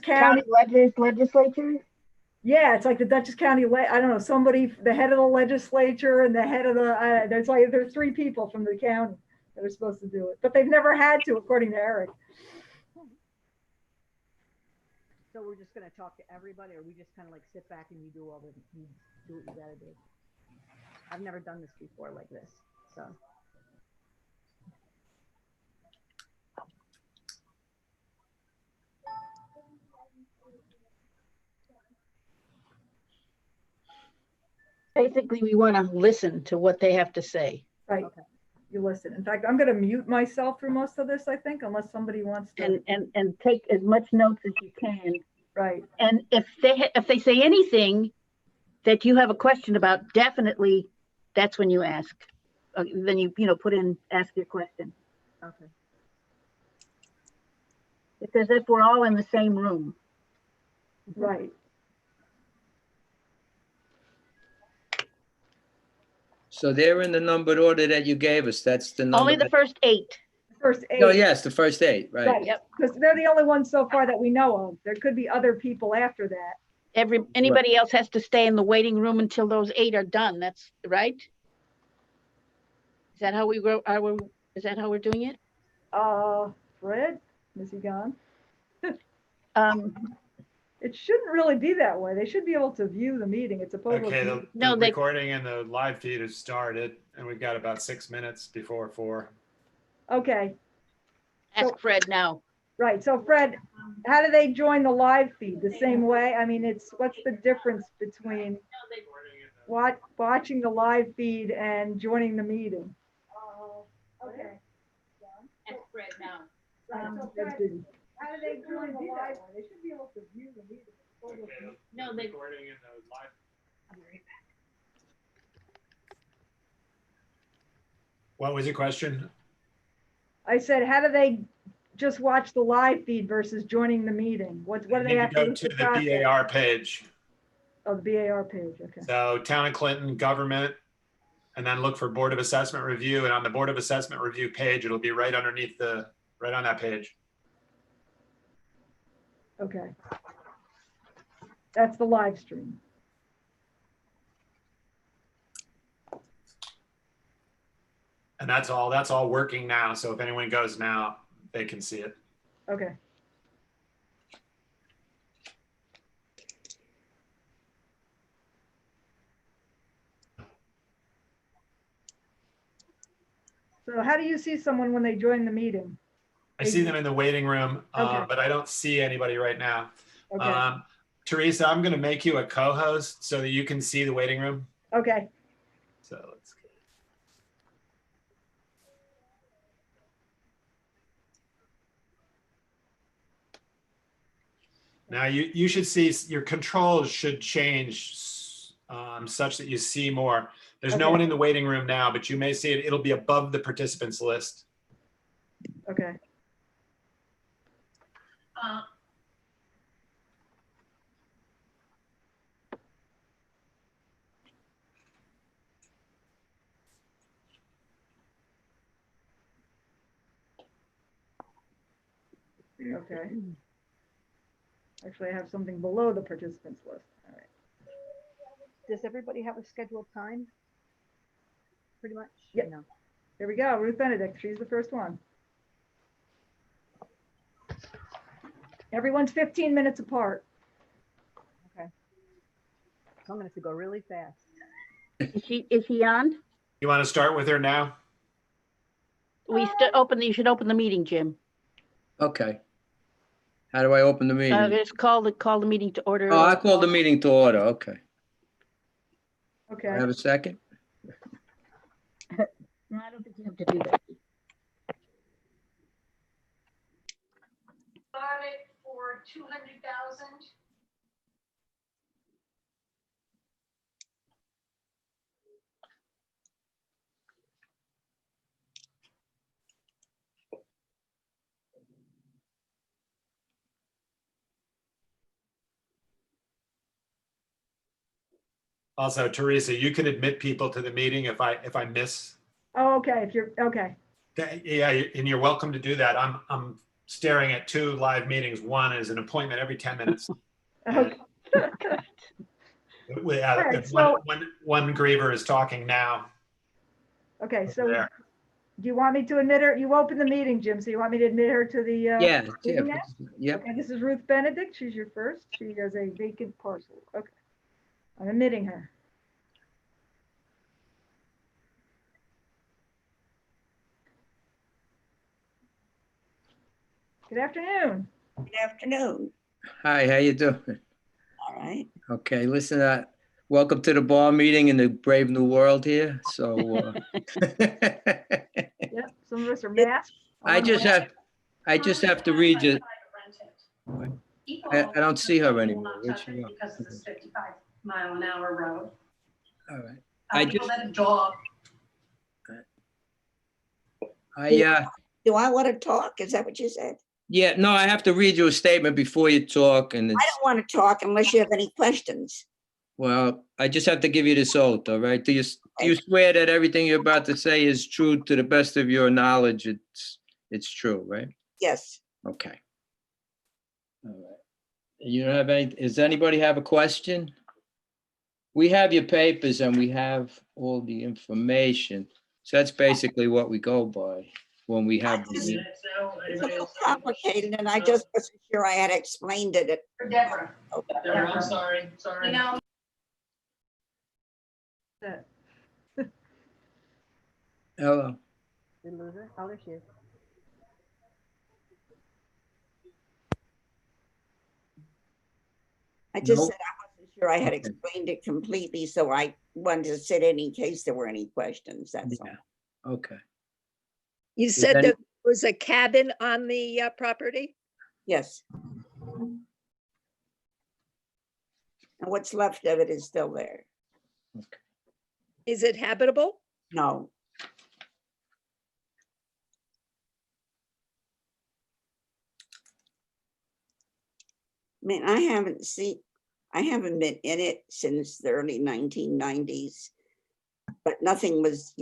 County legislature? Yeah, it's like the Dutchess County, I don't know, somebody, the head of the legislature and the head of the, there's three people from the county that are supposed to do it, but they've never had to, according to Eric. So we're just going to talk to everybody, or we just kind of like sit back and you do what you gotta do? I've never done this before like this, so. Basically, we want to listen to what they have to say. Right. Okay. You listen. In fact, I'm going to mute myself through most of this, I think, unless somebody wants to. And take as much notes as you can. Right. And if they say anything that you have a question about, definitely that's when you ask. Then you ask your question. Okay. It's as if we're all in the same room. Right. So they're in the numbered order that you gave us. That's the number. Only the first 8. First 8. Oh, yes, the first 8, right. Right. Yep. Because they're the only ones so far that we know of. There could be other people after that. Anybody else has to stay in the waiting room until those 8 are done. That's right. Is that how is that how we're doing it? Fred, is he gone? Um, It shouldn't really be that way. They should be able to view the meeting. It's supposed Okay, to. the recording and the live feed has started, and we've got about 6 minutes before 4. Okay. ask Fred now. Right. So Fred, how do they join the live feed? The same way? I mean, what's the difference between watching the live feed and joining the meeting? Okay. Ask Fred now. How do they join the live? They should be able to view the meeting. Okay, No, they. recording and the live. I'll be right back. What was your question? I said, how do they just watch the live feed versus joining the meeting? What do they have to go to the BAR page? Oh, the BAR page. Okay. So Town of Clinton government, and then look for Board of Assessment Review. And on the Board of Assessment Review page, it'll be right underneath right on that page. Okay. That's the live stream. And that's all working now. So if anyone goes now, they can see it. Okay. So how do you see someone when they join the meeting? I see them in the waiting room, Okay. but I don't see anybody right now. Okay. Teresa, I'm going to make you a co-host so that you can see the waiting room. Okay. So let's go. Now you should see your controls should change such that you see more. There's no Okay. one in the waiting room now, but you may see it. It'll be above the participants list. Okay. Okay. Actually, I have something below the participants list. All right. Does everybody have a scheduled time? Pretty much? Yep. No. Here we go. Ruth Benedict. She's the first one. Everyone's 15 minutes apart. Okay. So I'm going to have to go really fast. Is he on? You want to start with her now? You should open the meeting, Jim. Okay. How do I open the meeting? Just call the meeting to order. Oh, I called the meeting to order. Okay. Okay. I have a second. No, I don't think you have to do that. Bought it for 200,000. Also, Teresa, you can admit people to the meeting if I miss. Oh, okay. If you're okay. Yeah, and you're welcome to do that. I'm staring at 2 live meetings. One is an appointment every 10 minutes. Okay. right, If so- one griever is talking now. Okay, over so there. do you want me to admit her? You opened the meeting, Jim, so you want me to admit her to the? Yeah, meeting yeah, now? yep. Okay, this is Ruth Benedict. She's your first. She has a vacant parcel. Okay. I'm admitting her. Good afternoon. Good afternoon. Hi, how you doing? All right. Okay, listen, welcome to the bar meeting in the brave new world here. So Yep, some of us are masked. I just have to read you. I don't see her anymore. Where'd she go? Because it's a 55-mile-an-hour road. All right. I People just, let a dog. Do I want to talk? Is that what you said? yeah, no, I have to read you a statement before you talk, and I it's, don't want to talk unless you have any questions. well, I just have to give you this oath, all right? Do you swear that everything you're about to say is true to the best of your knowledge? It's true, right? Yes. Okay. All right. You don't have any, does anybody have a question? We have your papers and we have all the information. So that's basically what we go by when we have the meeting. It's a little complicated and I just wasn't sure I had explained it. For Deborah. Deborah, I'm sorry. You know, Hello. Did we lose her? Oh, there she is. I just Nope. said I wasn't sure I had Okay. explained it completely, so I wanted to sit in case there were any questions. That's all. Yeah. Okay. You Is said that- there was a cabin on the property? Yes. And what's left of it is still there. Okay. Is it habitable? No. I mean, I haven't been in it since the early 1990s. But nothing was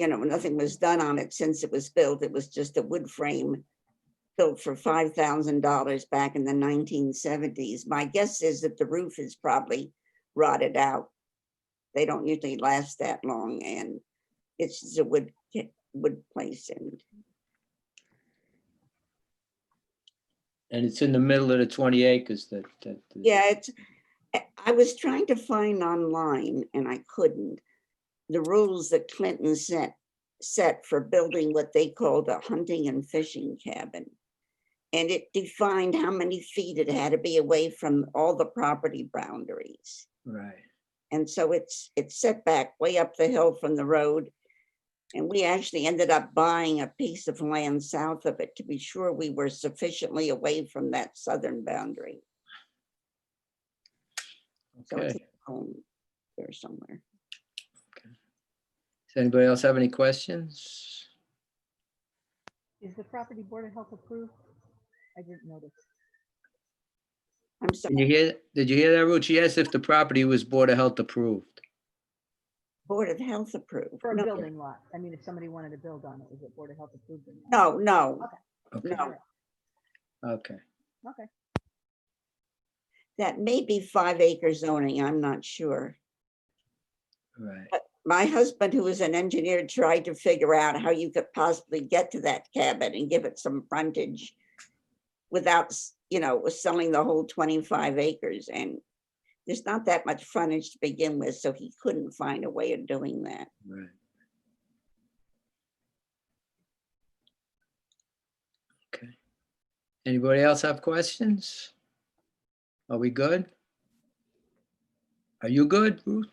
done on it since it was built. It was just a wood frame built for $5,000 back in the 1970s. My guess is that the roof is probably rotted out. They don't usually last that long, and it's just a wood place. And it's in the middle of the 20 acres that. Yeah, I was trying to find online and I couldn't. The rules that Clinton set for building what they called a hunting and fishing cabin. And it defined how many feet it had to be away from all the property boundaries. Right. And so it's set back way up the hill from the road. And we actually ended up buying a piece of land south of it to be sure we were sufficiently away from that southern boundary. So it's Okay. at home there somewhere. Does anybody else have any questions? Is the property board of health approved? I didn't notice. I'm sorry, Did you hear that, Ruth? She asked if the property was Board of Health approved. Board of Health approved. For a No, building lot. I mean, if somebody wanted to build on it, is it board of health approved? or not? no, Okay. no. Okay. Okay. That may be 5 acre zoning, I'm not sure. Right. My husband, who is an engineer, tried to figure out how you could possibly get to that cabin and give it some frontage without, selling the whole 25 acres. And there's not that much frontage to begin with, so he couldn't find a way of doing that. Right. Okay. Anybody else have questions? Are we good? Are you good, Ruth?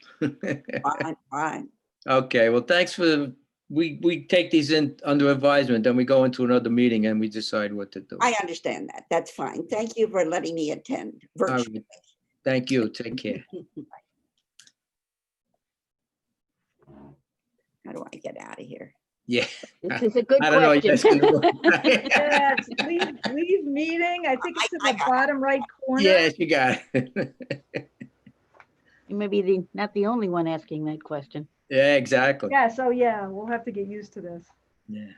Fine. Okay, well, thanks for, we take these in under advisement, then we go into another meeting and we decide what to do. I understand that. That's fine. Thank you for letting me attend All right. virtually. Thank you. Take care. How do I get out of here? Yeah. This is a good I don't know. question. Yeah, it's leave meeting. I think it's in the bottom right corner. Yes, you got it. You may be not the only one asking that question. Yeah, exactly. Yeah, so yeah, we'll have to get used to this. Yeah.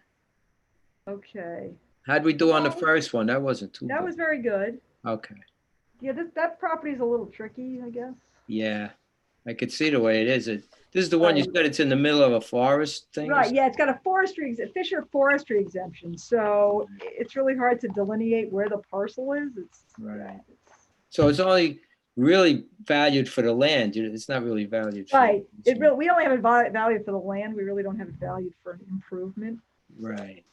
Okay. How'd we do on the first one? That wasn't too That was bad. very good. Okay, Yeah, that property's a little tricky, I guess. yeah, I could see the way it is. This is the one you said it's in the middle of a forest thing? or Right, yeah, it's got a Fisher forestry exemption, so it's really hard to delineate where the parcel is. It's, yeah, Right. So it's only really valued for the land. It's not really valued. For right. We only have a value for the land. We really don't have it valued for an improvement. Right.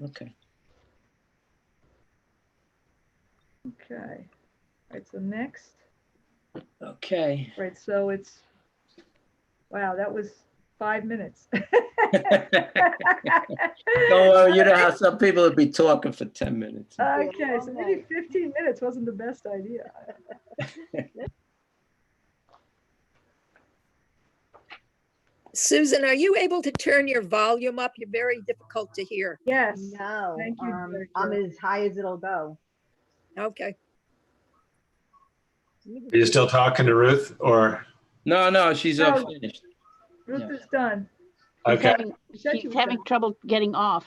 Okay. Okay. Right, so next. Okay. Right, so it's, wow, that was 5 minutes. Don't worry, you know how some people would be talking for 10 minutes. Okay, so maybe 15 minutes wasn't the best idea. Susan, are you able to turn your volume up? You're very difficult to hear. Yes. No, Thank you, I'm Director. as high as it'll go. Okay. Are you still talking to Ruth or? No, she's No. finished. Ruth Yeah. is done. She's Okay. having, Said she she's was having done. trouble getting off.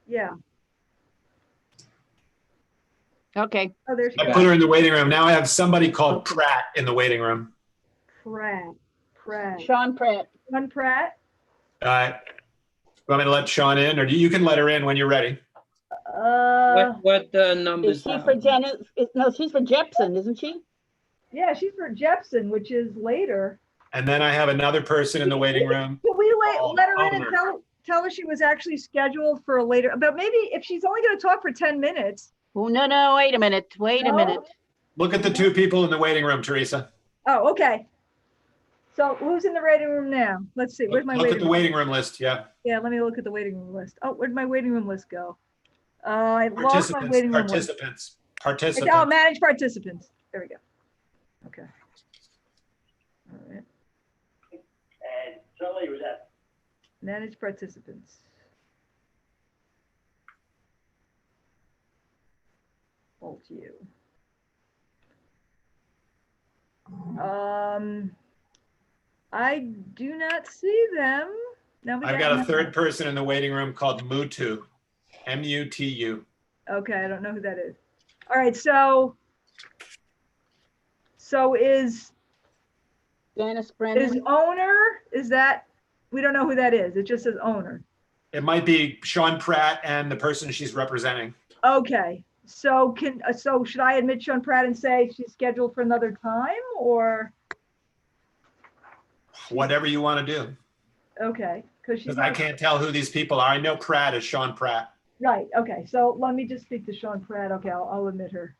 Yeah. Okay, Oh, there she I goes. put her in the waiting room. Now I have somebody called Pratt in the waiting room. Pratt. Sean Pratt. One Pratt. Want me to let Sean in, or you can let her in when you're ready? What Is numbers? she for Janet? No, she's for Jepson, isn't she? Yeah, she's for Jepson, which is later. And then I have another person in the waiting room. Can we let her in and Owner. tell her she was actually scheduled for a later, but maybe if she's only going to talk for 10 minutes. Oh, no, wait a minute, wait a No? minute. Look at the two people in the waiting room, Teresa. Oh, okay. So who's in the waiting room now? Let's see. Where's my Look at waiting the room? waiting room list, yeah. Yeah, let me look at the waiting room list. Oh, where'd my waiting room list go? I lost my Participants, waiting room list. participants, Oh, participants. manage participants. There we go. Okay. All right. And somebody was at. Manage participants. Alt U. I do not see them. Now we I've got a third person in the waiting room called Mutu, M-U-T-U. Okay, I don't know who that is. All right, so is Janice Brennan. owner, is that, we don't know who that is. It just says owner. It might be Sean Pratt and the person she's representing. Okay, so so should I admit Sean Pratt and say she's scheduled for another time, or? Whatever you want to do. Okay, because she's Because I can't tell who these people are. I know Pratt is Sean Pratt. right. Okay, so let me just speak to Sean Pratt. Okay, I'll admit her.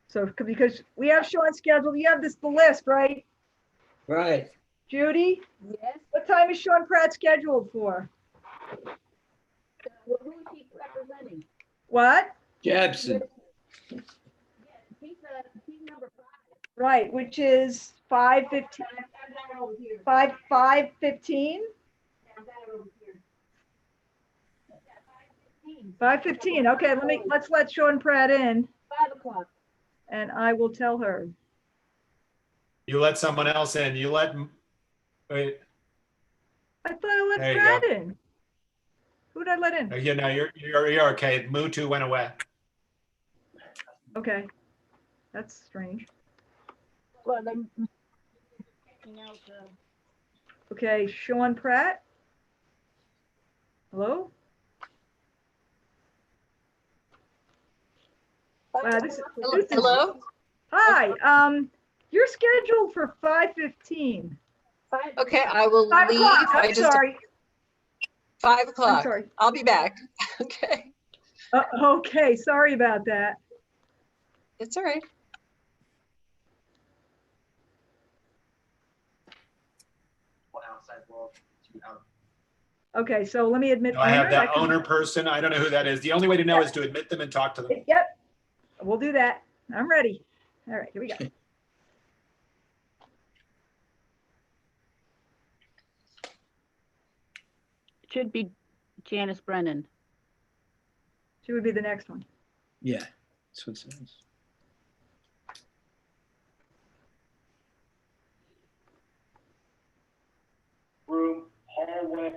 So because we have Sean scheduled, you have the list, right? Right. Judy, Yes. what time is Sean Pratt scheduled for? Who is he representing? What? Jepson. He's number 5. Right, which is 5:15. 5:15. 5:15. Okay, let's let Sean Pratt in, 5 o'clock. and I will tell her. You let someone else in. You let, wait, I thought I let There you Pratt go. in. Who did I let in? you know, you're okay. Mutu went away. Okay, that's strange. Well, then. Okay, Sean Pratt. Hello? Wow, this is, Hello? hi, you're scheduled for 5:15. Okay, I will 5 leave. o'clock, I I'm just, sorry. 5 I'm o'clock. sorry. I'll be back. Okay, Okay, sorry about that. it's all right. Okay, so let me admit. I have owner. that can- owner person. I don't know who that is. The only way to know is to admit them and talk to them. Yep, we'll do that. I'm ready. All right, here we go. Should be Janice Brennan. She would be the next one. Yeah. That's what it says. Room, hallway.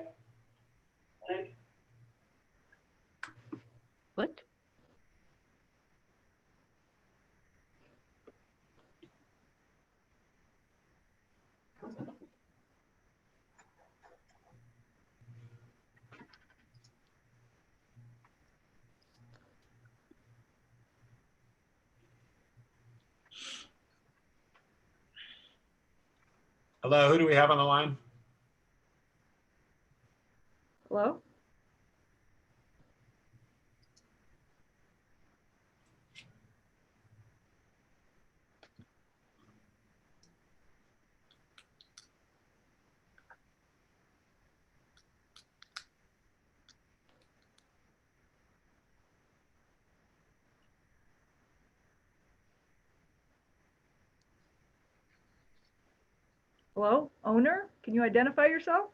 Hello, who do we have on the line? Hello? Hello, owner? Can you identify yourself?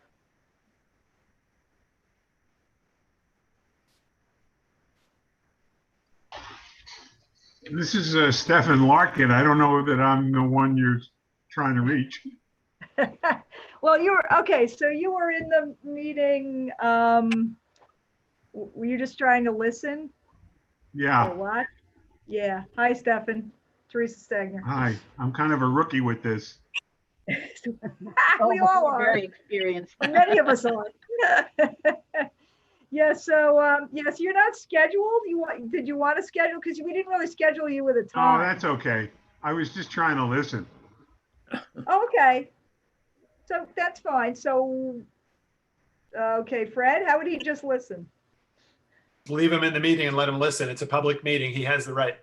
This is Stephen Larkin. I don't know that I'm the one you're trying to reach. Well, you were, okay, so you were in the meeting, were you just trying to listen or Yeah. what? Yeah, hi, Stefan, Teresa Stegner. Hi. I'm kind of a rookie with this. We all are, Very experienced. many of us are. Yeah, so, yes, you're not scheduled, did you want to schedule, because we didn't really schedule you with a Oh, time. that's okay. I was just trying to listen. Okay, so that's fine, so, okay, Fred, how would he just listen? Leave him in the meeting and let him listen. It's a public meeting. He has the right.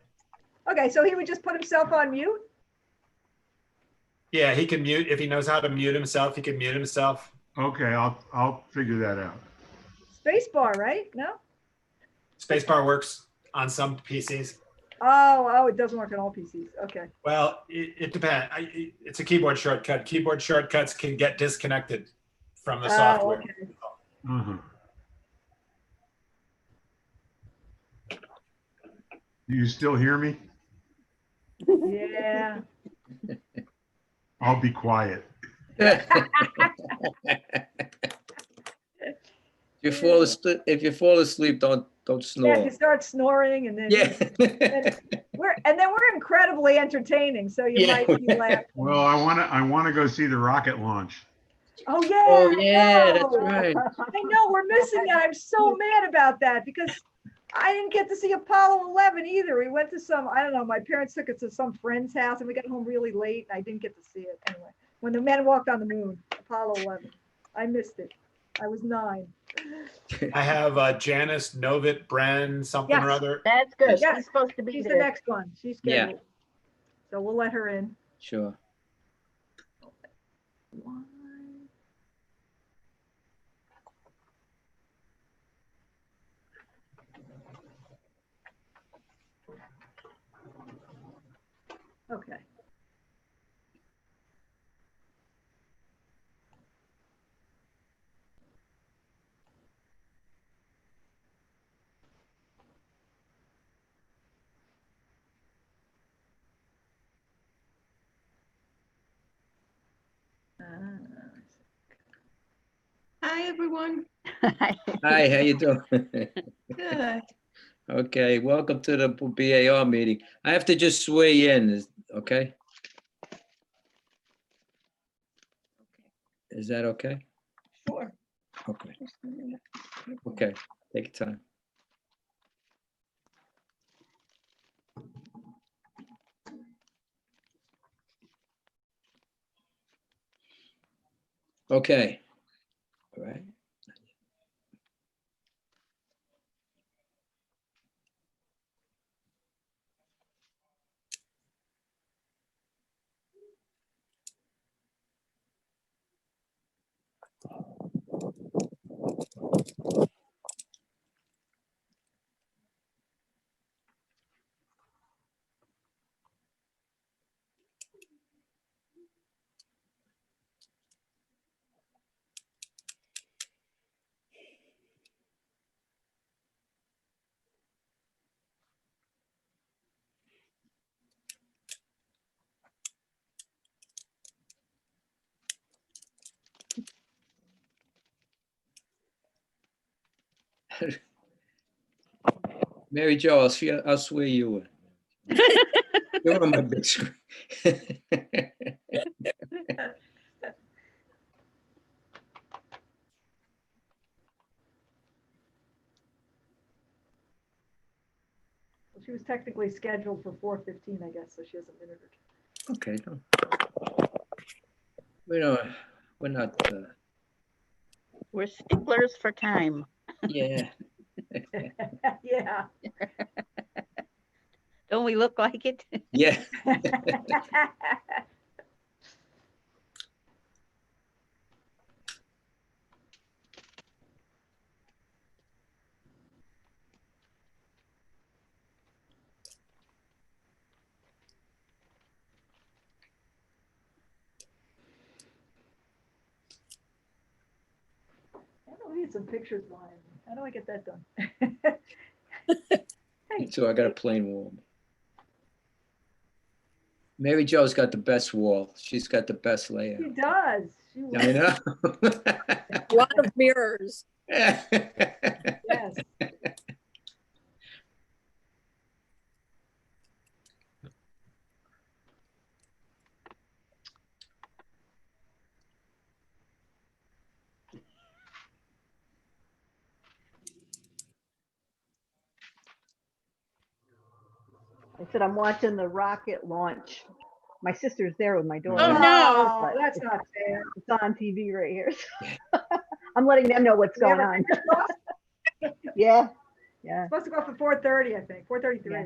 Okay, so he would just put himself on mute? Yeah, he can mute. If he knows how to mute himself, he can mute himself. Okay, I'll figure that out. Spacebar, right? No? Spacebar works on some PCs. Oh, it doesn't work on all PCs. Okay. Well, it depends. It's a keyboard shortcut. Keyboard shortcuts can get disconnected from the software. Okay. Uh-huh. Do you still hear me? Yeah. I'll be quiet. If you fall asleep, don't Yeah, if snore. you start snoring and then Yeah. and then we're incredibly entertaining, so you Yeah. might be laughing. Well, I want to go see the rocket launch. Oh yeah. Oh, I yeah, that's know. right. I know, we're missing that. I'm so mad about that because I didn't get to see Apollo 11 either. We went to some, I don't know, my parents took us to some friend's house and we got home really late and I didn't get to see it anyway. When the men walked on the moon, Apollo 11. I missed it. I was 9. I have Janice Novit Bren something or Yes. other. That's good. Yes. She's supposed to be She's the there. next one. She's Yeah. scheduled. So we'll let her in. Sure. Okay. Hi, everyone. Hi, how you doing? Good. Okay, welcome to the BAR meeting. I have to just swear you in, okay? Is that okay? Sure. Okay. Okay, take your time. Okay. All right. Mary Jo, I'll swear you in. You're on my big screen. Well, she was technically scheduled for 4:15, I guess, so she has a minute or two. Okay. No. We don't, we're not, We're sticklers for time. yeah. Yeah. Don't we look like it? Yeah. I don't need some pictures behind me. How do I get that done? Hey, So I got a plain wall. Mary Jo's got the best wall. She's got the best she layout. does. She I know. A lot of mirrors. Yes. I said I'm watching the rocket launch. My sister's there with my daughter. Oh, no. Oh, that's not fair. It's on TV right here. I'm letting them know what's We have going a on. finger crossed? Yeah, yeah. Supposed to go for 4:30, I think, 4:33. Yeah.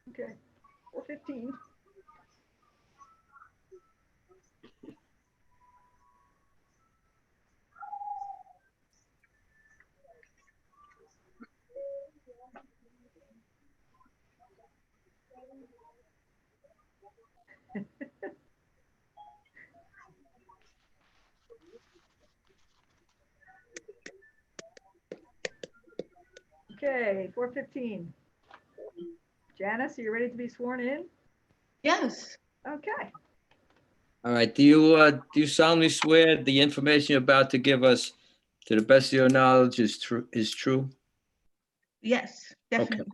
Okay, 4:15. Okay, 4:15. Janice, are you ready to be sworn in? Yes, Okay. All right, do you solemnly swear the information you're about to give us, to the best of your knowledge, is true? yes, definitely.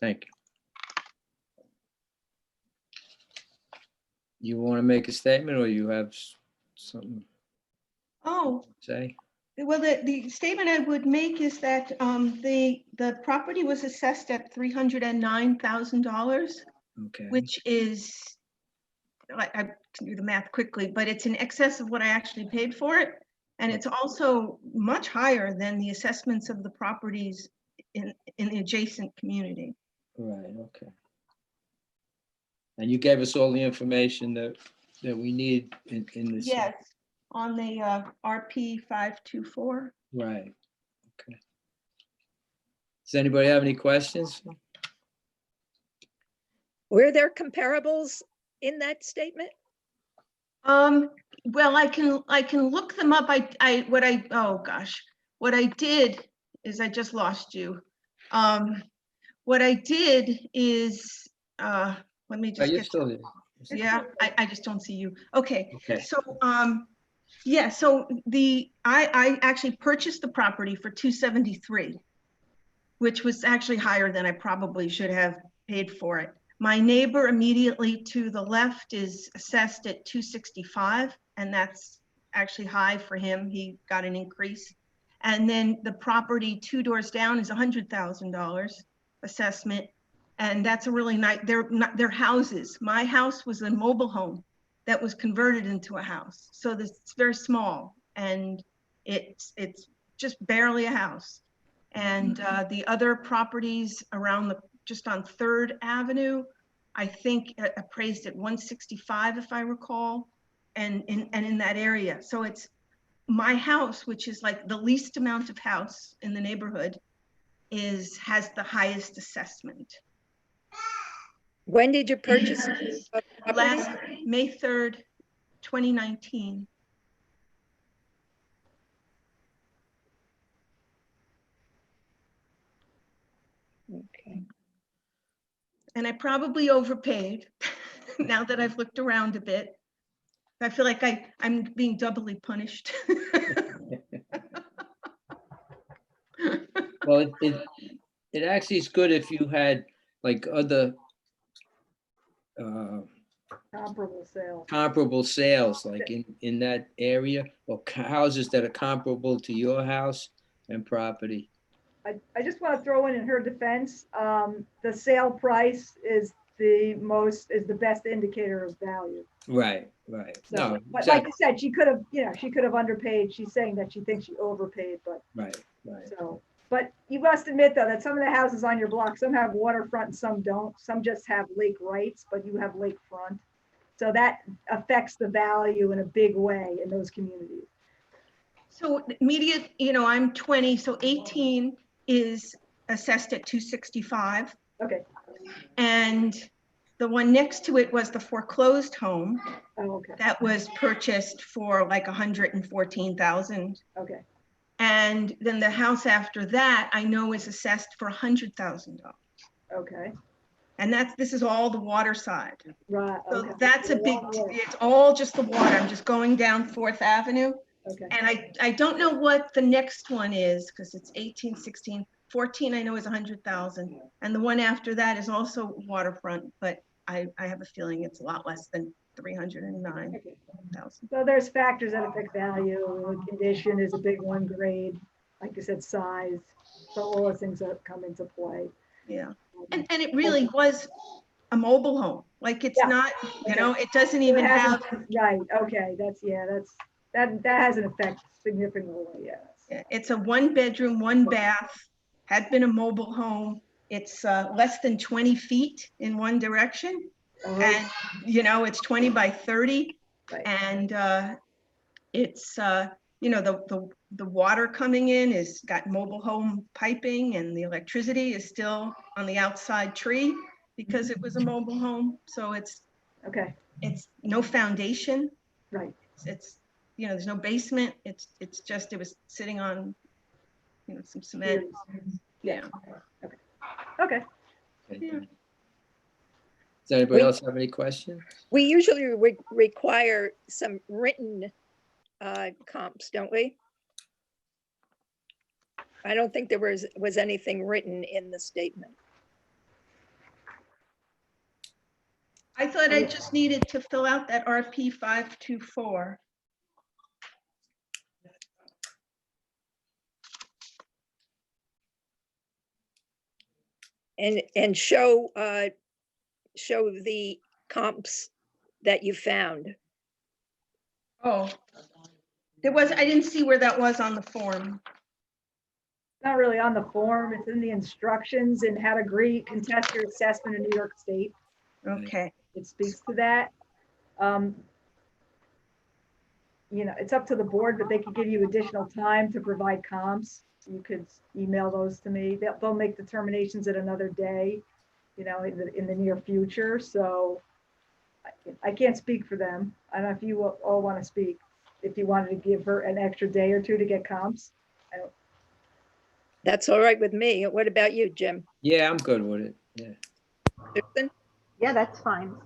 Thank you. You want to make a statement or you have something Oh, to say? well, the statement I would make is that the property was assessed at $309,000, Okay, which is, I can do the math quickly, but it's in excess of what I actually paid for it. And it's also much higher than the assessments of the properties in the adjacent community. right, okay. And you gave us all the information that we need in this. Yes, on the RP 524. Right, okay. Does anybody have any questions? Were there comparables in that statement? Well, I can look them up. What I did is I just lost you. What I did is, let me Oh, just you're get, still there. yeah, I just don't see you. Okay, Okay, so, yeah, so I actually purchased the property for 273, which was actually higher than I probably should have paid for it. My neighbor immediately to the left is assessed at 265, and that's actually high for him. He got an increase. And then the property 2 doors down is $100,000 assessment. And that's a really nice, they're houses. My house was a mobile home that was converted into a house. So it's very small, and it's just barely a house. And the other properties around just on 3rd Avenue, I think appraised at 165, if I recall, and in that area. So it's my house, which is like the least amount of house in the neighborhood, has the highest assessment. When did you purchase the property? Last May 3rd, 2019. Okay. And I probably overpaid now that I've looked around a bit. I feel like I'm being doubly punished. Well, it actually is good if you had like other comparable sales, like in that area, or houses that are comparable to your house and property. I just want to throw in her defense, the sale price is the best indicator of value. Right. So, No, but like I said, she could have underpaid. She's saying that she thinks she overpaid, but right. so, but you must admit though, that some of the houses on your block, some have waterfront and some don't. Some just have lake rights, but you have lakefront. So that affects the value in a big way in those communities. So immediate, I'm 20, so 18 is assessed at 265. Okay. And the one next to it was the foreclosed home. Oh, okay. That was purchased for like 114,000. Okay. And then the house after that, I know is assessed for $100,000. Okay. And this is all the water side. Right. So Okay. that's a big, it's all just the water. I'm just going down 4th Avenue. Okay. And I don't know what the next one is because it's 18, 16, 14, I know is 100,000. And the one after that is also waterfront, but I have a feeling it's a lot less than 309,000. So there's factors that affect value. Condition is a big one, grade, like you said, size. So all those things that come into play. Yeah. And it really was a mobile home. Like it's not, it doesn't even have. Right. Okay. That has an effect significantly. Yes. Yeah, it's a 1-bedroom, 1-bath, had been a mobile home. It's less than 20 feet in one direction. And, it's 20 by 30. Right. And it's, the water coming in is got mobile home piping, and the electricity is still on the outside tree because it was a mobile home. So it's no foundation. Right. It's there's no basement. It's just, it was sitting on, some cement. Yeah. Okay. Yeah. Does anybody else have any questions? We usually require some written comps, don't we? I don't think there was anything written in the statement. I thought I just needed to fill out that RP 524. And show the comps that you found. Oh, I didn't see where that was on the form. Not really on the form. It's in the instructions and how to contest your assessment in New York State. Okay. It speaks to that. It's up to the board, but they could give you additional time to provide comps. You could email those to me. They'll make determinations at another day, in the near future. So I can't speak for them. I don't know if you all want to speak. If you wanted to give her an extra day or two to get comps. That's all right with me. What about you, Jim? Yeah, I'm good with it. Yeah. Susan? Yeah, that's fine.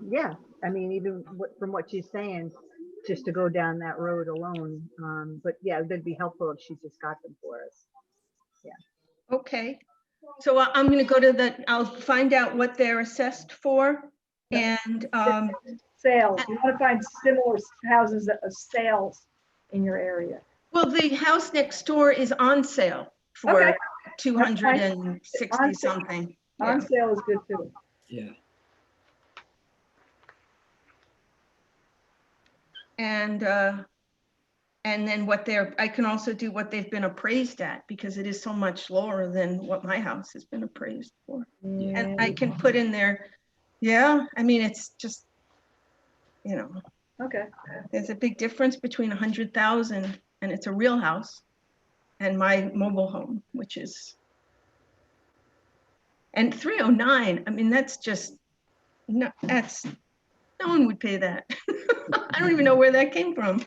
Yeah, I mean, even from what she's saying, just to go down that road alone. But yeah, that'd be helpful if she just got them for us. Yeah. Okay. So I'm going to go I'll find out what they're assessed for. And sales. You want to find similar houses that are sales in your area. Well, the house next door is on sale for 260 something. On sale is good too. Yeah. And then I can also do what they've been appraised at, because it is so much lower than what my house has been appraised for. Yeah. And I can put in there, I mean, it's just, Okay. There's a big difference between 100,000 and it's a real house and my mobile home, which is, and 309, I mean, that's just, no one would pay that. I don't even know where that came from.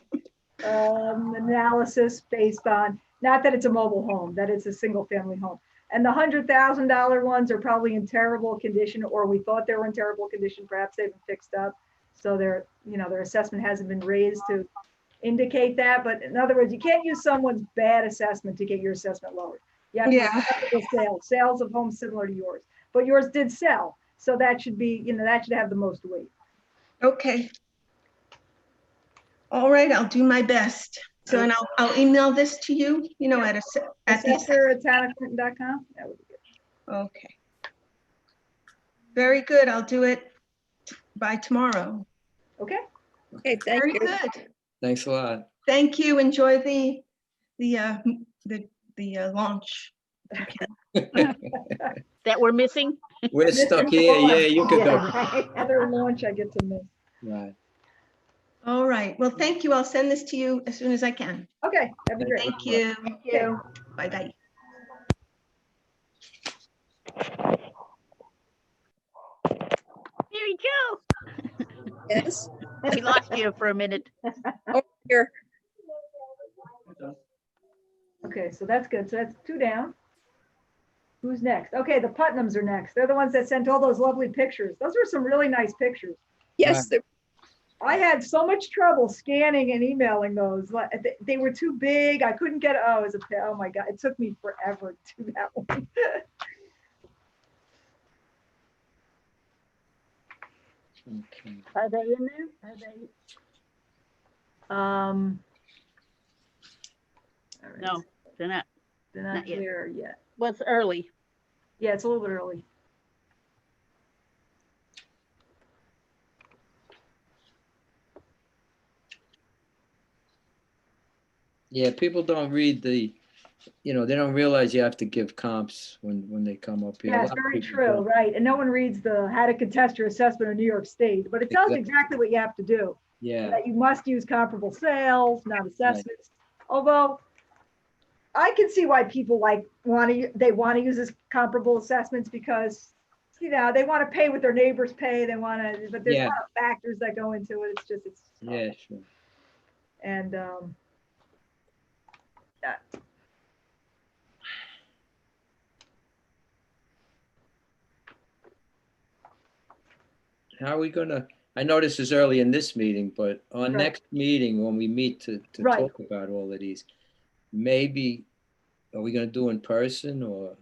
Analysis based on, not that it's a mobile home, that it's a single family home. And the $100,000 ones are probably in terrible condition, or we thought they were in terrible condition. Perhaps they've been fixed up. So their assessment hasn't been raised to indicate that. But in other words, you can't use someone's bad assessment to get your assessment lowered. Yeah. Yeah. Sales of homes similar to yours, but yours did sell. So that should be, that should have the most weight. Okay. All right, I'll do my best. So, and I'll email this to you, at the Assessor@townofclinton.com. That would be good. Okay. Very good. I'll do it by tomorrow. Okay. Okay, thank Very you. good. Thanks a lot. Thank you. Enjoy the launch. That we're missing? We're stuck here. Yeah, you could go. Other launch I get to miss. Right. All right. Well, thank you. I'll send this to you as soon as I can. Okay, that'd be great. Thank you. Thank you. Bye-bye. Mary Jo, Yes. we lost you for a minute. Oh, here. Okay, so that's good. So that's 2 down. Who's next? Okay, the Putnams are next. They're the ones that sent all those lovely pictures. Those were some really nice pictures. Yes, I had so much trouble scanning and emailing those. They were too big. I couldn't get, oh my God, it took me forever to do that one. Okay. Are they in there? Are they? All right. No, they're not. They're not not yet. here yet. Well, it's early. Yeah, it's a little bit early. Yeah, people don't read they don't realize you have to give comps when they come up here. A Yeah, it's lot of very people true, don't. right? And no one reads the how to contest your assessment in New York State, but it tells you exactly what you have to do. Yeah, That you must use comparable sales, not assessments. Although I can see why people want to use this comparable assessments because they want to pay what their neighbors pay. They want to, but there's a Yeah. lot of factors that go into it. It's tough. yeah, sure. And yeah. How are we gonna, I know this is early in this meeting, but our Right. next meeting, when we meet to Right. talk about all of these, maybe, are we gonna do in person or?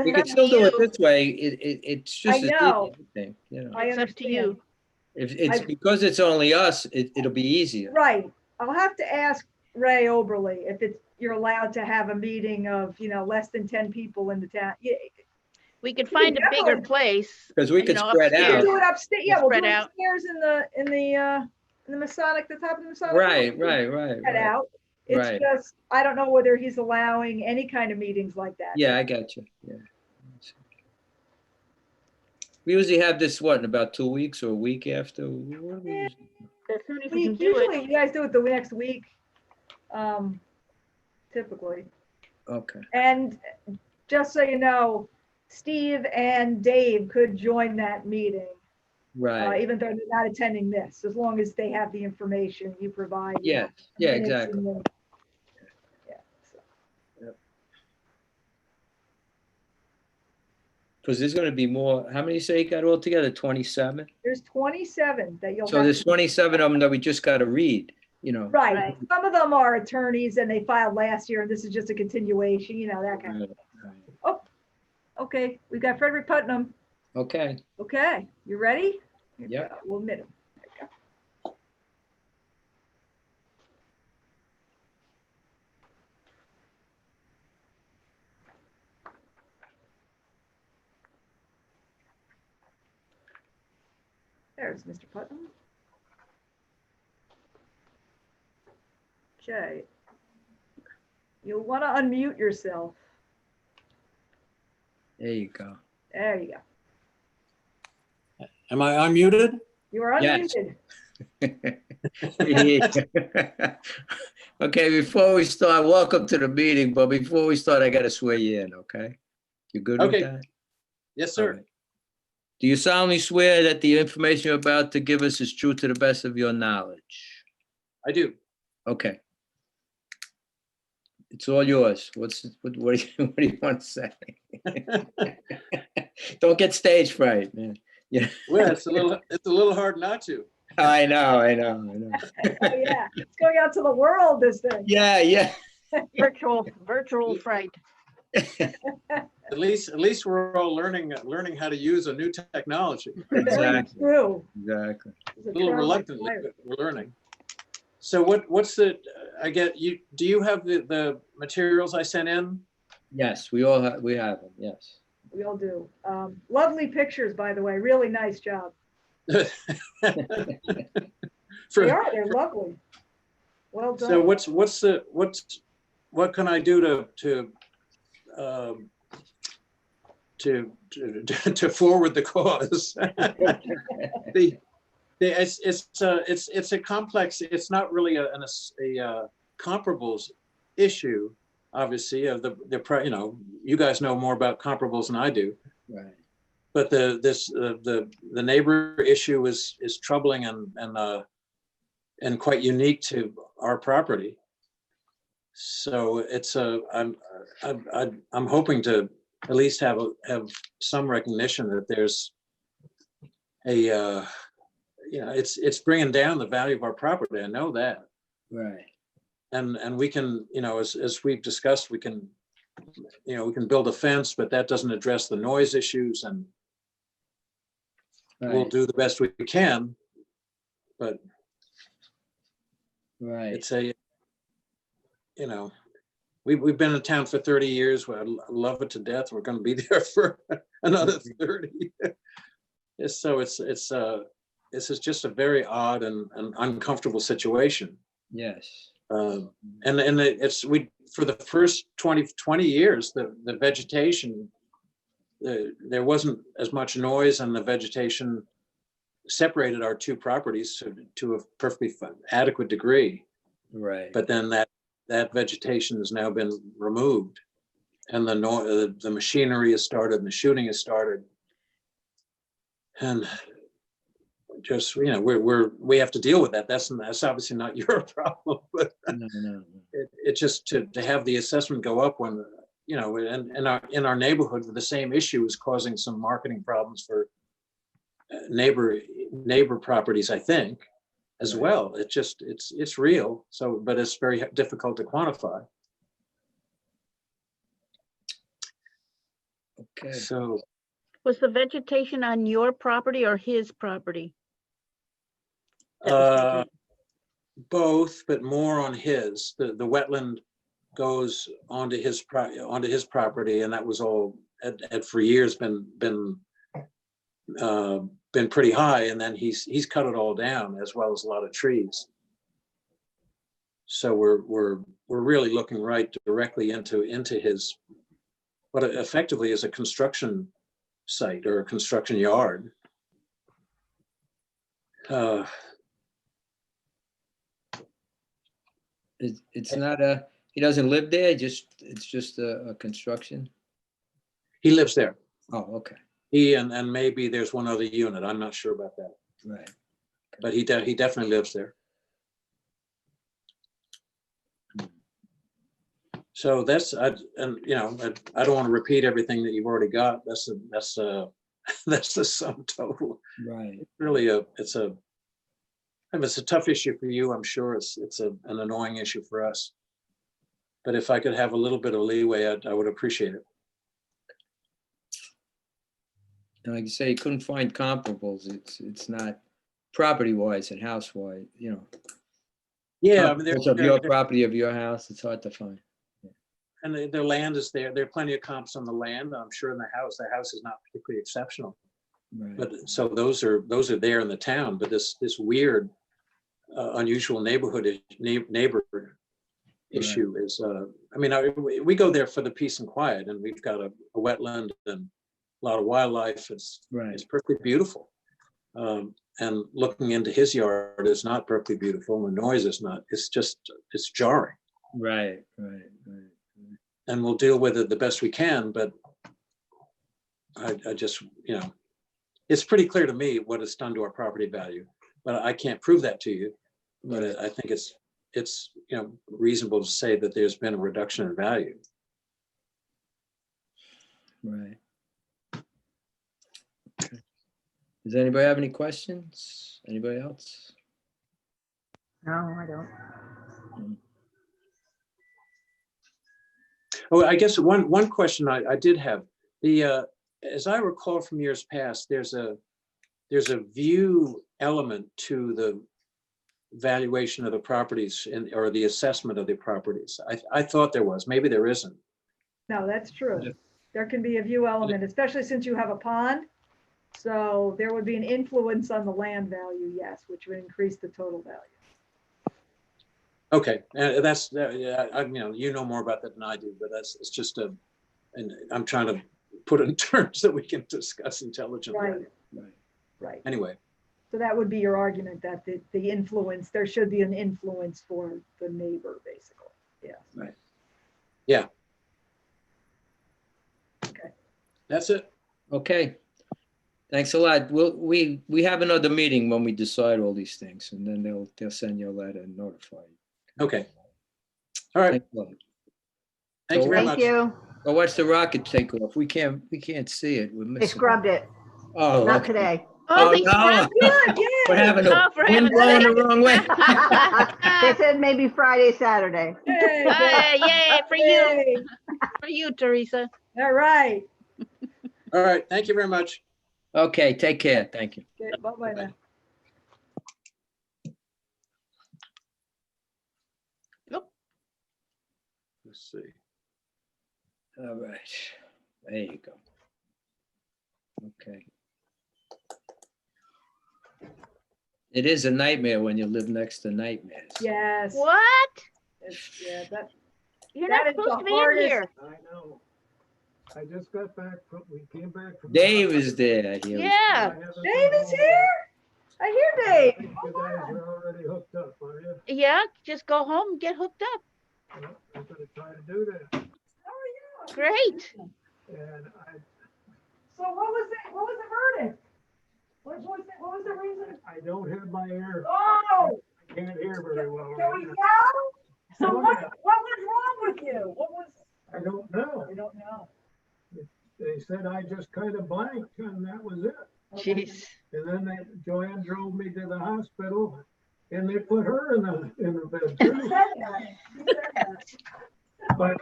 We could still do it this way. It's just. I know. I think, I It's up to you. understand. If it's because it's only us, it'll be easier. Right. I'll have to ask Ray Oberly if you're allowed to have a meeting of, less than 10 people in the town. Yeah, We could find a bigger definitely. place. Because we could spread we can out. do it upstairs. Yeah, we'll do Spread it out. upstairs in the Masonic, the top of the Masonic. Right, room. right. Spread out. It's Right. just, I don't know whether he's allowing any kind of meetings like that. Yeah, I got you. Yeah. We usually have this, in about 2 weeks or a week after? What do we usually do? As soon as we can do Usually it. you guys do it the next week, typically. Okay, And just so you know, Steve and Dave could join that meeting, right. even though they're not attending this, as long as they have the information you provide. Yes, yeah, minutes exactly. and then- yeah, so. Because there's gonna be more, how many you say you got altogether? 27? There's 27 that you'll So have. there's to- 27 of them that we just gotta read, Right. Right. Some of them are attorneys and they filed last year and this is just a continuation, that kind of. Right. Okay, we've got Frederick Putnam. Okay, Okay, you ready? Here we Yep. go. We'll admit him. There you go. There's Mr. Putnam. Okay. You'll want to unmute yourself. there you go. There you go. Am I unmuted? You are Yes. unmuted. Okay, before we start, welcome to the meeting, but before we start, I gotta swear you in, okay? You good with Okay. that? Yes, All sir. right. Do you solemnly swear that the information you're about to give us is true to the best of your knowledge? I do. Okay. It's all yours. What do you want to say? Don't get stage fright, man. Yeah, Well, it's a little hard not to. I know. Oh, yeah. It's going out to the world, this thing. Yeah. Virtual fright. At least we're all learning how to use a new technology. Very Exactly. true. Exactly. It's a A little trial by reluctantly, fire. but we're learning. So what's the, I get you, do you have the materials I sent in? Yes, we all have, we have them, yes. We all do. Lovely pictures, by the way. Really nice job. They For- are, they're lovely. Well done. So what can I do to forward the cause? It's a complex, it's not really a comparables issue, obviously, of you know, you guys know more about comparables than I do. Right. But the neighbor issue is troubling and quite unique to our property. So it's I'm hoping to at least have some recognition that there's a you know, it's bringing down the value of our property. I know that. Right. And we can, you know, as we've discussed, we can, you know, we can build a fence, but that doesn't address the noise issues, and we'll Right. do the best we can. But Right. it's a, you know, we've been in town for 30 years. I love it to death. We're going to be there for another 30. So this is just a very odd and uncomfortable situation. Yes. And it's for the first 20 years, the vegetation, there wasn't as much noise, and the vegetation separated our two properties to a perfectly adequate degree. Right. But then that vegetation has now been removed, and the machinery has started, and the shooting has started, and just, you know, we have to deal with that. That's obviously not your problem, but No. it just to have the assessment go up when, you know, in our neighborhood, the same issue is causing some marketing problems for neighbor properties, I think, as Right. well. It's real. So, but it's very difficult to quantify. Okay. So Was the vegetation on your property or his property? That was taken? both, but more on his. The wetland goes onto his property, and that was all had for years been pretty high, and then he's cut it all down, as well as a lot of trees. So we're really looking right directly into his, what effectively is a construction site or a construction yard. It's not he doesn't live there, it's just a construction? He lives there. Oh, okay. He and maybe there's one other unit. I'm not sure about that. Right. But he definitely lives there. So that's, and you know, I don't want to repeat everything that you've already got. That's the sum total. Right. Really, it's a tough issue for you. I'm sure it's an annoying issue for us. But if I could have a little bit of leeway, I would appreciate it. And like you say, you couldn't find comparables. It's not property-wise and house-wise, you know. Yeah, I mean, Comparables of your property, of your house, it's hard to find. and their land is there. There are plenty of comps on the land. I'm sure in the house is not particularly exceptional. Right. But so those are there in the town. But this weird, unusual neighbor issue is. I mean, we go there for the peace and quiet, and we've got a wetland and a lot of wildlife. It's perfectly beautiful. And looking into his yard is not perfectly beautiful. The noise is not. It's jarring. Right. And we'll deal with it the best we can. But I just, you know, it's pretty clear to me what it's done to our property value. But I can't prove that to you. But I think it's you know, reasonable to say that there's been a reduction in value. Right. Okay. Does anybody have any questions? Anybody else? No, I don't. Oh, I guess one question I did have, as I recall from years past, there's a view element to the valuation of the properties or the assessment of the properties. I thought there was, maybe there isn't. No, that's true. There can be a view element, especially since you have a pond. So there would be an influence on the land value, yes, which would increase the total value. Okay, and that's, yeah, you know more about that than I do, but it's just and I'm trying to put it in terms that we can discuss intelligently. Right. Anyway. So that would be your argument that the influence, there should be an influence for the neighbor, basically. Yeah. Right. Yeah. Okay. That's it. Okay. Thanks a lot. We have another meeting when we decide all these things, and then they'll send you a letter and notify you. Okay. All right. Thanks a lot. Thank you very Thank much. you. Well, watch the rocket take off. We can't see it. We're missing. They scrubbed it. Oh, Not okay. today. Oh, they no. scrubbed Good, We're having Oh, a for wind heaven's blowing sake. the wrong way. They said maybe Friday, Saturday. Yay. Yay, for you, Yay. for you, Teresa. All right. All right. Thank you very much. Okay, take care. Thank you. Okay, bye-bye now. Let's see. All right. There you go. Okay. It is a nightmare when you live next to nightmares. Yes. What? Yeah, that, You're That not is the supposed to be in hardest- here. I know. I just got back we came back from. Dave is there. He was- Yeah, Dave is here? I hear Dave. You guys are already hooked up, are you? yeah, just go home and get hooked up. Well, I'm gonna try to do that. Great. And So what was the verdict? What was the reason? I don't have my ear. Oh, I can't hear very well. can right we now. tell? So what was wrong with you? What was? I don't know. I don't know. They said I just kind of blanked and that was it. Jeez. And then Joanne drove me to the hospital and they put her in the bed You too. said that. You said that. But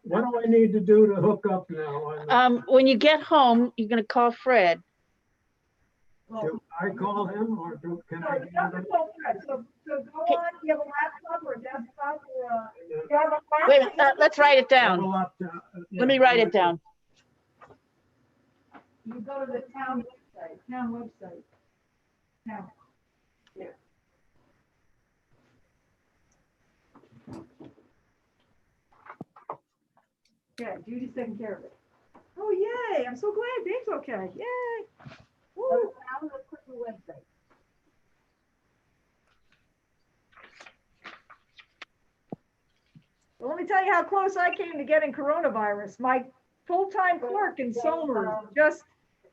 what do I need to do to hook up now? When you get home, you're gonna call Fred. Well, Do I call him or can no, I? you have to call Fred. So go on, you have a laptop or a desktop or you have a laptop? Wait a minute, let's write it down. Let me write it down. You go to the town website. Town. Yeah. Yeah, Judy's taking care of it. Oh, yay, I'm so glad Dave's okay, yay. Woo. Now let's put the website. Well, let me tell you how close I came to getting coronavirus. My full-time clerk in Somers just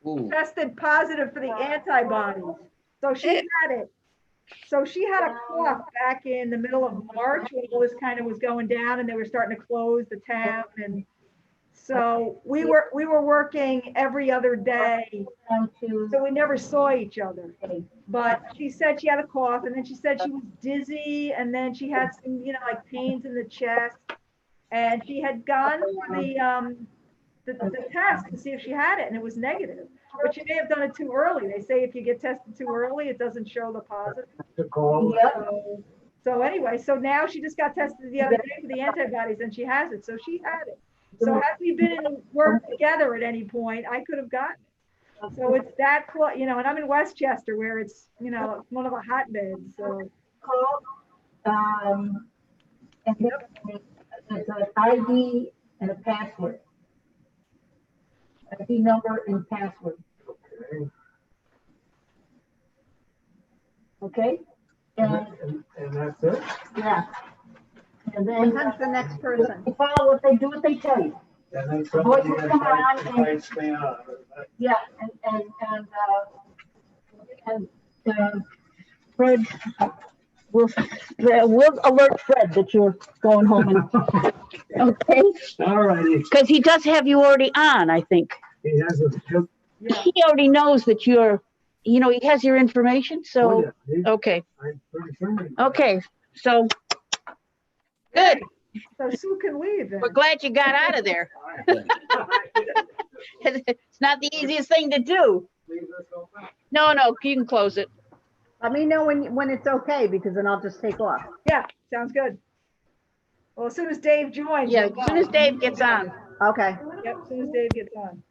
Ooh. tested positive for the antibodies. So she had it. So she had a cough back in the middle of March when all this kind of was going down and they were starting to close the town. And so we were working every other day. So we never saw each other. But she said she had a cough and then she said she was dizzy and then she had some, like pains in the chest. And she had gone for the test to see if she had it and it was negative. But you may have done it too early. They say if you get tested too early, it doesn't show the positive. So anyway, so now she just got tested the other day for the antibodies and she has it. So she had it. So had we been in work together at any point, I could have gotten it. So it's that close, and I'm in Westchester where it's, one of the hotbeds. So And there's an ID and a password. ID number and password. Okay? And that's it? yeah. And then Comes the next person. you follow what they do, what they tell you. And then Voice somebody will come on and, invites me on. yeah, Fred will alert Fred that you're going home and, okay? All righty. Because he does have you already on, I think. He has a. yeah. He already knows that you're, he has your information, Oh, so, yeah. okay, I'm pretty sure. okay, so, good. So Sue can leave then. We're glad you got out of there. It's not the easiest thing to do. No, you can close it. Let me know when it's okay, because then I'll just take off. Yeah, sounds good. Well, as soon as Dave joins. Yeah, we'll as soon go. as Dave gets on. Okay. Yep, as soon as Dave gets on.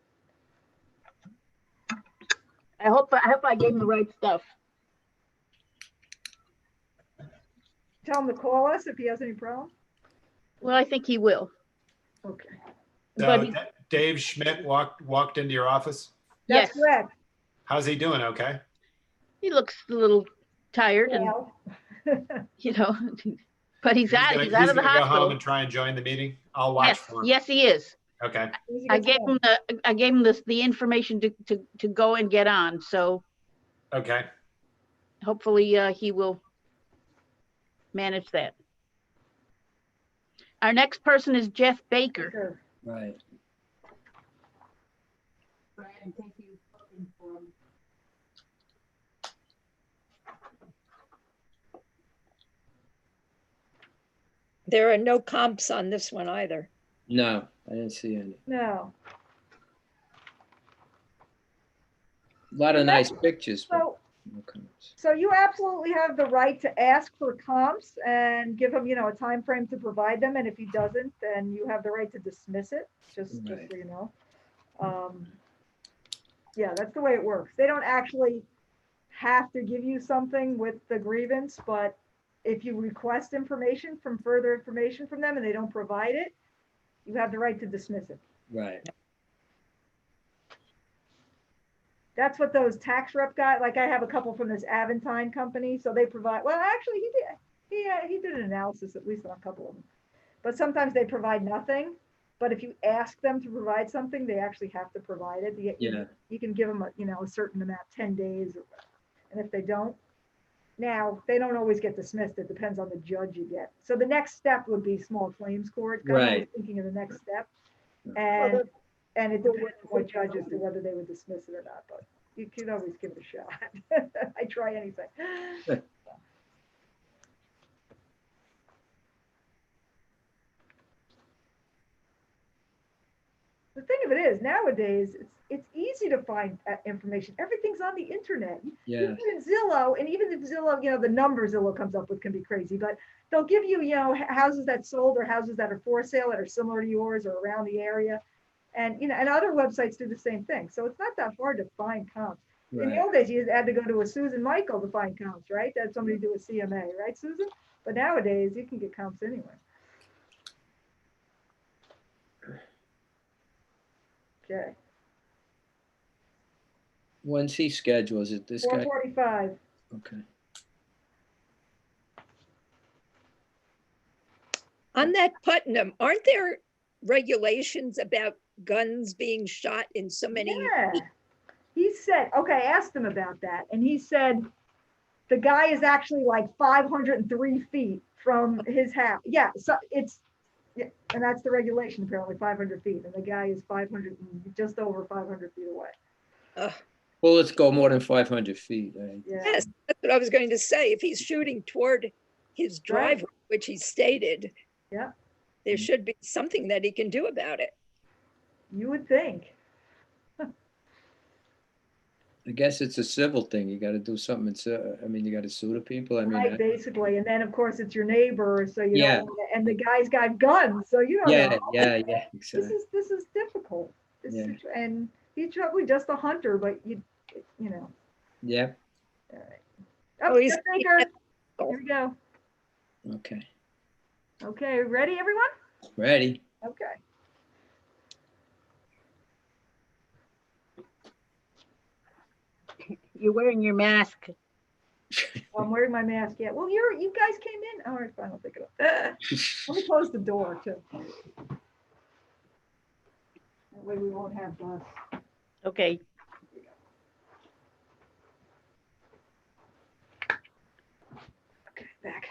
I hope I gave him the right stuff. Tell him to call us if he has any problem. Well, I think he will. Okay. So But he- Dave Schmidt walked into your office. That's Yes, correct. How's he doing? Okay. he looks a little tired and, Well, but he's out of the Go home hospital. and try and join the meeting. I'll watch Yes, for him. yes, he is. Okay. as soon as he I gets gave home. him the information to go and get on. So Okay. hopefully he will manage that. Our next person is Jeff Baker. Sure. Right. There are no comps on this one either. No, I didn't see any. No. A lot of nice pictures. but So, no comments. so you absolutely have the right to ask for comps and give him, a time frame to provide them. And if he doesn't, then you have the right to dismiss it, just Right. so you know. Yeah, that's the way it works. They don't actually have to give you something with the grievance, but if you request further information from them and they don't provide it, you have the right to dismiss it. Right. That's what those tax rep guys, like I have a couple from this Aventine company, so they provide, well, actually he did an analysis at least on a couple of them. But sometimes they provide nothing, but if you ask them to provide something, they actually have to provide it. Yeah. You can give them a certain amount, 10 days, and if they don't, now they don't always get dismissed. It depends on the judge you get. So the next step would be small claims court. I'm always Right. thinking of the next step. And it depends on what judge as to whether they would dismiss it or not, but you could always give it a shot. I try anything. The thing of it is, nowadays, it's easy to find information. Everything's on the internet. Yeah. You put in Zillow, and even if Zillow, the number Zillow comes up with can be crazy, but they'll give you, houses that sold or houses that are for sale that are similar to yours or around the area. And, and other websites do the same thing. So it's not that hard to find comps. In the Right. old days, you had to go to a Susan Michael to find comps, right? That somebody do a CMA, right, Susan? But nowadays, you can get comps anywhere. Okay, When's he scheduled? Is it this guy? 4:45. Okay. On that Putnam, aren't there regulations about guns being shot in so many? Yeah. He said, okay, I asked him about that, and he said the guy is actually like 503 feet from his house. Yeah, so yeah, and that's the regulation apparently, 500 feet, and the guy is just over 500 feet away. Well, let's go more than 500 feet. Right? Yeah. Yes, that's what I was going to say. If he's shooting toward his Right. driveway, which he stated, Yeah, there should be something that he can do about it. you would think. I guess it's a civil thing. You got to do something. You got to sue the people. I mean, Right, basically, and then of course it's your neighbor, so you Yeah. don't, and the guy's got guns, so you don't yeah, know. yeah, This exactly. is difficult. Yeah. And he's probably just a hunter, but you know. Yeah. All right. Oh, Oh, he's- Jeff Baker. Here we go. Okay. Okay, ready, everyone? Ready? Okay. You're wearing your mask. Well, I'm wearing my mask yet. Well, you guys came in. All right, fine, I'll pick it up. Let me close the door too. That way we won't have dust. Okay. Okay, back.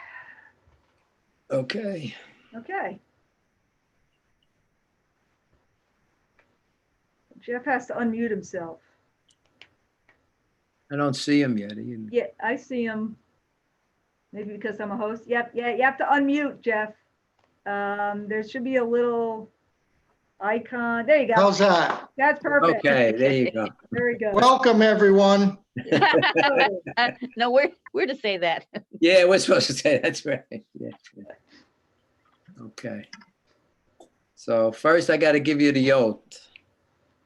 Okay. Okay. Jeff has to unmute himself. I don't see him yet. Yeah, I see him. Maybe because I'm a host. Yep, yeah, you have to unmute, Jeff. There should be a little icon. There you go. How's that? That's perfect. Okay, there you go. Very good. Welcome, everyone. No, we're to say that. Yeah, we're supposed to say that's right. Yeah. Okay. So first I got to give you the oath.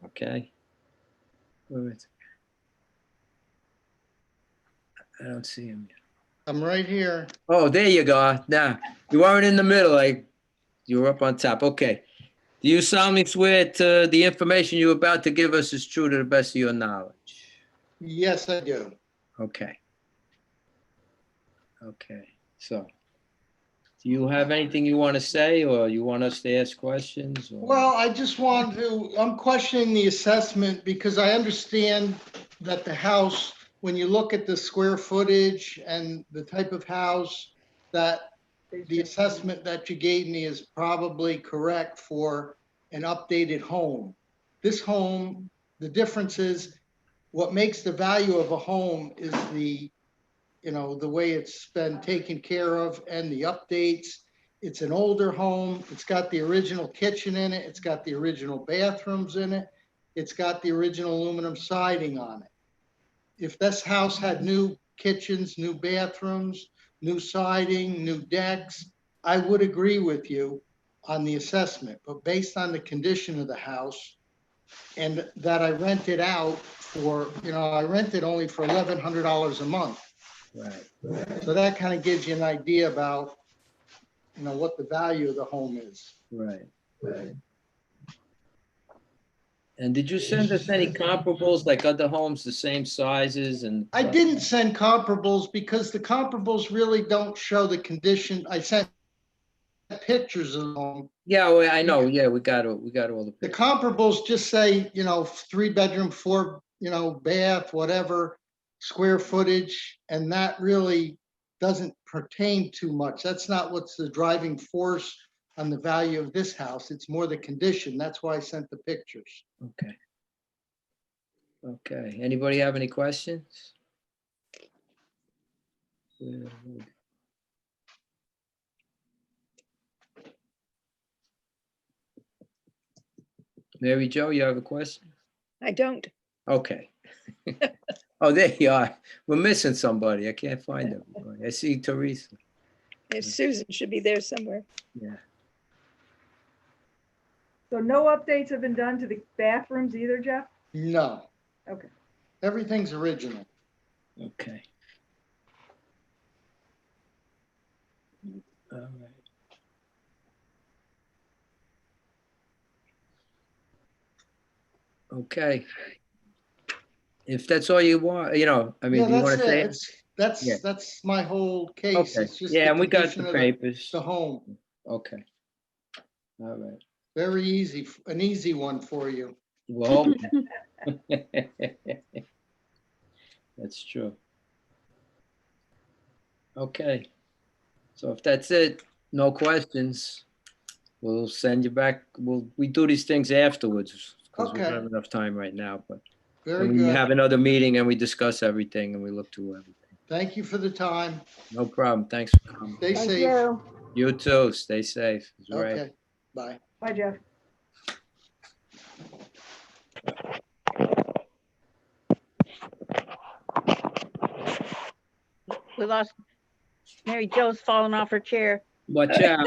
Okay. Where is it? I don't see him yet. I'm right here. Oh, there you go. Now, you weren't in the middle, like you were up on top. Okay. Do you solemnly swear to the information you're about to give us is true to the best of your knowledge? Yes, I do. Okay. Okay. So, do you have anything you want to say, or you want us to ask questions? Or? Well, I just want to, I'm questioning the assessment because I understand that the house, when you look at the square footage and the type of house, that the assessment that you gave me is probably correct for an updated home. This home, the difference is what makes the value of a home is the, you know, the way it's been taken care of and the updates. It's an older home. It's got the original kitchen in it. It's got the original bathrooms in it. It's got the original aluminum siding on it. If this house had new kitchens, new bathrooms, new siding, new decks, I would agree with you on the assessment, but based on the condition of the house and that I rented out for, you know, I rented only for $1,100 a month. Right. So that kind of gives you an idea about, you know, what the value of the home is. Right. Right. And did you send us any comparables, like other homes the same sizes and? I didn't send comparables because the comparables really don't show the condition. I sent pictures of the home. Yeah, well, I know. Yeah, we got all the The pictures. comparables just say, you know, 3-bedroom, 4, you know, bath, whatever, square footage, and that really doesn't pertain too much. That's not what's the driving force on the value of this house. It's more the condition. That's why I sent the pictures. Okay. Okay. Anybody have any questions? Mary Jo, you have a question? I don't. Okay. Oh, there you are. We're missing somebody. I can't find everybody. I see Teresa. And Susan should be there somewhere. Yeah. So no updates have been done to the bathrooms either, Jeff? No, Okay. everything's original. Okay. All right. Okay. If that's all you want, you know, I mean, Yeah, do you want that's to say it. it? It's, Yeah. that's my whole case. Okay. It's just Yeah, the and we got condition the of papers. the home. Okay. All right. Very easy, an easy one for you. Well, that's true. Okay. So if that's it, no questions, we'll send you back. We do these things afterwards because we don't have Okay. enough time right now, but Very we good. have another meeting and we discuss everything and we look through everything. Thank you for the time. No problem. Thanks for coming. Stay Thank safe. you. You too. Stay safe. That's right. Okay, bye. Bye, Jeff. We lost, Mary Jo's falling off her chair. Watch out.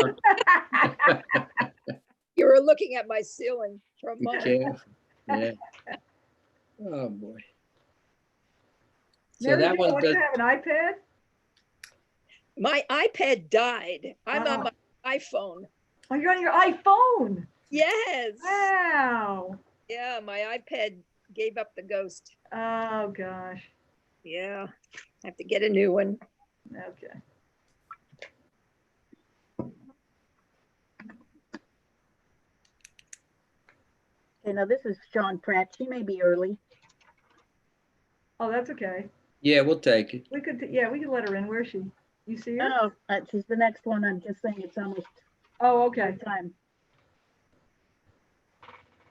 You were looking at my ceiling for a Be moment. careful. Yeah. Oh, boy. So Mary that Jo, one what, do does, you have an iPad? My iPad died. I'm Oh. on my iPhone. Oh, you're on your iPhone. Yes. Wow. Yeah, my iPad gave up the ghost. Oh, gosh. Yeah, I have to get a new one. Okay. Okay, now this is Sean Pratt. She may be early. Oh, that's okay. yeah, we'll take it. We could, yeah, we could let her in. Where is she? You see her? Oh, she's the next one. I'm just saying it's almost Oh, okay. time.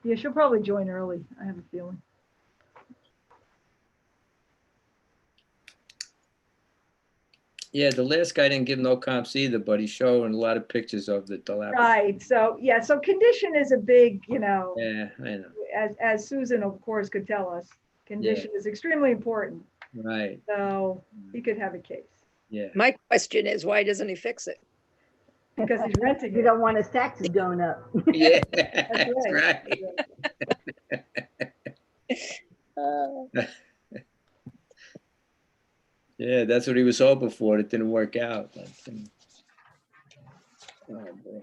Yeah, she'll probably join early. I have a feeling. Yeah, the last guy didn't give no comps either, but he's showing a lot of pictures of the dilapidated. Right, so, yeah, so condition is a big, Yeah, I know. as Susan, of course, could tell us, condition is extremely important. Right, So he could have a case yeah. My question is, why doesn't he fix it? because he's renting You it. don't want his taxes going up. Yeah, That's that's right. right. Yeah, that's what he was hoping for. It didn't work out. Oh, boy.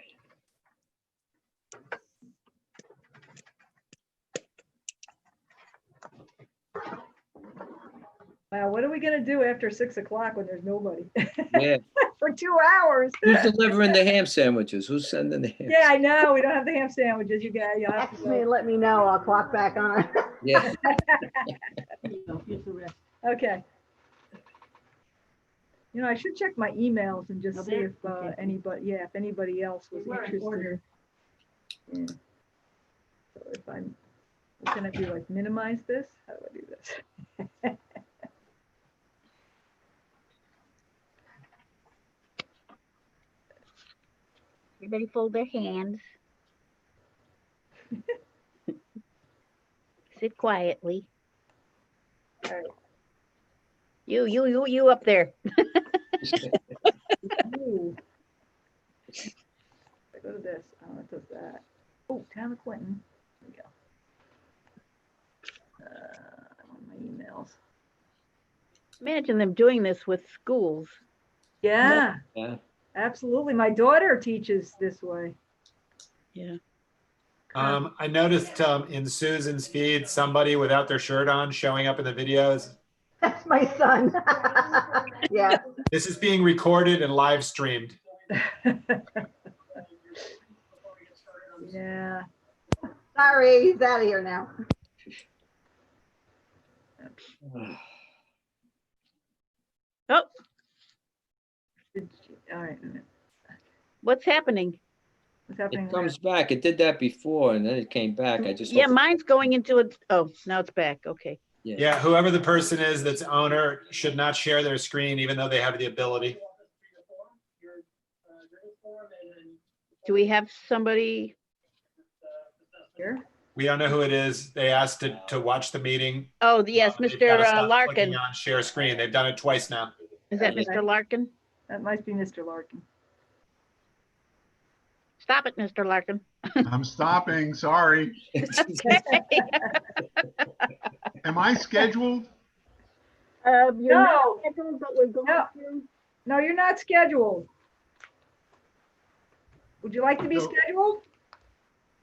Wow, what are we gonna do after 6 o'clock when there's nobody? Yeah. For 2 hours. Who's delivering the ham sandwiches? Who's sending the ham? Yeah, I know, we don't have the ham sandwiches, you guys. You'll have to Text me and go. let me know. I'll clock back on. Yeah. Okay. I should check my emails and just Oh, see there? if Okay. if anybody else was We're in interested. order. Yeah. So if I'm, can I do like minimize this? How do I do this? Everybody fold their hands. Sit quietly. All right. You up there. Ooh. I go to this. Oh, it does that. Oh, Town of Clinton. There we go. I'm on my emails. Imagine them doing this with schools. Yeah, Yeah. absolutely. My daughter teaches this way. Yeah. I noticed in Susan's feed, somebody without their shirt on showing up in the videos. That's my son. Yeah. This is being recorded and live streamed. Yeah. Sorry, he's out of here now. Oh, All right. what's happening? What's happening? It comes back. It did that before and then it came back. I just. Yeah, hope- mine's going into it. Oh, now it's back. Okay. Yeah, whoever the person is that's owner should not share their screen, even though they have the ability. Do we have somebody? Here? We don't know who it is. They asked to watch the meeting. Oh, yes, They've Mr. gotta stop Larkin. clicking on share screen. They've done it twice now. Is that Okay. Mr. Larkin? That must be Mr. Larkin. Stop it, Mr. Larkin. I'm stopping, sorry. Am I scheduled? You're No. not scheduled, but we're going No. to. No, you're not scheduled. Would you like to be No. scheduled?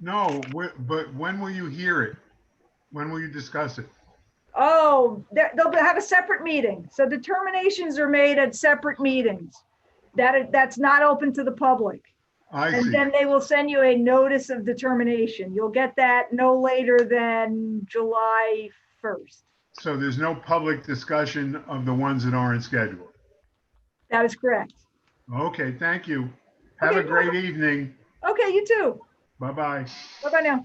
No, but when will you hear it? When will you discuss it? Oh, they'll have a separate meeting. So determinations are made at separate meetings. That's not open to the public. I And see. then they will send you a notice of determination. You'll get that no later than July 1st. So there's no public discussion of the ones that aren't scheduled. That is correct. Okay, thank you. Have Okay, a great evening. Okay, you too. Bye-bye. Bye-bye now.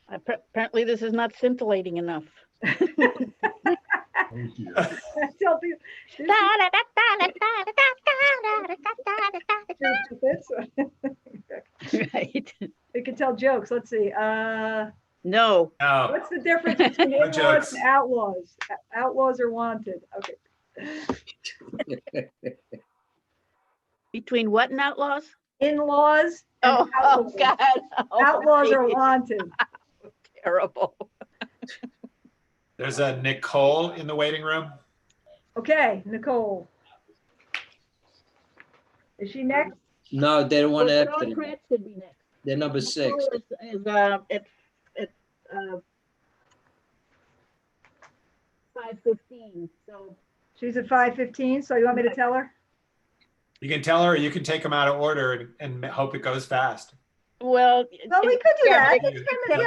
Apparently this is not scintillating enough. Thank you. Tell people. Right. They can tell jokes. Let's see. No. No. What's the difference between No in-laws jokes. and outlaws? Outlaws are wanted. Okay. Between what and outlaws? In-laws and Oh, outlaws. God. Oh, Outlaws are geez. wanted. Terrible. There's a Nicole in the waiting room. Okay, Nicole. Is she next? No, they don't want to. Well, Sean Pratt should be next. They're number 6. Nicole is at 5:15. So She's at 5:15, so you want me to tell her? You can tell her, or you can take them out of order and hope it goes fast. well. No, we could do that. Yeah, It's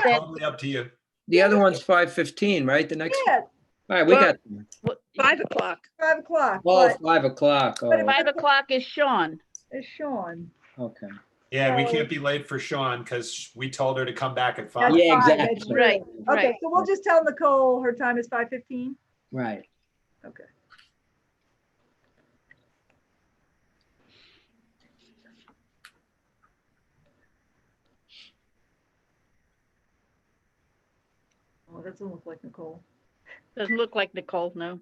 that- totally up to you. The other one's 5:15, right? The next. Yeah, All right, we Well- got. 5 o'clock. 5 o'clock. Oh, But 5 o'clock. Oh, But 5 o'clock is Sean. it's Sean. okay. Yeah, we So- can't be late for Sean because we told her to come back at That's 5. Yeah, fine, exactly. that's true. Right, Okay, right. so we'll just tell Nicole her time is 5:15. Right. Okay. doesn't look like Nicole. Doesn't look like Nicole, no.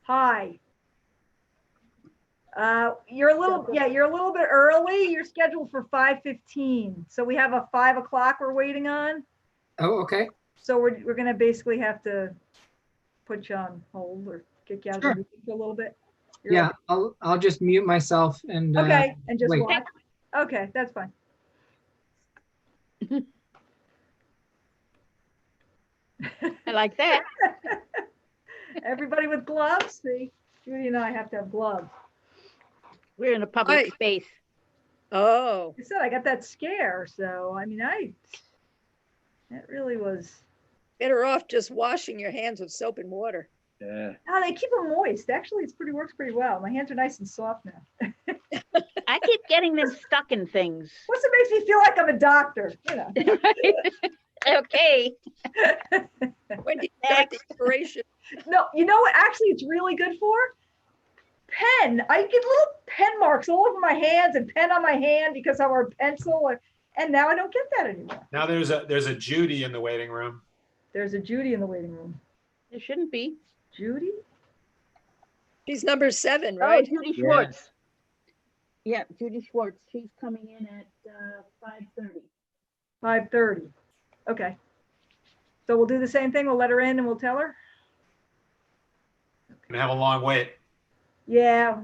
Hi. You're a little bit early. You're scheduled for 5:15. So we have a 5 o'clock we're waiting on. Oh, okay. So we're gonna basically have to put you on hold or kick you out of the Sure. meeting for a little bit. You're Yeah, I'll just mute myself and okay, and just wait. watch. Okay, that's fine. I like that. Everybody with gloves? See, Judy and I have to have gloves. We're in a public Right. space. Oh, I said I got that scare, so I mean, that really was. better off just washing your hands with soap and water. Yeah. Oh, they keep them moist. Actually, works pretty well. My hands are nice and soft now. I keep getting them stuck in things. Plus, it makes me feel like I'm a doctor, you know. Okay. When do you start the operation? No, you know what? Actually, it's really good for pen. I get little pen marks all over my hands and pen on my hand because of our pencil, and now I don't get that anymore. Now there's a Judy in the waiting room. There's a Judy in the waiting room. There shouldn't be. Judy? She's number 7, Oh, right? Judy Schwartz. Yeah, Judy Schwartz. She's coming in at 5:30. 5:30. Okay. So we'll do the same thing. We'll let her in and we'll tell her. Gonna have a long wait. Yeah.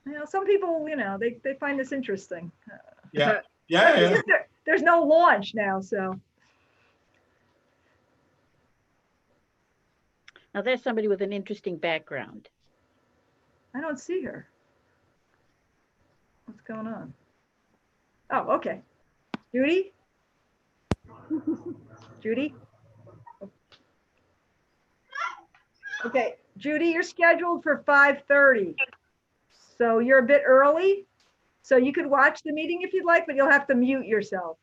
You know, some people, you know, they find this interesting. Yeah. Yeah. There's no launch now, so. Now there's somebody with an interesting background. I don't see her. What's going on? Oh, okay. Judy? Judy? Okay, Judy, you're scheduled for 5:30. So you're a bit early. So you could watch the meeting if you'd like, but you'll have to mute yourself.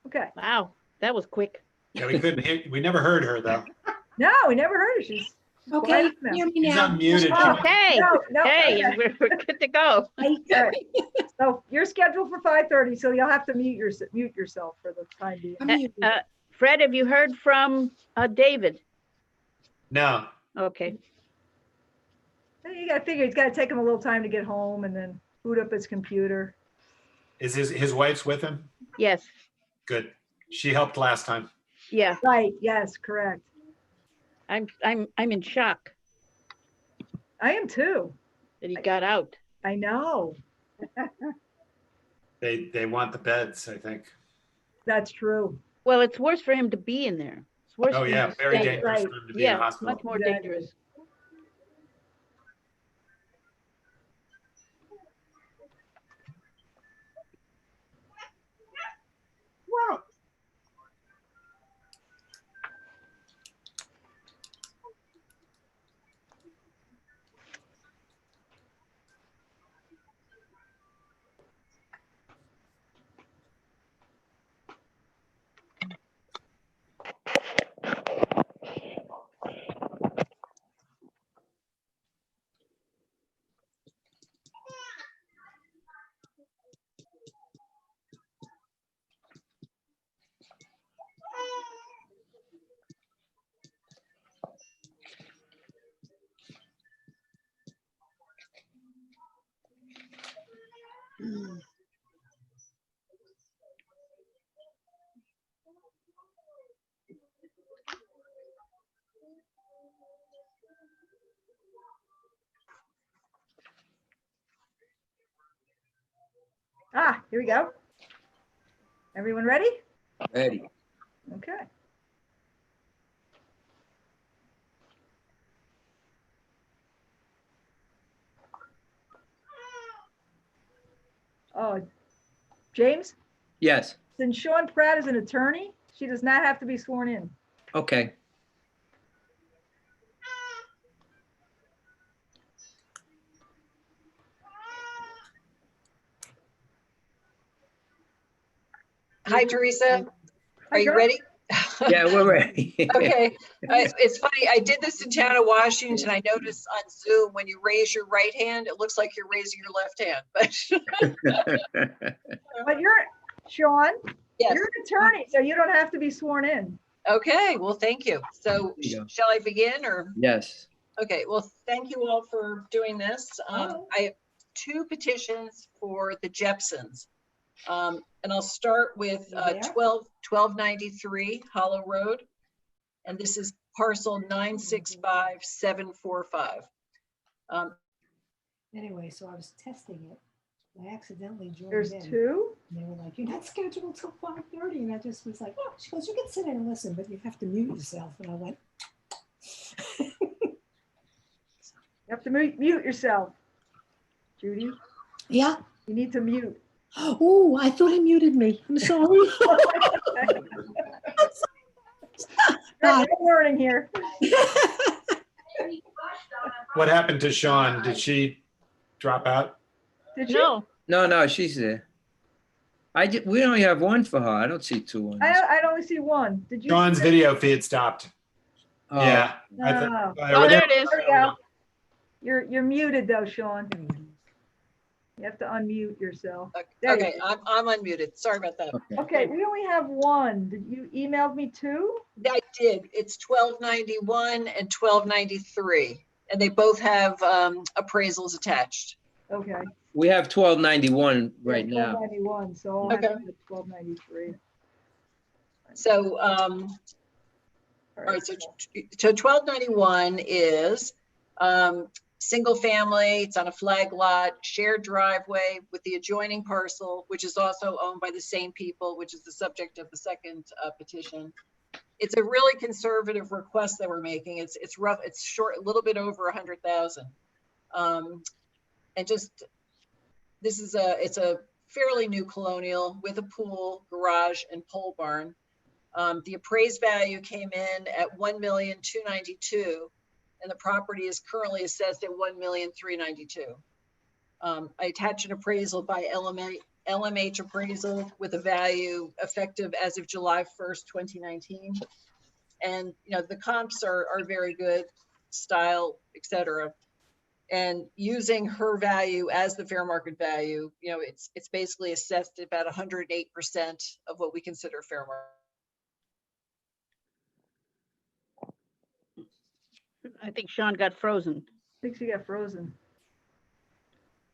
Okay. Wow, that was quick. Yeah, we couldn't hear. We never heard her though. No, we never heard her. She's Okay, quiet now. hear me She's now. unmuted. Okay. No, Hey, okay. we're good to go. All right. So you're scheduled for 5:30, so you'll have to mute yourself for the time being. I'm muted. Fred, have you heard from David? No. Okay. You gotta figure it's gotta take him a little time to get home and then boot up his computer. Is his wife's with him? Yes. Good. She helped last time. Yeah. Right, yes, correct. I'm in shock I am too. that he got out. I know. They want the beds, I think. That's true. Well, it's worse for him to be in there. It's worse Oh for him yeah, to very stay. dangerous Right. for him to be in a Yeah, hospital. much more Exactly. dangerous. Ah, here we go. Everyone ready? Ready. Okay. Oh, James, Yes. since Sean Pratt is an attorney, she does not have to be sworn in. Okay. Hi, Teresa. Are Hi, you girl. ready? Yeah, we're ready. Okay, it's funny, I did this in town of Washington. I noticed on Zoom, when you raise your right hand, it looks like you're raising your left hand, but But you're, Sean, yes. you're an attorney, so you don't have to be sworn in. Okay, well, thank you. So you go. shall I begin or? Yes. Okay, well, thank you all for doing this. Oh. I have 2 petitions for the Jepsons. And I'll start with You there? 1293 Hollow Road. And this is parcel 965745. Anyway, so I was testing it. I accidentally joined There's in. 2? And they were like, you're not scheduled till 5:30. And I just was like, oh, she goes, you can sit in and listen, but you have to mute yourself. And I went, You have to mute yourself. Judy, yeah. you need to mute. Oh, I thought he muted me. I'm sorry. We're learning here. What happened to Sean? Did she drop out? Did you? No, No, she's there. We only have 1 for her. I don't see 2 on this. I only see 1. Did you? Sean's see video feed stopped. Oh, Yeah. No. oh, there it is. There we go. You're muted though, Sean. You have to unmute yourself. There you Okay, I'm unmuted. Sorry about that. Okay, we only have 1. Did you emailed me 2? I did. It's 1291 and 1293. And they both have appraisals attached. Okay. We have 1291 right Yeah, now. 1291, so I'll have Okay. to put 1293. So, all right, so 1291 is single family, it's on a flag lot, shared driveway with the adjoining parcel, which is also owned by the same people, which is the subject of the second petition. It's a really conservative request that we're making. It's rough, it's short, a little bit over 100,000. And just, it's a fairly new colonial with a pool, garage, and pole barn. The appraised value came in at $1,292,000, and the property is currently assessed at $1,392,000. I attach an appraisal by LMH appraisal with a value effective as of July 1st, 2019. And the comps are very good, style, etc. And using her value as the fair market value, it's basically assessed at about 108% of what we consider fair market. I think Sean got frozen. I think she got frozen.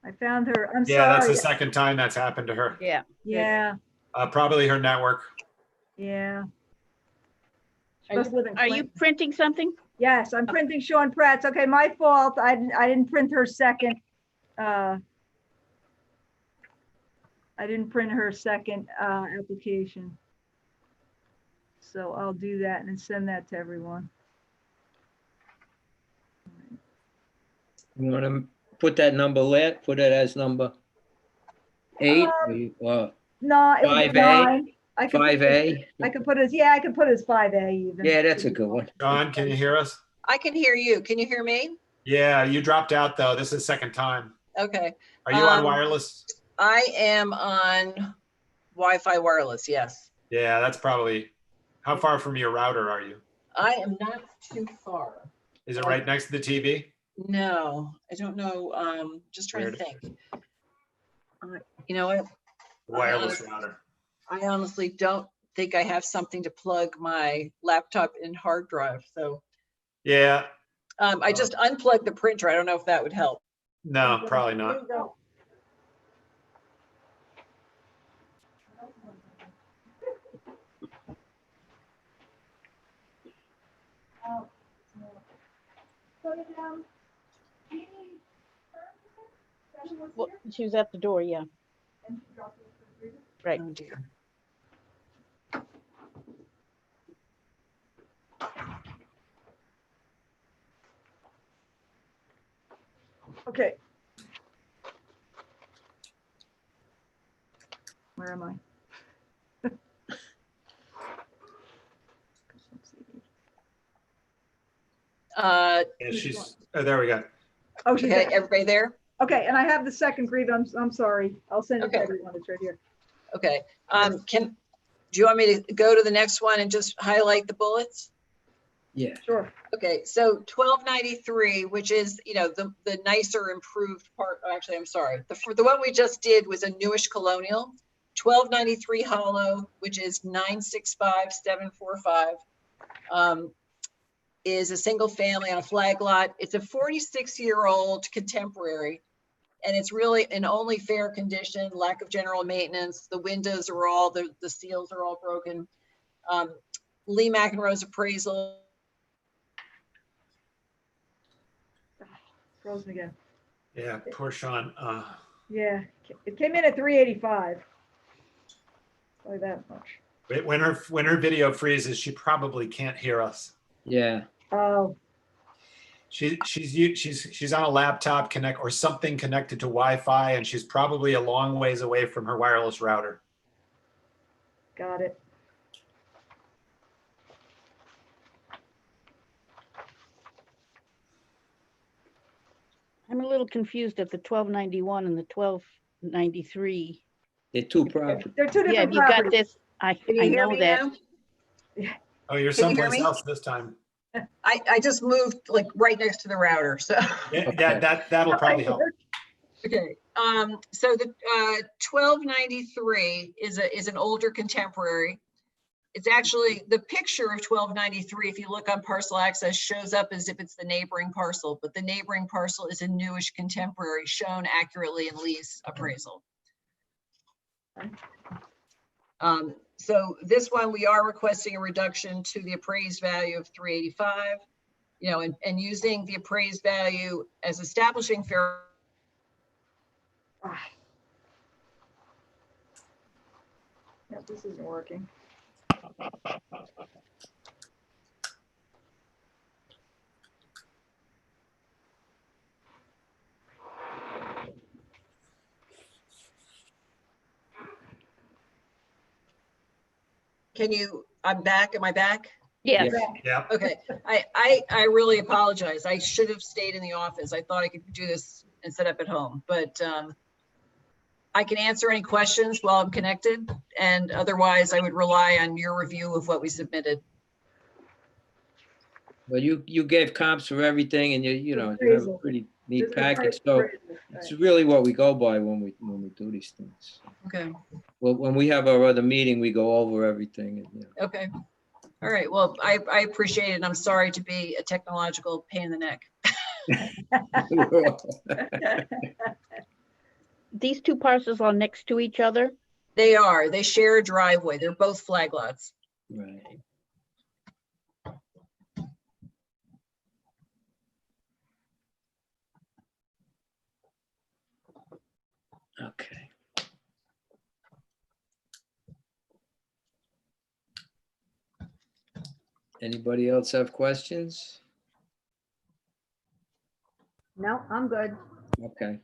I found her. I'm Yeah, that's sorry. the second time that's happened to her. Yeah. Yeah, Probably her network. yeah. She Are must live in Are you Clinton. printing something? Yes, I'm printing Sean Pratt's. Okay, my fault. I didn't print her second. I didn't print her second application. So I'll do that and send that to everyone. You want to put that number put it as number 8? No, it would be 5A? 9. I could 5A? I could put as, yeah, I could put as 5A even. Yeah, that's a good one. John, can you hear us? I can hear you. Can you hear me? Yeah, you dropped out though. This is the second time. Okay. Are you on wireless? I am on Wi-Fi wireless, yes. Yeah, that's probably, how far from your router are you? I am not too far. Is it right next to the TV? No, I don't know. Just trying Weird. to think. You know what? Wireless router. I honestly don't think I have something to plug my laptop in hard drive. So Yeah, I just unplugged the printer. I don't know if that would help. no, probably not. Well, she was at the door, yeah. Right. Oh dear. Okay. Where am I? Yeah, she's, oh, there we go. Oh, she's Okay, there. everybody there? Okay, and I have the second grievance. I'm sorry. I'll send it to Okay. everyone. It's right here. Okay. Do you want me to go to the next one and just highlight the bullets? Yeah. Sure. Okay, so 1293, which is, the nicer improved part, actually, I'm sorry. The one we just did was a newish colonial. 1293 Hollow, which is 965745, is a single family on a flag lot. It's a 46-year-old contemporary, and it's really in only fair condition, lack of general maintenance. The windows are all, the seals are all broken. Lee McEnroe's appraisal. Frozen again. Yeah, poor Sean. Yeah, it came in at 385. Only that much. When her video freezes, she probably can't hear us. Yeah. Oh, She's on a laptop or something connected to Wi-Fi, and she's probably a long ways away from her wireless router. got it. I'm a little confused at the 1291 and the 1293. They're two properties. They're two Yeah, different you got properties. this. I Can you hear know me that. now? Oh, you're Can you hear someplace me? else this time. I just moved like right next to the router, so. Yeah, that'll probably help. Okay, so the 1293 is an older contemporary. It's actually, the picture of 1293, if you look on parcel access, shows up as if it's the neighboring parcel, but the neighboring parcel is a newish contemporary shown accurately in Lee's appraisal. So this one, we are requesting a reduction to the appraised value of 385, and using the appraised value as establishing fair. Yeah, this isn't working. I'm back, am I back? Yes. Yeah. Okay, I really apologize. I should have stayed in the office. I thought I could do this and set up at home, but I can answer any questions while I'm connected, and otherwise I would rely on your review of what we submitted. Well, you gave comps for everything, and you have a Appraisal. pretty neat This is package. So appraisal, it's right. really what we go by when we do these things. Okay, Well, when we have our other meeting, we go over everything. And, okay. All right, well, I appreciate it, and I'm sorry to be a technological pain in the neck. These two parcels are next to each other. They share a driveway. They're both flag lots. Right. Okay. Anybody else have questions? No, I'm good. Okay.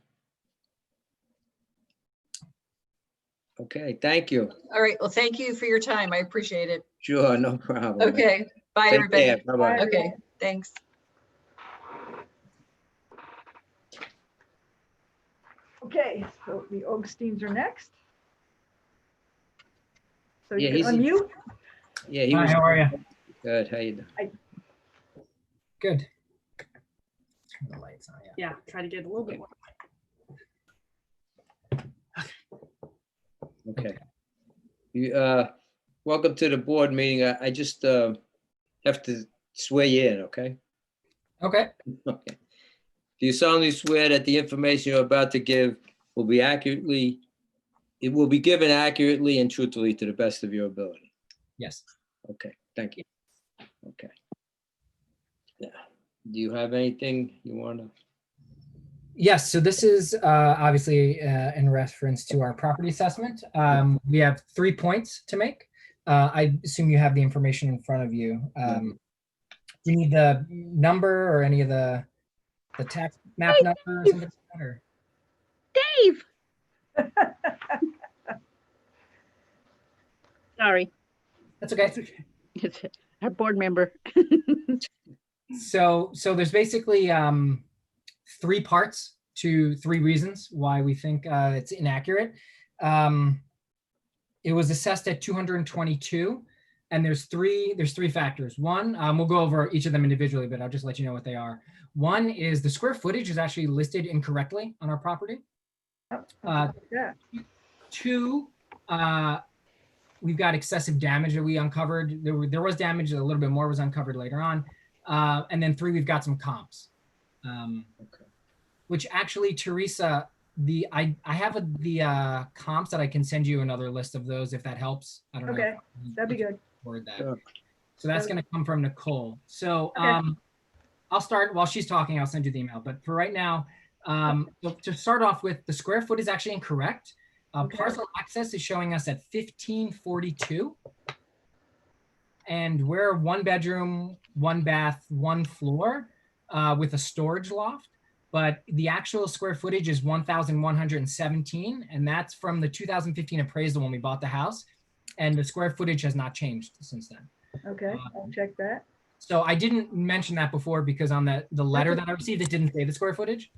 Okay, thank you. All right, well, thank you for your time. I appreciate it. Sure, no problem. Okay, bye, Take everybody. care. Bye-bye. Okay, thanks. Okay, so the Augustines are next. So Yeah, you can he's- unmute. Yeah, he Hi, was how are you? good. How you doing? Good. Turn the lights on, yeah. Yeah, try to get a little bit more. Okay. You, welcome to the board meeting. I just have to swear you in, okay? Okay. Okay. Do you solemnly swear that the information you're about to give will be given accurately and truthfully to the best of your ability? Yes. Okay, thank you. Okay. Yeah. Do you have anything you want to? Yes, so this is obviously in reference to our property assessment. We have 3 points to make. I assume you have the information in front of you. Do you need the number or any of the tax map number or something like that, or? Dave. Sorry. That's okay. It's our board member. So there's basically 3 parts to 3 reasons why we think it's inaccurate. It was assessed at 222, and there's three factors. One, we'll go over each of them individually, but I'll just let you know what they are. One is the square footage is actually listed incorrectly on our property. Yeah. Two, we've got excessive damage that we uncovered. There was damage, a little bit more was uncovered later on. And then three, we've got some comps. Which actually, Teresa, I have the comps that I can send you another list of those if that helps. I don't know. Okay, that'd be good. Word that. Sure. So that's going to come from Nicole. So Okay. I'll start while she's talking. I'll send you the email. But for right now, so to start off with, the square foot is actually incorrect. Okay. Parcel access is showing us at 1542. And we're 1 bedroom, 1 bath, 1 floor with a storage loft. But the actual square footage is 1,117. And that's from the 2015 appraisal when we bought the house. And the square footage has not changed since then. Okay, I'll check that. So I didn't mention that before because on the letter that I received, it didn't say the square footage.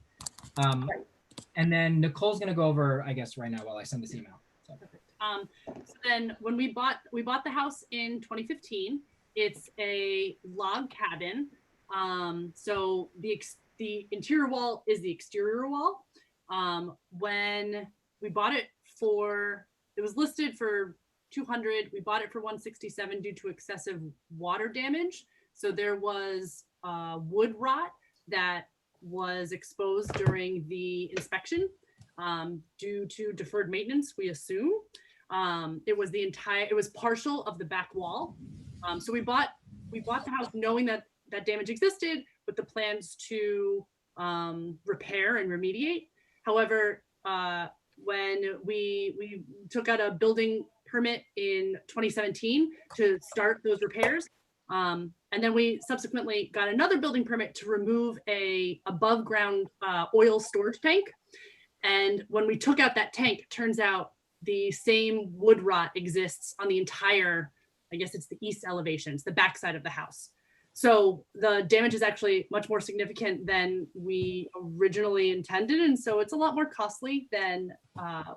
And then Nicole's going to go over, I guess, right now while I send this email. So. So then when we bought the house in 2015, it's a log cabin. So the interior wall is the exterior wall. When we bought it it was listed for 200. We bought it for 167 due to excessive water damage. So there was wood rot that was exposed during the inspection due to deferred maintenance, we assume. It was partial of the back wall. So we bought the house knowing that damage existed with the plans to repair and remediate. However, when we took out a building permit in 2017 to start those repairs, and then we subsequently got another building permit to remove a above ground oil storage tank. And when we took out that tank, it turns out the same wood rot exists on the entire, I guess it's the east elevations, the backside of the house. So the damage is actually much more significant than we originally intended. And so it's a lot more costly than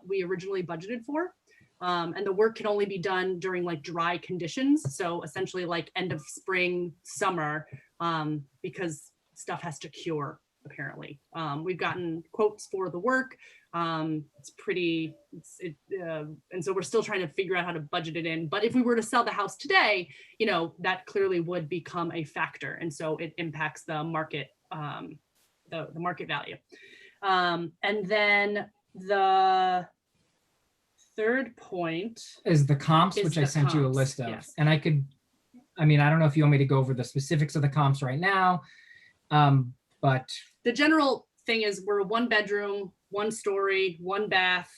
we originally budgeted for. And the work can only be done during like dry conditions. So essentially like end of spring, summer, because stuff has to cure apparently. We've gotten quotes for the work. And so we're still trying to figure out how to budget it in. But if we were to sell the house today, that clearly would become a factor. And so it impacts the market, the market value. And then the third point is the comps, which I sent you a list of. Yes. And I don't know if you want me to go over the specifics of the comps right now, but the general thing is we're a 1 bedroom, 1 story, 1 bath.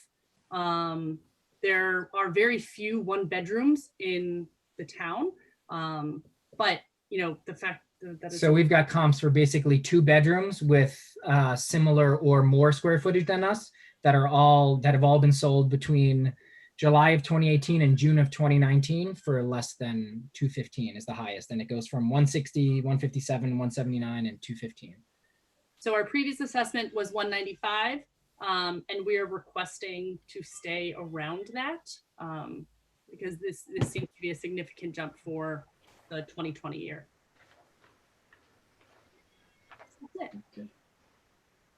There are very few 1 bedrooms in the town. But the fact that so we've got comps for basically 2 bedrooms with similar or more square footage than us that have all been sold between July of 2018 and June of 2019 for less than 215 is the highest. And it goes from 160, 157, 179, and 215. So our previous assessment was 195, and we are requesting to stay around that because this seems to be a significant jump for the 2020 year. That's it. Okay.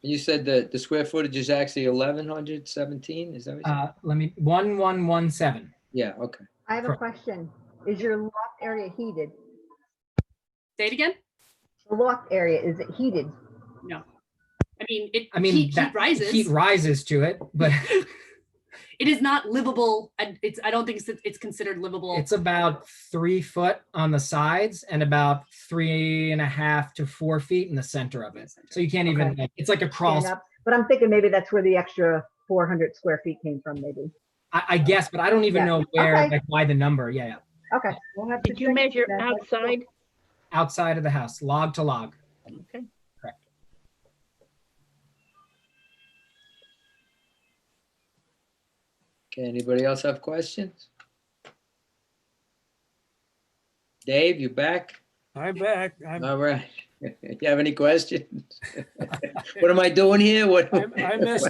You said that the square footage is actually 1,117. Is that what you said? 1117. Yeah. Okay. I have a question. Is your loft area heated? Say it again. The loft area, is it heated? No. Heat rises. Heat rises to it, but it is not livable. I don't think it's considered livable. It's about 3 foot on the sides and about 3.5 to 4 feet in the center of it. So you can't even. It's like a crawl. But I'm thinking maybe that's where the extra 400 square feet came from. Maybe. I guess, but I don't even know where. Like why the number? Yeah. Okay. We'll have to Did you measure outside? Outside of the house, log to log. Okay. Correct. Okay. Anybody else have questions? Dave, you back? I'm back. All right. You have any questions? What am I doing here? What? I missed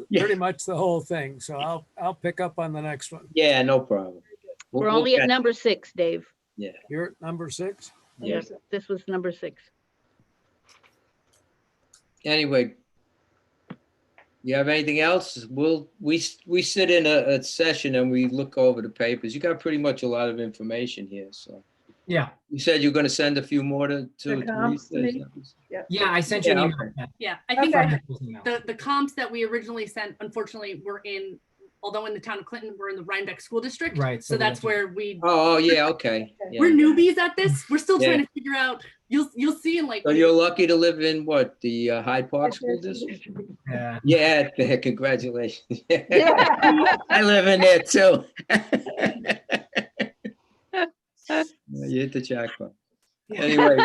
Yeah. pretty much the whole thing, so I'll pick up on the next one. Yeah, no problem. We're only at number 6, Dave. Yeah. You're at number 6? Yeah. This was number 6. Anyway, you have anything else? We sit in a session and we look over the papers. You got pretty much a lot of information here, so. Yeah. You said you're gonna send a few more to The comps to Teresa? me? Yeah. Yeah, I sent you an Yeah, email. okay. Yeah, I think Okay. the comps that we originally sent, unfortunately, were in, although in the town of Clinton, we're in the Rhinebeck School District. Right, So so that's we'll- where we, Oh, yeah, okay. Yeah. we're newbies at this. We're still trying Yeah. to figure out, you'll see in like. So you're lucky to live in what, the Hyde Park School District? Yeah. Yeah, congratulations. I live in there too. You hit the jackpot. Anyway.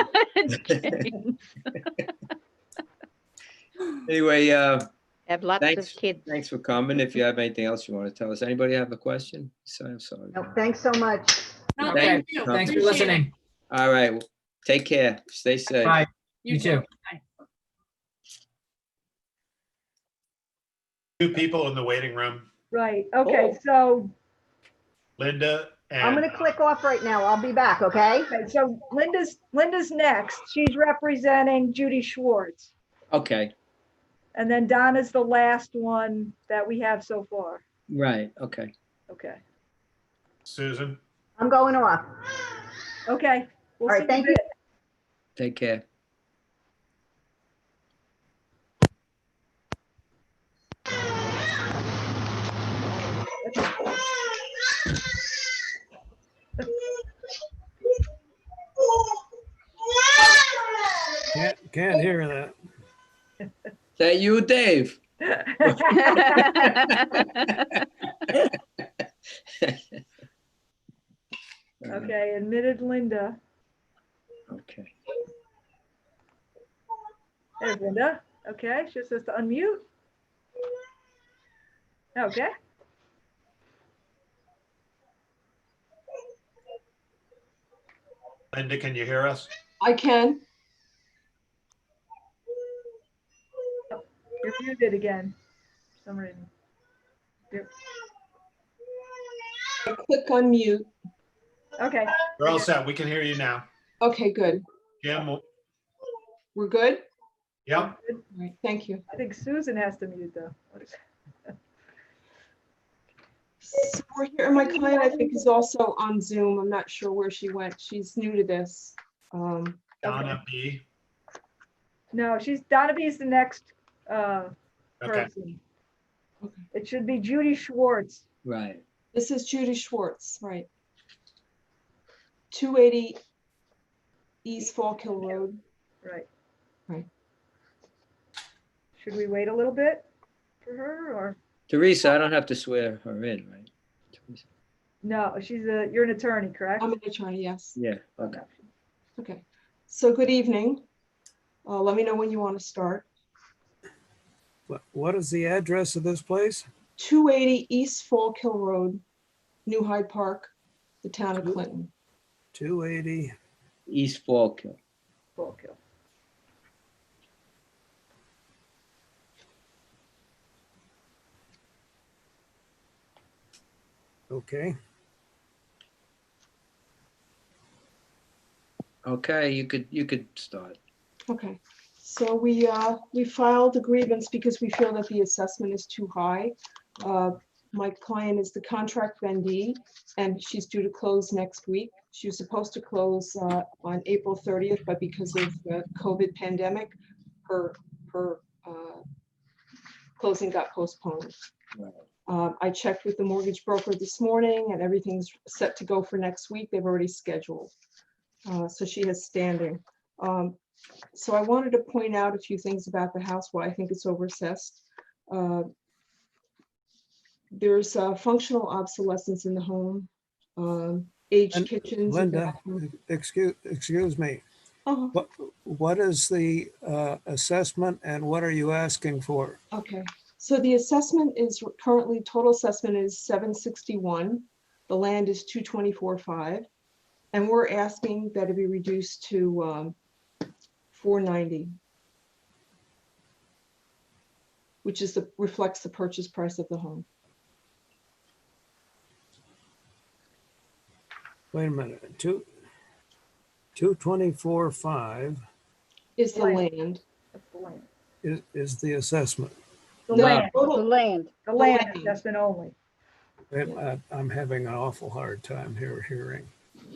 Anyway, Have lots thanks, of kids. thanks for coming. If you have anything else you want to tell us. Anybody have a question? I'm sorry. No, thanks so much. No, Okay. thank you. Thanks for Appreciate it. listening. All right, well, take care. Stay safe. Bye. You too. Bye. 2 people in the waiting room, Right, okay, Oh. so, Linda and. I'm gonna click off right now. I'll be back, okay? okay, so Linda's next. She's representing Judy Schwartz. Okay, And then Donna's the last one that we have so far. right, okay. Okay, Susan. I'm going off. okay. We'll All right, see thank in a you. bit. Take care. Can't hear that. Is that you, Dave? Okay, admitted Linda. Okay. There's Linda. Okay, she just says to unmute. Okay. Linda, can you hear us? I can. You're muted again. For some reason. You're- I click on mute. Okay. We're all set. We can hear you now. Okay, good. Jim, We're good? yep. All right, thank you. I think Susan has to mute though. So we're here, and my client, I think, is also on Zoom. I'm not sure where she went. She's new to this. Donna B. No, Donna B is the next Okay. person. It should be Judy Schwartz. Right. This is Judy Schwartz, right? 280 East Falk Hill Road. Right. Right. Should we wait a little bit for her or? Teresa, I don't have to swear her in, right? Teresa? No, you're an attorney, correct? I'm an attorney, yes. Yeah, okay. Okay. So good evening. Let me know when you want to start. What is the address of this place? 280 East Falk Hill Road, New Hyde Park, the town of Clinton. 280. East Falkhill. Falkhill. Okay. Okay, you could start. Okay, so we filed a grievance because we feel that the assessment is too high. My client is the contract vendee and she's due to close next week. She was supposed to close on April 30th, but because of the COVID pandemic, her closing got postponed. Right. I checked with the mortgage broker this morning and everything's set to go for next week. They've already scheduled. So she has standing. So I wanted to point out a few things about the house, why I think it's overassessed. There's functional obsolescence in the home, aged kitchens. Linda, excuse me. Uh-huh. What is the assessment and what are you asking for? Okay, so the assessment is currently, total assessment is 761. The land is 224.5. And we're asking that it be reduced to 490. Which is reflects the purchase price of the home. Wait a minute, 224.5 Is the land. That's the land. is the assessment. The No, land, total- The land. the land assessment only. I'm having an awful hard time hearing.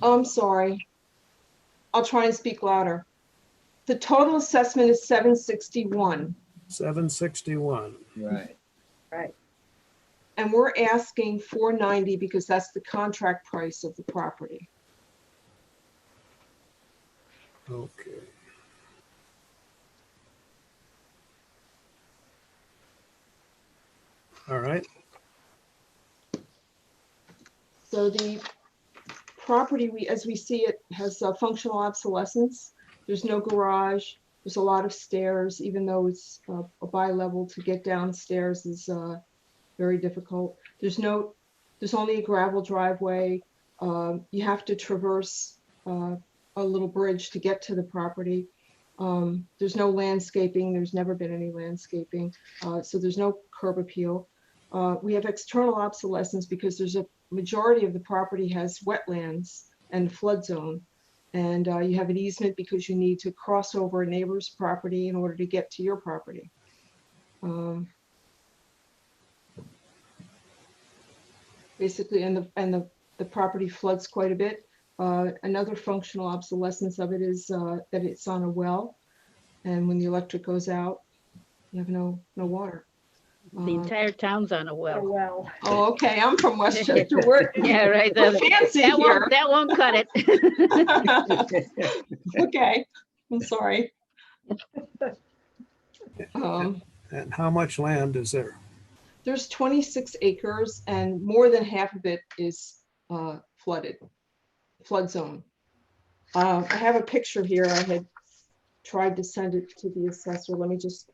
I'm sorry. I'll try and speak louder. The total assessment is 761. 761. Right. Right. And we're asking 490 because that's the contract price of the property. Okay. All right. So the property, as we see it, has functional obsolescence. There's no garage. There's a lot of stairs, even though it's a bi-level. To get downstairs is very difficult. There's only a gravel driveway. You have to traverse a little bridge to get to the property. There's no landscaping. There's never been any landscaping. So there's no curb appeal. We have external obsolescence because there's a majority of the property has wetlands and flood zone. And you have an easement because you need to cross over a neighbor's property in order to get to your property. Basically, and the property floods quite a bit. Another functional obsolescence of it is that it's on a well, and when the electric goes out, you have no water. The entire town's on a well. Well. Oh, okay. I'm from Westchester. We're, Yeah, right. we're fancy here. That won't cut it. Okay. I'm sorry. And how much land is there? There's 26 acres and more than half of it is flooded, flood zone. I have a picture here. I had tried to send it to the assessor. Let me just.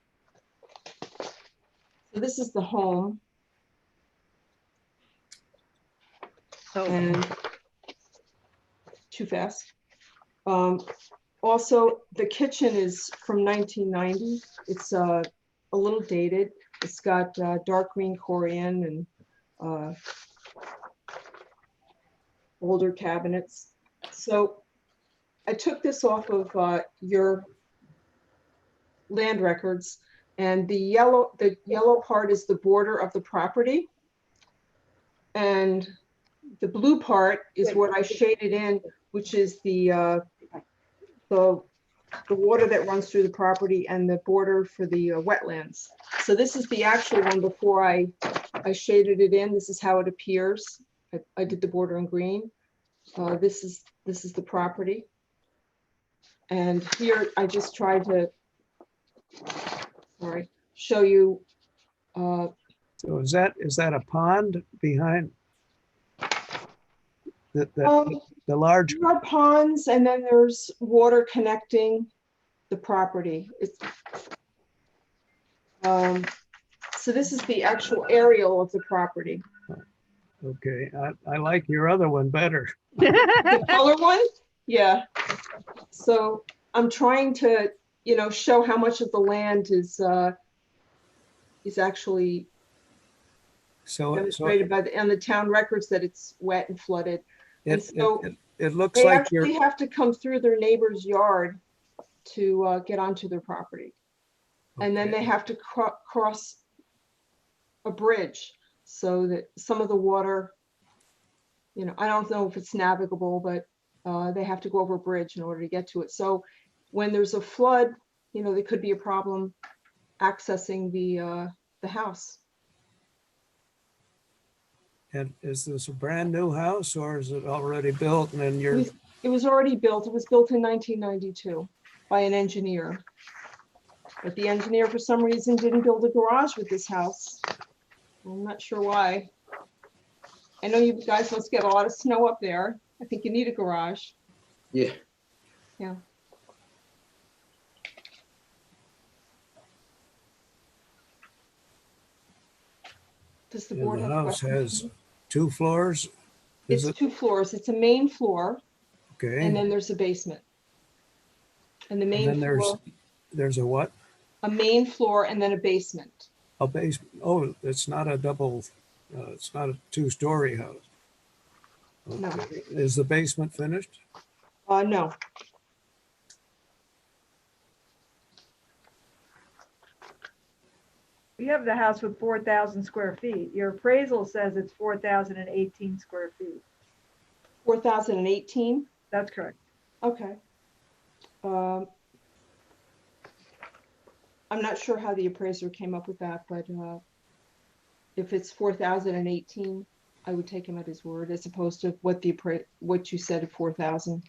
So this is the home. And too fast. Also, the kitchen is from 1990. It's a little dated. It's got dark green corian and older cabinets. So I took this off of your land records, and the yellow part is the border of the property, and the blue part is what I shaded in, which is the water that runs through the property and the border for the wetlands. So this is the actual one before I shaded it in. This is how it appears. I did the border in green. This is the property. And here I just tried to, show you. So is that a pond behind the large? There are ponds, and then there's water connecting the property. So this is the actual aerial of the property. Okay, I like your other one better. The color one? Yeah. So I'm trying to, show how much of the land is actually demonstrated on the town records that it's wet and flooded. And so it looks they like actually have to come through their neighbor's yard to get onto their property. And then they have to cross a bridge so that some of the water, I don't know if it's navigable, but they have to go over a bridge in order to get to it. So when there's a flood, there could be a problem accessing the house. And is this a brand new house, or is it already built and then you're? It was already built. It was built in 1992 by an engineer. But the engineer, for some reason, didn't build a garage with this house. I'm not sure why. I know you guys must get a lot of snow up there. I think you need a garage. Yeah. Yeah. Does the board And the have house questions? has 2 floors? It's 2 floors. It's a main floor, Okay. and then there's a basement. And the And main then floor, there's a what? a main floor and then a basement. A basement. Oh, it's not a double, it's not a two-story house. No. Okay. Is the basement finished? No. We have the house with 4,000 square feet. Your appraisal says it's 4,018 square feet. 4,018? That's correct. Okay. I'm not sure how the appraiser came up with that, but if it's 4,018, I would take him at his word as opposed to what what you said at 4,000.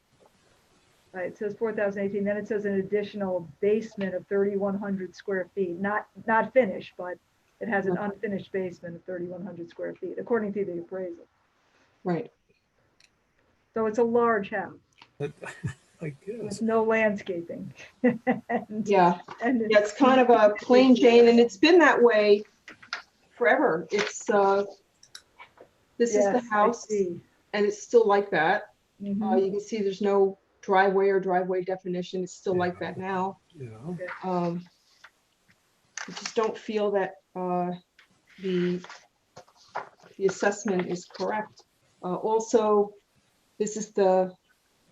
Right, it says 4,018, then it says an additional basement of 3,100 square feet, not finished, but it has an unfinished basement of 3,100 square feet, according to the appraisal. Right. So it's a large house I guess. with no landscaping. Yeah, it's kind of a plain Jane, and it's been that way forever. It's this is the Yes, I house, see. and it's still like that. Mhm. You can see there's no driveway or driveway definition. It's still like that now. Yeah. I just don't feel that the assessment is correct. Also, this is the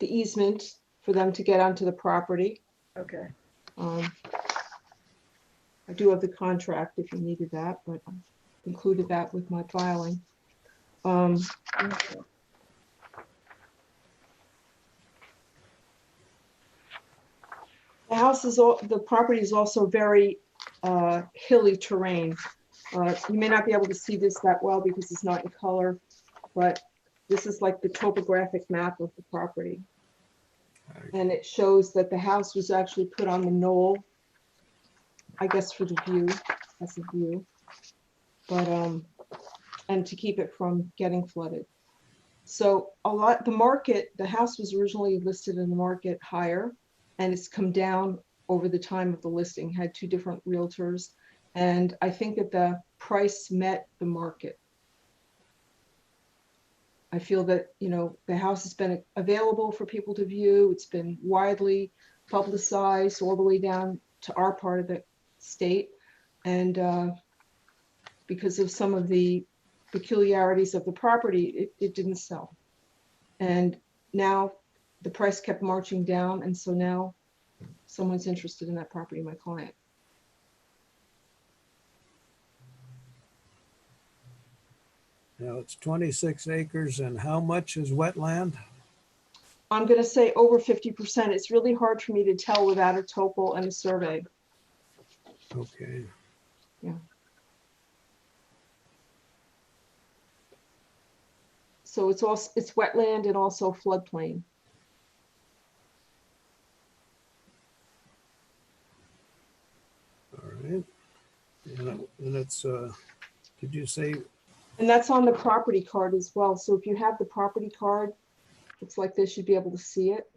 easement for them to get onto the property. Okay. I do have the contract if you needed that, but I included that with my filing. The house is the property is also very hilly terrain. You may not be able to see this that well because it's not in color, but this is like the topographic map of the property. And it shows that the house was actually put on the knoll, I guess for the view, as a view, but and to keep it from getting flooded. So the house was originally listed in the market higher, and it's come down over the time of the listing, had two different realtors. And I think that the price met the market. I feel that, the house has been available for people to view. It's been widely publicized all the way down to our part of the state. And because of some of the peculiarities of the property, it didn't sell. And now the price kept marching down. And so now someone's interested in that property, my client. Now it's 26 acres, and how much is wetland? I'm going to say over 50%. It's really hard for me to tell without a topo and a survey. Okay. Yeah. So it's wetland and also floodplain. All right. And it's, did you say? And that's on the property card as well. So if you have the property card, looks like this, you'd be able to see it.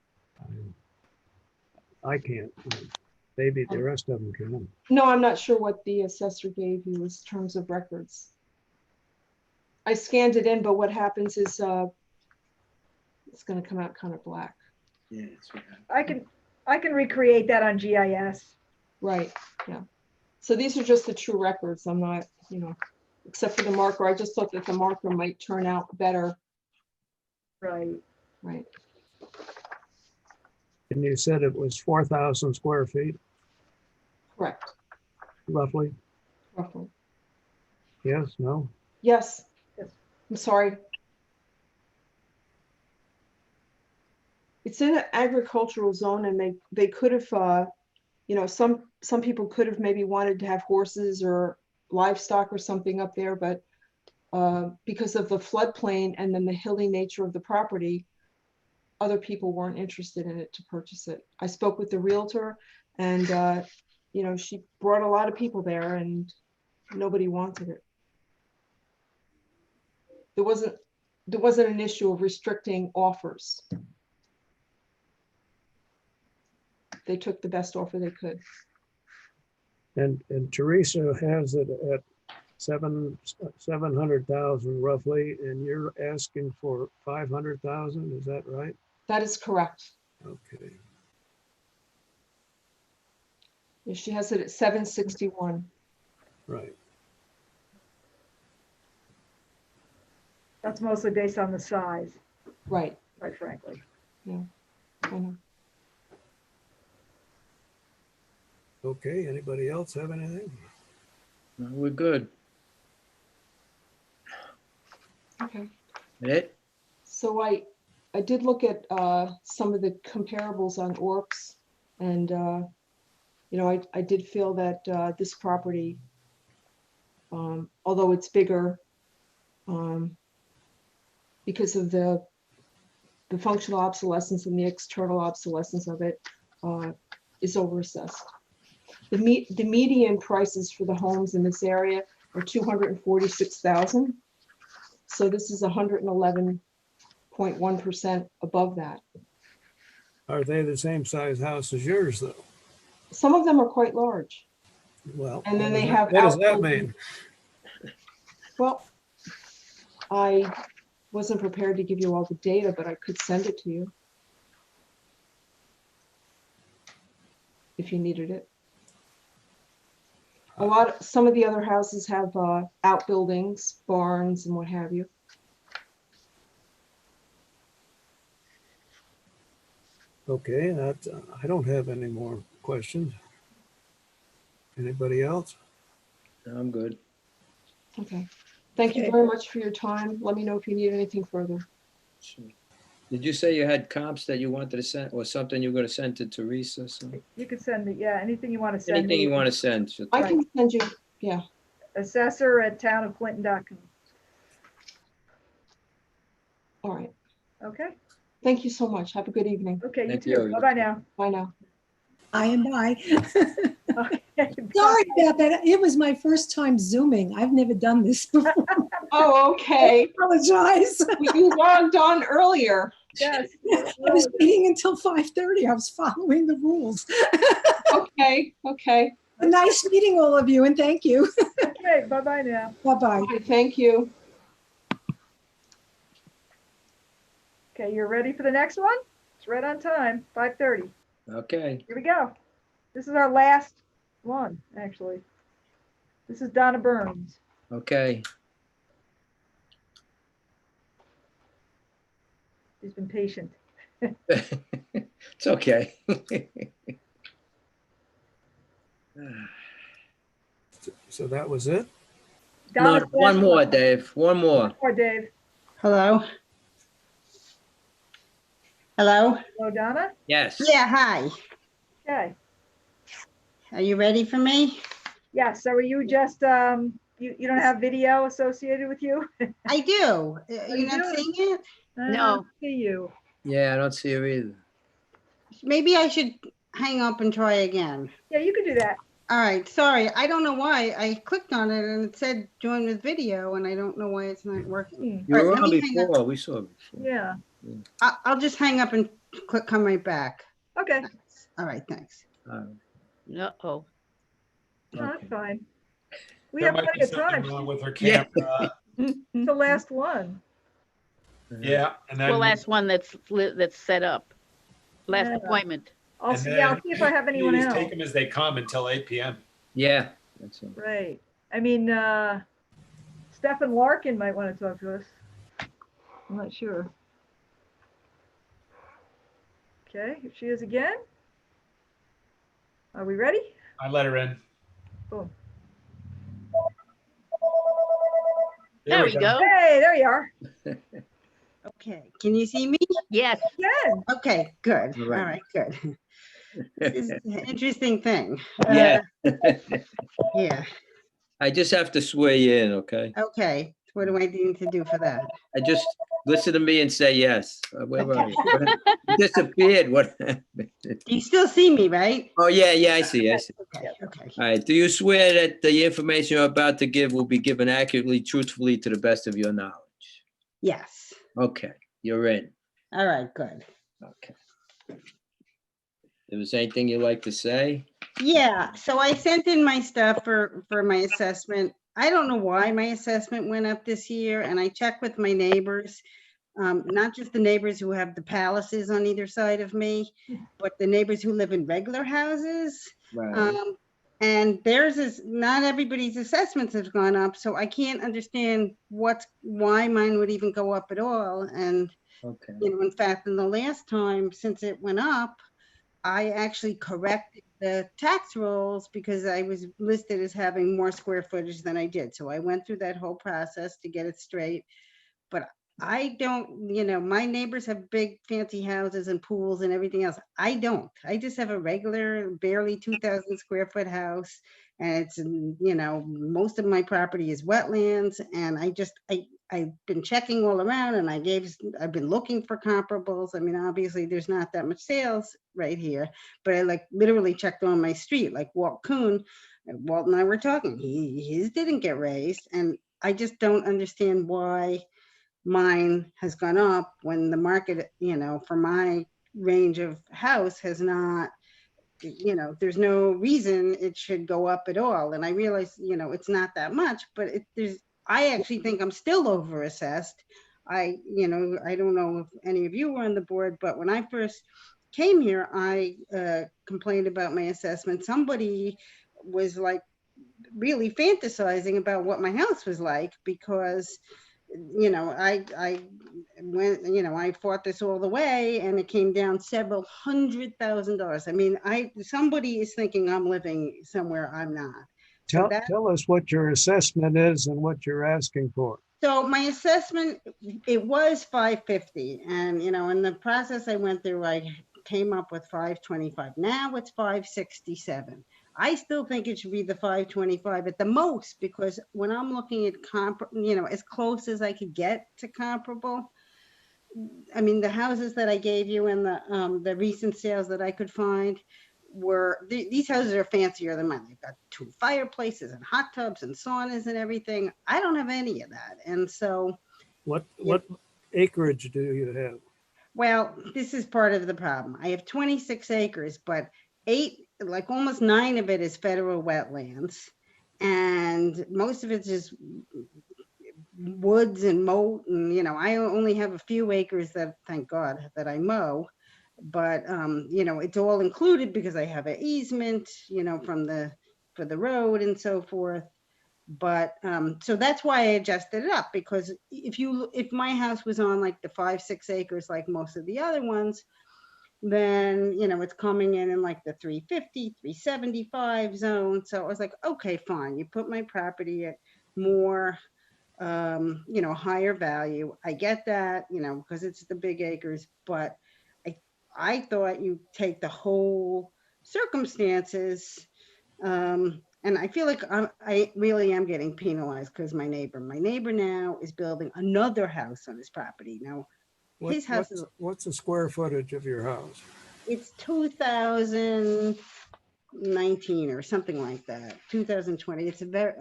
I can't. Maybe the rest of them can. No, I'm not sure what the assessor gave you as terms of records. I scanned it in, but what happens is it's going to come out kind of black. Yeah, I can recreate that on GIS. Right. Yeah. So these are just the true records. I'm not, except for the marker. I just thought that the marker might turn out better. Right. Right. And you said it was 4,000 square feet? Correct. Roughly? Roughly. Yes, no? Yes. I'm sorry. It's in an agricultural zone, and they could have, some people could have maybe wanted to have horses or livestock or something up there, but because of the floodplain and then the hilly nature of the property, other people weren't interested in it to purchase it. I spoke with the realtor, and she brought a lot of people there, and nobody wanted it. There wasn't an issue of restricting offers. They took the best offer they could. And Teresa has it at 700,000 roughly, and you're asking for 500,000, is that right? That is correct. Okay. Yeah, she has it at 761. Right. That's mostly based on the size, Right. quite frankly. Yeah. I know. Okay, anybody else have anything? No, we're good. Okay. It? So I did look at some of the comparables on ORCs, and you know, I did feel that this property, although it's bigger, because of the functional obsolescence and the external obsolescence of it, is overassessed. The median prices for the homes in this area are 246,000. So this is 111.1% above that. Are they the same size house as yours, though? Some of them are quite large. Well, And then they have. what does that outbuildings. mean? Well, I wasn't prepared to give you all the data, but I could send it to you if you needed it. Some of the other houses have outbuildings, barns, and what have you. Okay, I don't have any more questions. Anybody else? I'm good. Okay. Thank you very much for your time. Let me know if you need anything further. Sure. Did you say you had comps that you wanted to send, or something you were gonna send to Teresa? You could send me, yeah, anything you want to send Anything me. you want to send? I can send you, yeah. Assessor@townofclinton.com. All right. Okay. Thank you so much. Have a good evening. Okay, you Thank too. you. Bye-bye now. Bye now. Bye and bye. Okay, Sorry about that. It was my first time Zooming. I've never done this before. Oh, okay. I apologize. You logged on earlier. Yes. I was waiting until 5:30. I was following the rules. Okay, okay. Nice meeting all of you, and thank you. Okay, bye-bye now. Bye-bye. Bye, thank you. Okay, you're ready for the next one? It's right on time, 5:30. Okay. Here we go. This is our last one, actually. This is Donna Burns. Okay. She's been patient. It's okay. So that was it? No, Donna's one last more, one. Dave. One more. One more, Dave. Hello? Hello? Hello, Donna? Yes. Yeah, hi. Okay. Are you ready for me? Yeah, so are you just, you don't have video associated with you? I do. you You're not do? seeing it? I No. don't see you. Yeah, I don't see her either. Maybe I should hang up and try again. Yeah, you could do that. All right, sorry. I don't know why. I clicked on it and it said join with video and I don't know why it's not working. You All were right, let on me hang up. before. We saw it before. Yeah. I'll just hang up and come right back. Okay. All right, thanks. Uh-oh. No, that's fine. We There have might plenty be of time. something wrong with her Yeah. camera. It's the last one. Yeah, and then. Well, last one that's set up. Last Yeah. appointment. I'll and see, yeah, I'll then see if I have anyone please else. Take them as they come until 8 p.m. Yeah. That's it. Right. I mean, Stephen Larkin might want to talk to us. I'm not sure. Okay, here she is again. Are we ready? I let her in. Boom. There we go. Hey, there you are. Okay, can you see me? Yes. Again. Okay, good. All All right. right, good. This is an interesting thing. Yeah. Yeah, I just have to swear you in, okay? okay. What do I need to do for that? I just listen to me and say yes. Where are you? You disappeared. What happened? You still see me, right? Oh, yeah, I see. Okay, okay. All right. Do you swear that the information you're about to give will be given accurately, truthfully, to the best of your knowledge? Yes. Okay, you're in. All right, good. Okay. If there's anything you'd like to say? Yeah, so I sent in my stuff for my assessment. I don't know why my assessment went up this year, and I checked with my neighbors. Not just the neighbors who have the palaces on either side of me, but the neighbors who live in regular houses. Right. And theirs is, not everybody's assessments have gone up, so I can't understand why mine would even go up at all. And, Okay. you know, in fact, in the last time since it went up, I actually corrected the tax rolls because I was listed as having more square footage than I did. So I went through that whole process to get it straight. But I don't, you know, my neighbors have big fancy houses and pools and everything else. I don't. I just have a regular, barely 2,000 square foot house. And it's, you know, most of my property is wetlands. And I've been checking all around, and I've been looking for comparables. I mean, obviously there's not that much sales right here, but I like literally checked on my street, like Walt Kuhn. Walt and I were talking, his didn't get raised. And I just don't understand why mine has gone up when the market, you know, for my range of house has not, you know, there's no reason it should go up at all. And I realize, you know, it's not that much, but I actually think I'm still over assessed. You know, I don't know if any of you were on the board, but when I first came here, I complained about my assessment. Somebody was like really fantasizing about what my house was like because, you know, I went, you know, I fought this all the way, and it came down several $100,000. I mean, somebody is thinking I'm living somewhere I'm not. So Tell us what your assessment is and what you're asking for. So my assessment, it was 550, and, you know, in the process I went through, I came up with 525. Now it's 567. I still think it should be the 525 at the most, because when I'm looking at you know, as close as I could get to comparable, I mean, the houses that I gave you and the recent sales that I could find were, these houses are fancier than mine. They've got 2 fireplaces and hot tubs and saunas and everything. I don't have any of that. And so What acreage do you have? well, this is part of the problem. I have 26 acres, but like almost 9 of it is federal wetlands. And most of it's just woods and moat. And, you know, I only have a few acres that, thank God, that I mow. But, you know, it's all included because I have an easement, you know, for the road and so forth. But so that's why I adjusted it up, because if my house was on like the 5-6 acres like most of the other ones, then, you know, it's coming in like the 350, 375 zone. So I was like, okay, fine. You put my property at more, you know, higher value. I get that, you know, because it's the big acres, but I thought you take the whole circumstances. And I feel like I really am getting penalized because my neighbor now is building another house on his property. Now, his house is, What's the square footage of your house? it's 2019 or something like that, 2020. It's a very,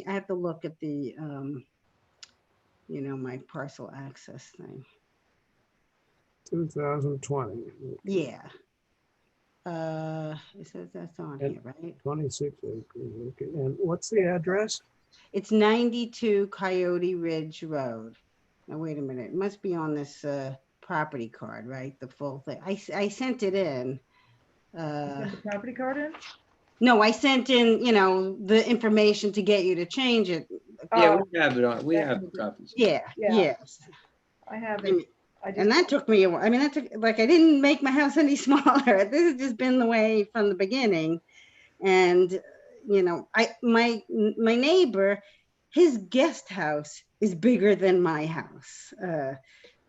I have to look at the, you know, my parcel access thing. 2020. Yeah. It says that's on here, right? 26 acres. Okay. And what's the address? It's 92 Coyote Ridge Road. Now, wait a minute. It must be on this property card, right? The full thing. I sent it in. You sent the property card in? No, I sent in, you know, the information to get you to change it. Yeah, we have it on. We have copies. Yeah. Yes. I have it. And that took me a while. I mean, that took, like, I didn't make my house any smaller. This has just been the way from the beginning. And, you know, my neighbor, his guest house is bigger than my house.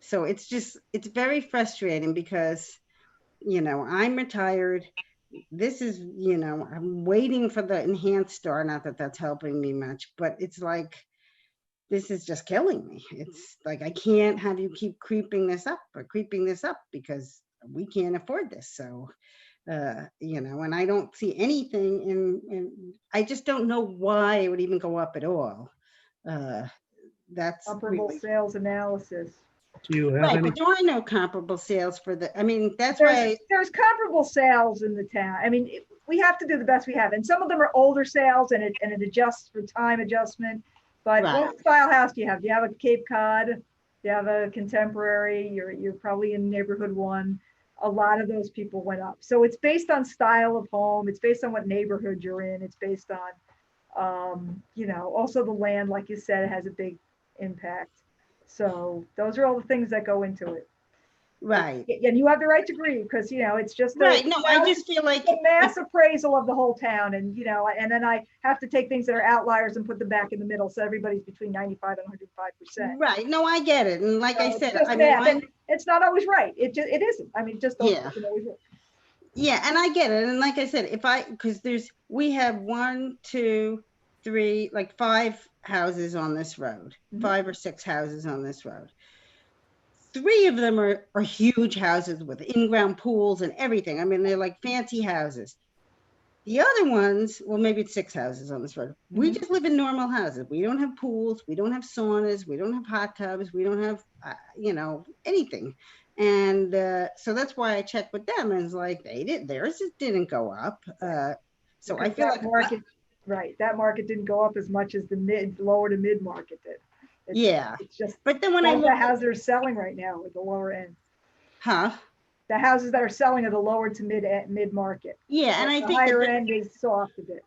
So it's very frustrating because, you know, I'm retired. This is, you know, I'm waiting for the enhanced star. Not that that's helping me much, but it's like, this is just killing me. It's like, I can't have you keep creeping this up because we can't afford this. So, you know, and I don't see anything in I just don't know why it would even go up at all. That's comparable sales analysis. Do you have right, any? but there are no comparable sales for the, I mean, that's why there's comparable sales in the town. I mean, we have to do the best we have. And some of them are older sales and it adjusts for time adjustment. But what style house do you have? Do you have a Cape Cod? you have a contemporary, you're probably in neighborhood one. A lot of those people went up. So it's based on style of home. It's based on what neighborhood you're in. It's based on, you know, also the land, like you said, has a big impact. So those are all the things that go into it. Right. And you have the right to grieve because, you know, it's just Right. No, I just feel like a mass appraisal of the whole town. And, you know, and then I have to take things that are outliers and put them back in the middle. So everybody's between 95 and 105%. Right. No, I get it. And like I So said, it's just I mean, math, and it's not always right. It isn't. I mean, just don't. Yeah. Always right. Yeah, and I get it. And like I said, because we have 1, 2, 3, like 5 houses on this road, 5 or 6 houses on this road. 3 of them are huge houses with in-ground pools and everything. I mean, they're like fancy houses. The other ones, well, maybe it's 6 houses on this road. We just live in normal houses. We don't have pools. We don't have saunas. We don't have hot tubs. We don't have, you know, anything. And so that's why I checked with them, and it's like theirs didn't go up. So I feel that like market, right? That market didn't go up as much as the lower to mid market did. It's just. But then when I look the houses that are selling right now at the lower end. Huh? The houses that are selling are the lower to mid market. Yeah, and I the think higher end is soft a bit.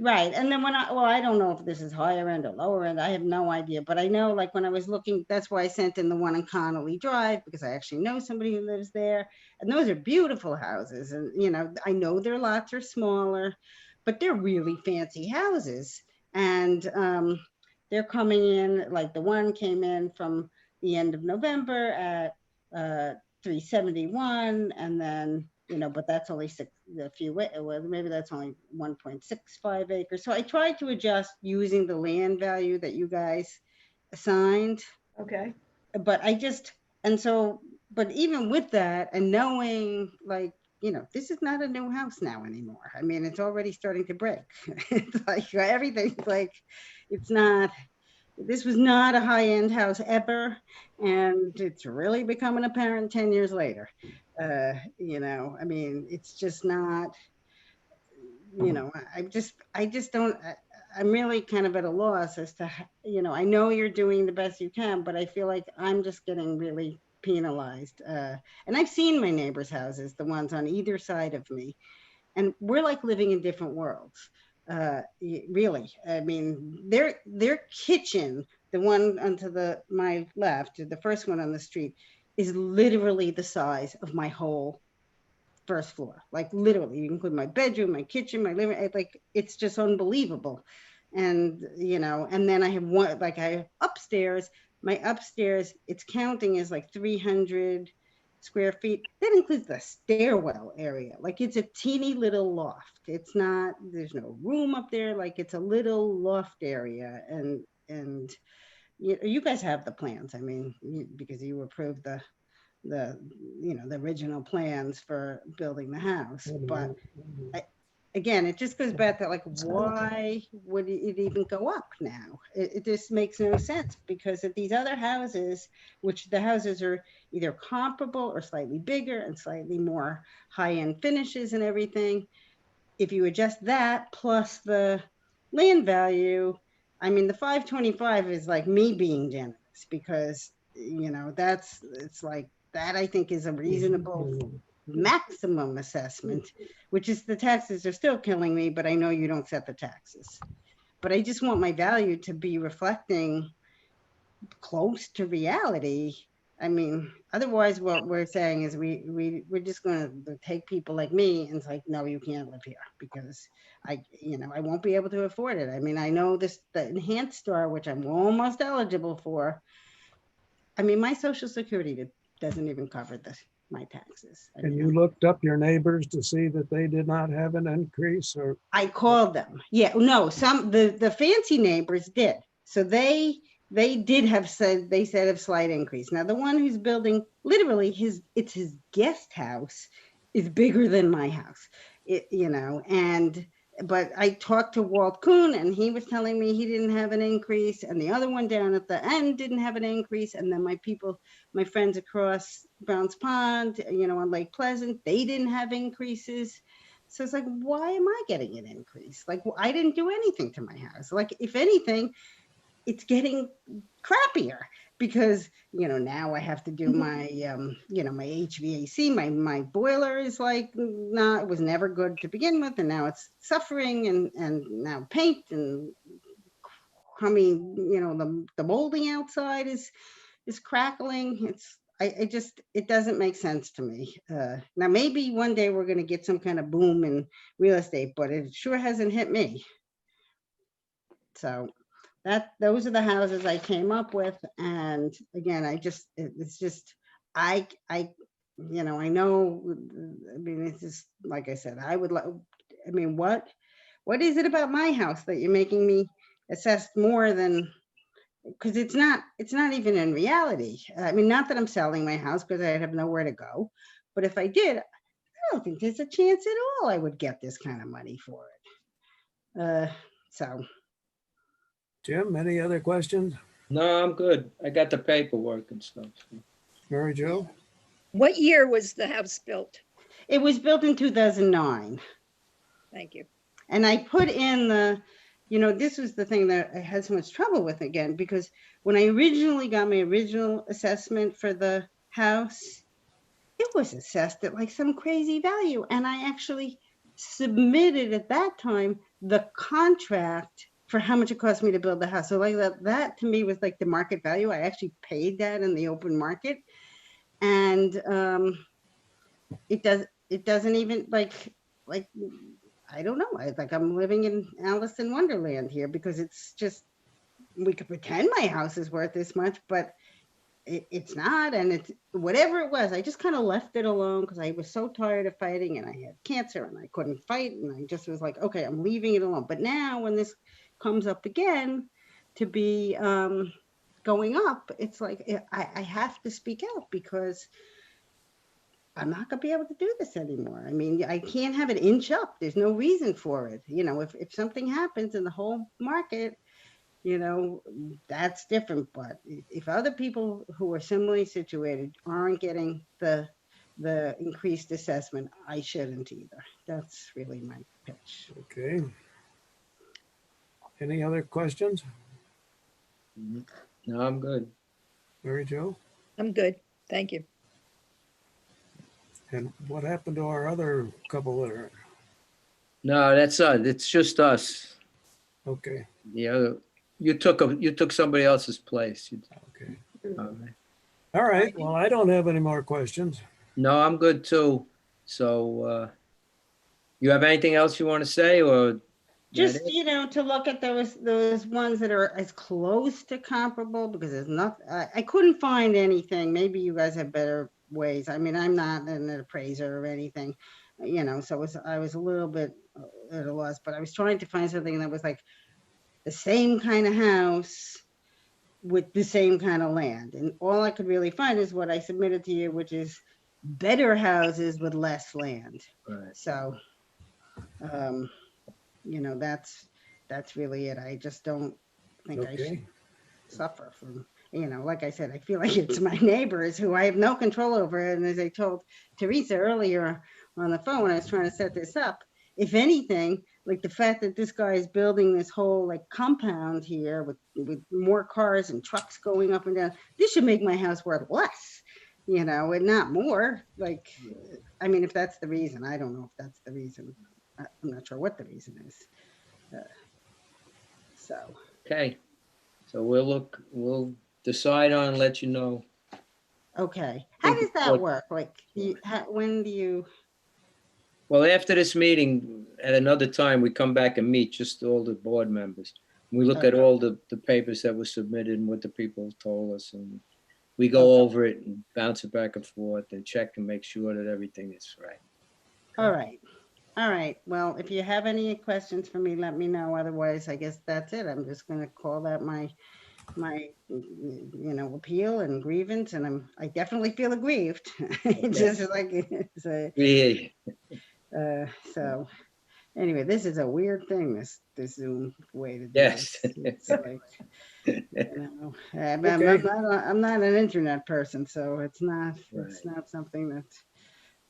Right. And then I don't know if this is higher end or lower end. I have no idea. But I know, like, when I was looking, that's why I sent in the one on Connolly Drive, because I actually know somebody who lives there. And those are beautiful houses. And, you know, I know their lots are smaller, but they're really fancy houses. And they're coming in, like the one came in from the end of November at 371, and then, you know, but that's only maybe that's only 1.65 acres. So I tried to adjust using the land value that you guys assigned. Okay. But but even with that, and knowing, like, you know, this is not a new house now anymore. I mean, it's already starting to break. It's like everything's like, this was not a high-end house ever, and it's really becoming apparent 10 years later. You know, I mean, it's just not, you know, I just don't, I'm really kind of at a loss as to, you know, I know you're doing the best you can, but I feel like I'm just getting really penalized. And I've seen my neighbors' houses, the ones on either side of me, and we're like living in different worlds. Really, I mean, their kitchen, the one onto my left, the first one on the street, is literally the size of my whole first floor. Like, literally, you include my bedroom, my kitchen, my living room. Like, it's just unbelievable. And, you know, and then I have one, like, I have upstairs. My upstairs, it's counting as like 300 square feet. That includes the stairwell area. Like, it's a teeny little loft. It's not, there's no room up there. Like, it's a little loft area. And you guys have the plans. I mean, because you approved the you know, the original plans for building the house. But again, it just goes back to, like, why would it even go up now? It just makes no sense, because at these other houses, which the houses are either comparable or slightly bigger and slightly more high-end finishes and everything, if you adjust that plus the land value, I mean, the 525 is like me being generous, because, you know, it's like, that I think is a reasonable maximum assessment, which is, the taxes are still killing me, but I know you don't set the taxes. But I just want my value to be reflecting close to reality. I mean, otherwise what we're saying is we're just going to take people like me, and it's like, no, you can't live here, because I won't be able to afford it. I mean, I know the enhanced star, which I'm almost eligible for. I mean, my Social Security doesn't even cover my taxes. And you looked up your neighbors to see that they did not have an increase, or? I called them. Yeah, no, the fancy neighbors did. So they did have said, they said a slight increase. Now, the one who's building, literally it's his guest house is bigger than my house, you know, but I talked to Walt Kuhn, and he was telling me he didn't have an increase, and the other one down at the end didn't have an increase. And then my friends across Browns Pond, you know, on Lake Pleasant, they didn't have increases. So it's like, why am I getting an increase? Like, I didn't do anything to my house. Like, if anything, it's getting crappier because, now I have to do my, my HVAC, my boiler is like, not, it was never good to begin with. And now it's suffering and now paint and the molding outside is crackling. It doesn't make sense to me. Now maybe one day we're going to get some kind of boom in real estate, but it sure hasn't hit me. So those are the houses I came up with. And again, I know, it's just, like I said, what is it about my house that you're making me assessed more than, because it's not even in reality. Not that I'm selling my house because I have nowhere to go, but if I did, I don't think there's a chance at all I would get this kind of money for it. So. Jim, any other questions? No, I'm good. I got the paperwork and stuff. Mary Jo? What year was the house built? It was built in 2009. Thank you. And I put in this was the thing that I had so much trouble with again, because when I originally got my original assessment for the house, it was assessed at like some crazy value. And I actually submitted at that time the contract for how much it cost me to build the house. So like that to me was like the market value. I actually paid that in the open market. And it doesn't even like I don't know. I'm living in Alice in Wonderland here, because it's just, we could pretend my house is worth this much, but it's not. And it's whatever it was, I just kind of left it alone because I was so tired of fighting, and I had cancer and I couldn't fight. And I just was like, okay, I'm leaving it alone. But now when this comes up again to be going up, it's like, I have to speak out, because I'm not going to be able to do this anymore. I can't have it inch up. There's no reason for it. If something happens in the whole market, that's different. But if other people who are similarly situated aren't getting the increased assessment, I shouldn't either. That's really my pitch. Okay. Any other questions? No, I'm good. Mary Jo? I'm good. Thank you. And what happened to our other couple that are? No, that's us. It's just us. Okay. Yeah, you took somebody else's place. Okay. All right. All right. Well, I don't have any more questions. No, I'm good too. So, you have anything else you want to say, or? Just, to look at those ones that are as close to comparable, because there's nothing, I couldn't find anything. Maybe you guys have better ways. I'm not an appraiser or anything, so I was a little bit at a loss, but I was trying to find something that was like the same kind of house with the same kind of land. And all I could really find is what I submitted to you, which is better houses with less land. Right. So, that's really it. I just don't think I should suffer from, like I said, I feel like it's my neighbors who I have no control over. And as I told Teresa earlier on the phone when I was trying to set this up, if anything, like the fact that this guy is building this whole like compound here with more cars and trucks going up and down, this should make my house worth less, and not more. Like, if that's the reason, I don't know if that's the reason. I'm not sure what the reason is. Okay. So we'll decide on and let you know. Okay. How does that work? Like, when do you? Well, after this meeting, at another time, we come back and meet just all the board members. We look at all the papers that were submitted and what the people told us, and we go over it and bounce it back and forth and check and make sure that everything is right. All right. All right. Well, if you have any questions for me, let me know. Otherwise, I guess that's it. I'm just going to call that my appeal and grievance, and I definitely feel aggrieved. Just like so. Anyway, this is a weird thing. This Zoom way to do yes. It's like, I'm not an internet person, so it's not something that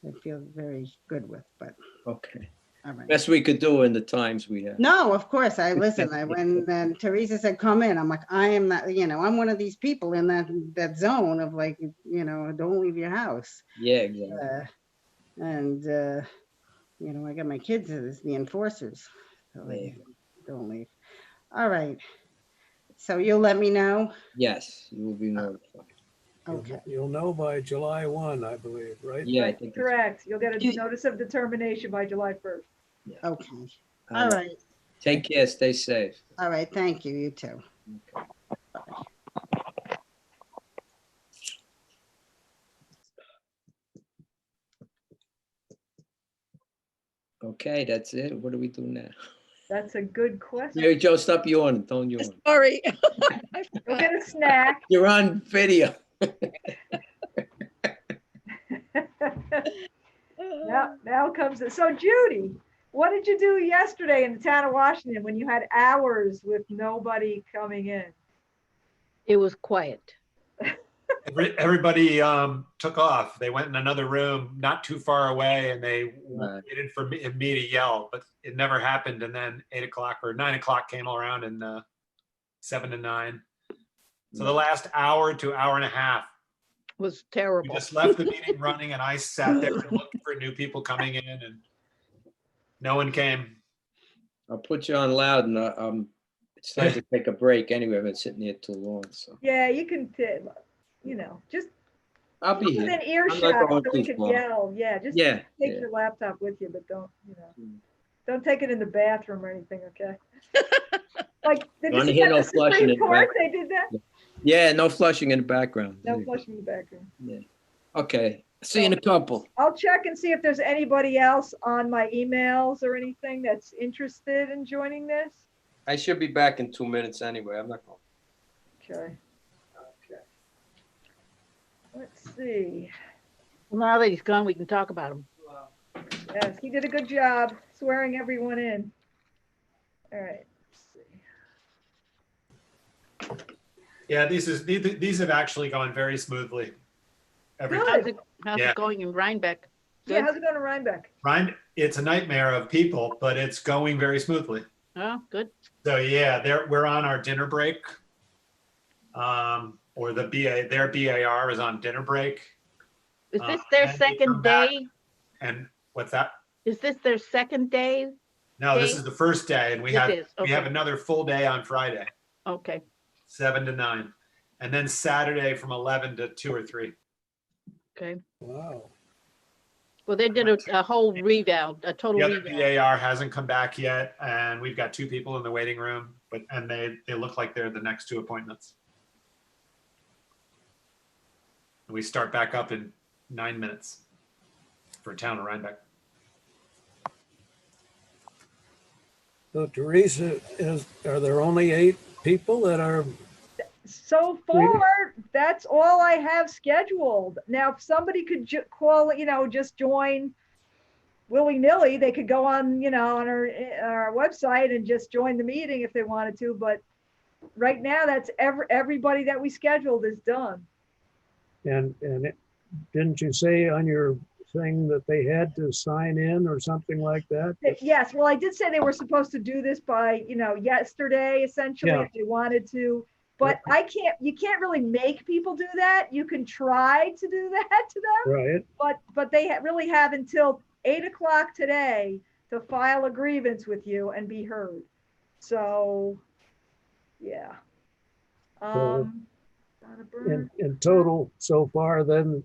I feel very good with. But okay. All right. Best we could do in the times we have. No, of course. When then Teresa said, come in, I'm like, I am not, I'm one of these people in that zone of like, don't leave your house. Yeah, exactly. I got my kids as the enforcers. So like, don't leave. All right. So you'll let me know? Yes, you will be notified. Okay. You'll know by July 1, I believe, right? Yeah, I Right, think. correct. You'll get a notice of determination by July 1st. Okay. All right. Take care, stay safe. All right. Thank you. You too. Okay, that's it. What do we do now? That's a good question. Mary Jo, stop yawning. Don't yawn. Sorry. Go get a snack. You're on video. Now comes it. So Judy, what did you do yesterday in the town of Washington when you had hours with nobody coming in? It was quiet. Everybody took off. They went in another room not too far away, and they waited for me to yell, but it never happened. And then 8 o'clock or 9 o'clock came around, and 7 to 9. So the last hour to hour and a half was terrible. we just left the meeting running, and I sat there and looked for new people coming in, and no one came. I'll put you on loud, and it's time to take a break anyway. I've been sitting here too long, so. Yeah, you can, just I'll be here. within I'm earshot not going so we too can far. yell. Yeah, just Yeah, take yeah. your laptop with you, but don't take it in the bathroom or anything, okay? Like, did you Wanna see hear that no the flushing Supreme in the Court, back- they did that? Yeah, no flushing in the background. No flushing in the background. Yeah. Okay, see you in a couple. I'll check and see if there's anybody else on my emails or anything that's interested in joining this. I should be back in 2 minutes anyway. I'm not going. Okay. Let's see. Well, now that he's gone, we can talk about him. Yes, he did a good job swearing everyone in. All right. Let's see. Yeah, these have actually gone very smoothly. How's it going in Rhinebeck? Yeah, how's it going to Rhinebeck? It's a nightmare of people, but it's going very smoothly. Oh, good. So yeah, we're on our dinner break. Or their BAR is on dinner break. Is this their second day? And what's that? Is this their second day? No, this is the first day, and we This have is, another full day on Friday, Okay. 7 to 9, and then Saturday from 11 to 2 or 3. Okay. Wow. Well, they did a whole reval, a total The other reval. BAR hasn't come back yet, and we've got 2 people in the waiting room, and they look like they're the next 2 appointments. And we start back up in 9 minutes for town of Rhinebeck. So Teresa, are there only 8 people that are? So far, that's all I have scheduled. Now, if somebody could call, just join willy-nilly, they could go on, on our website and just join the meeting if they wanted to. But right now, that's everybody that we scheduled is done. And didn't you say on your thing that they had to sign in or something like that? Yes, well, I did say they were supposed to do this by, yesterday, essentially, Yeah. if they wanted to. But you can't really make people do that. You can try to do that to them. Right. But they really have until 8 o'clock today to file a grievance with you and be heard. So, yeah. In total, so far, then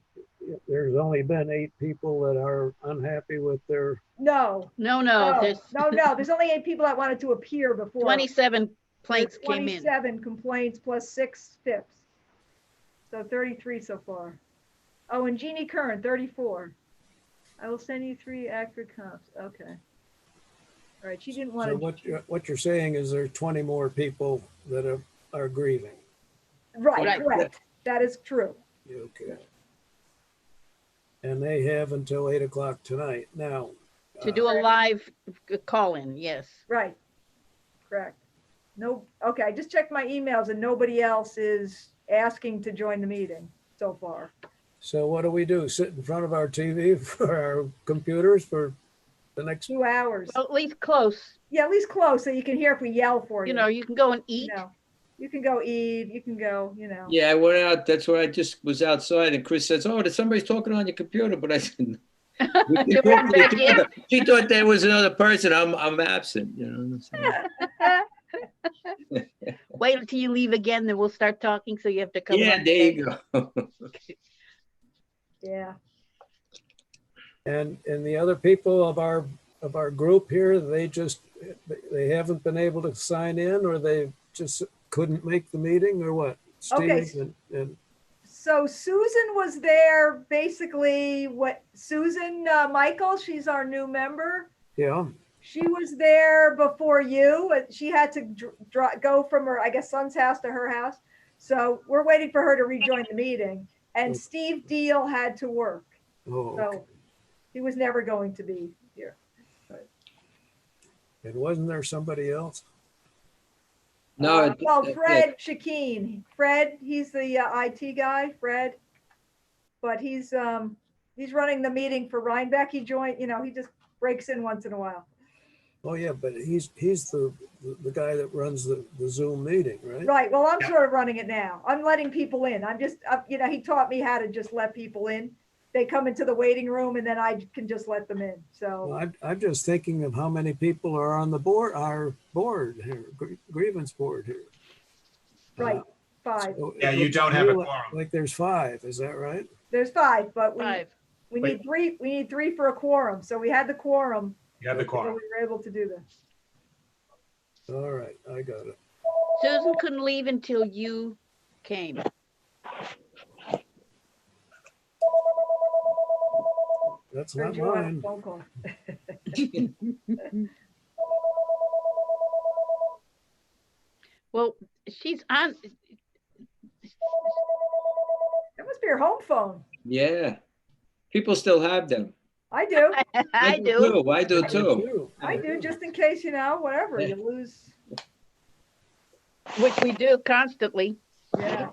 there's only been 8 people that are unhappy with their. No. There's There's only 8 people that wanted to appear before. 27 complaints There's came in. 27 complaints plus 6 tips. So 33 so far. Oh, and Jeannie Kern, 34. I will send you 3 accurate comps. Okay. All right, she didn't want So to. what you're saying is there are 20 more people that are grieving. Right, correct. That is true. Okay. And they have until 8 o'clock tonight. Now. To do a live call-in, yes. Right, correct. No, okay, I just checked my emails and nobody else is asking to join the meeting so far. So what do we do? Sit in front of our TV for our computers for the next, 2 hours. Well, at least close. Yeah, at least close, so you can hear if we yell for you. You know, you can go and You eat. know, you can go eat, you can go, you know. Yeah, I went out. That's why I just was outside, and Chris says, "Oh, somebody's talking on your computer." But I said, You ran back in? she thought there was another person. I'm absent. You know what I'm saying? Wait until you leave again, then we'll start talking. So you have to come. Yeah, run there back. you go. Yeah. and the other people of our group here, they haven't been able to sign in, or they just couldn't make the meeting, or what? Okay. Steve and So Susan was there, basically, Susan Michael, she's our new member. yeah, She was there before you. She had to go from her, I guess, son's house to her house. So we're waiting for her to rejoin the meeting. And Okay. Steve Deal had to work. oh, okay. So he was never going to be here. And wasn't there somebody else? No, Well, Fred Shakeen. Fred, he's the IT guy, Fred. But he's running the meeting for Rhinebeck. He joined, you know, he just breaks in once in a while. Oh yeah, but he's the guy that runs the Zoom meeting, right? Right. Well, I'm sort of running it now. I'm letting people in. I'm just, you know, he taught me how to just let people in. They come into the waiting room and then I can just let them in. So Well, I'm just thinking of how many people are on the board, our board here, grievance board here. right, 5. So Yeah, it you looks don't to have me a like- quorum. Like there's 5, is that right? There's 5, but we Five. we Wait. need 3. We need 3 for a quorum. So we had the quorum. You have the So quorum. we were able to do this. All right, I got it. Susan couldn't leave until you came. That's Heard not you on a mine. phone call. Well, she's on. That must be your home phone. yeah. People still have them. I do. I do. Too. I do too. I do, just in case, you know, whatever, you lose. Which we do constantly. Yeah.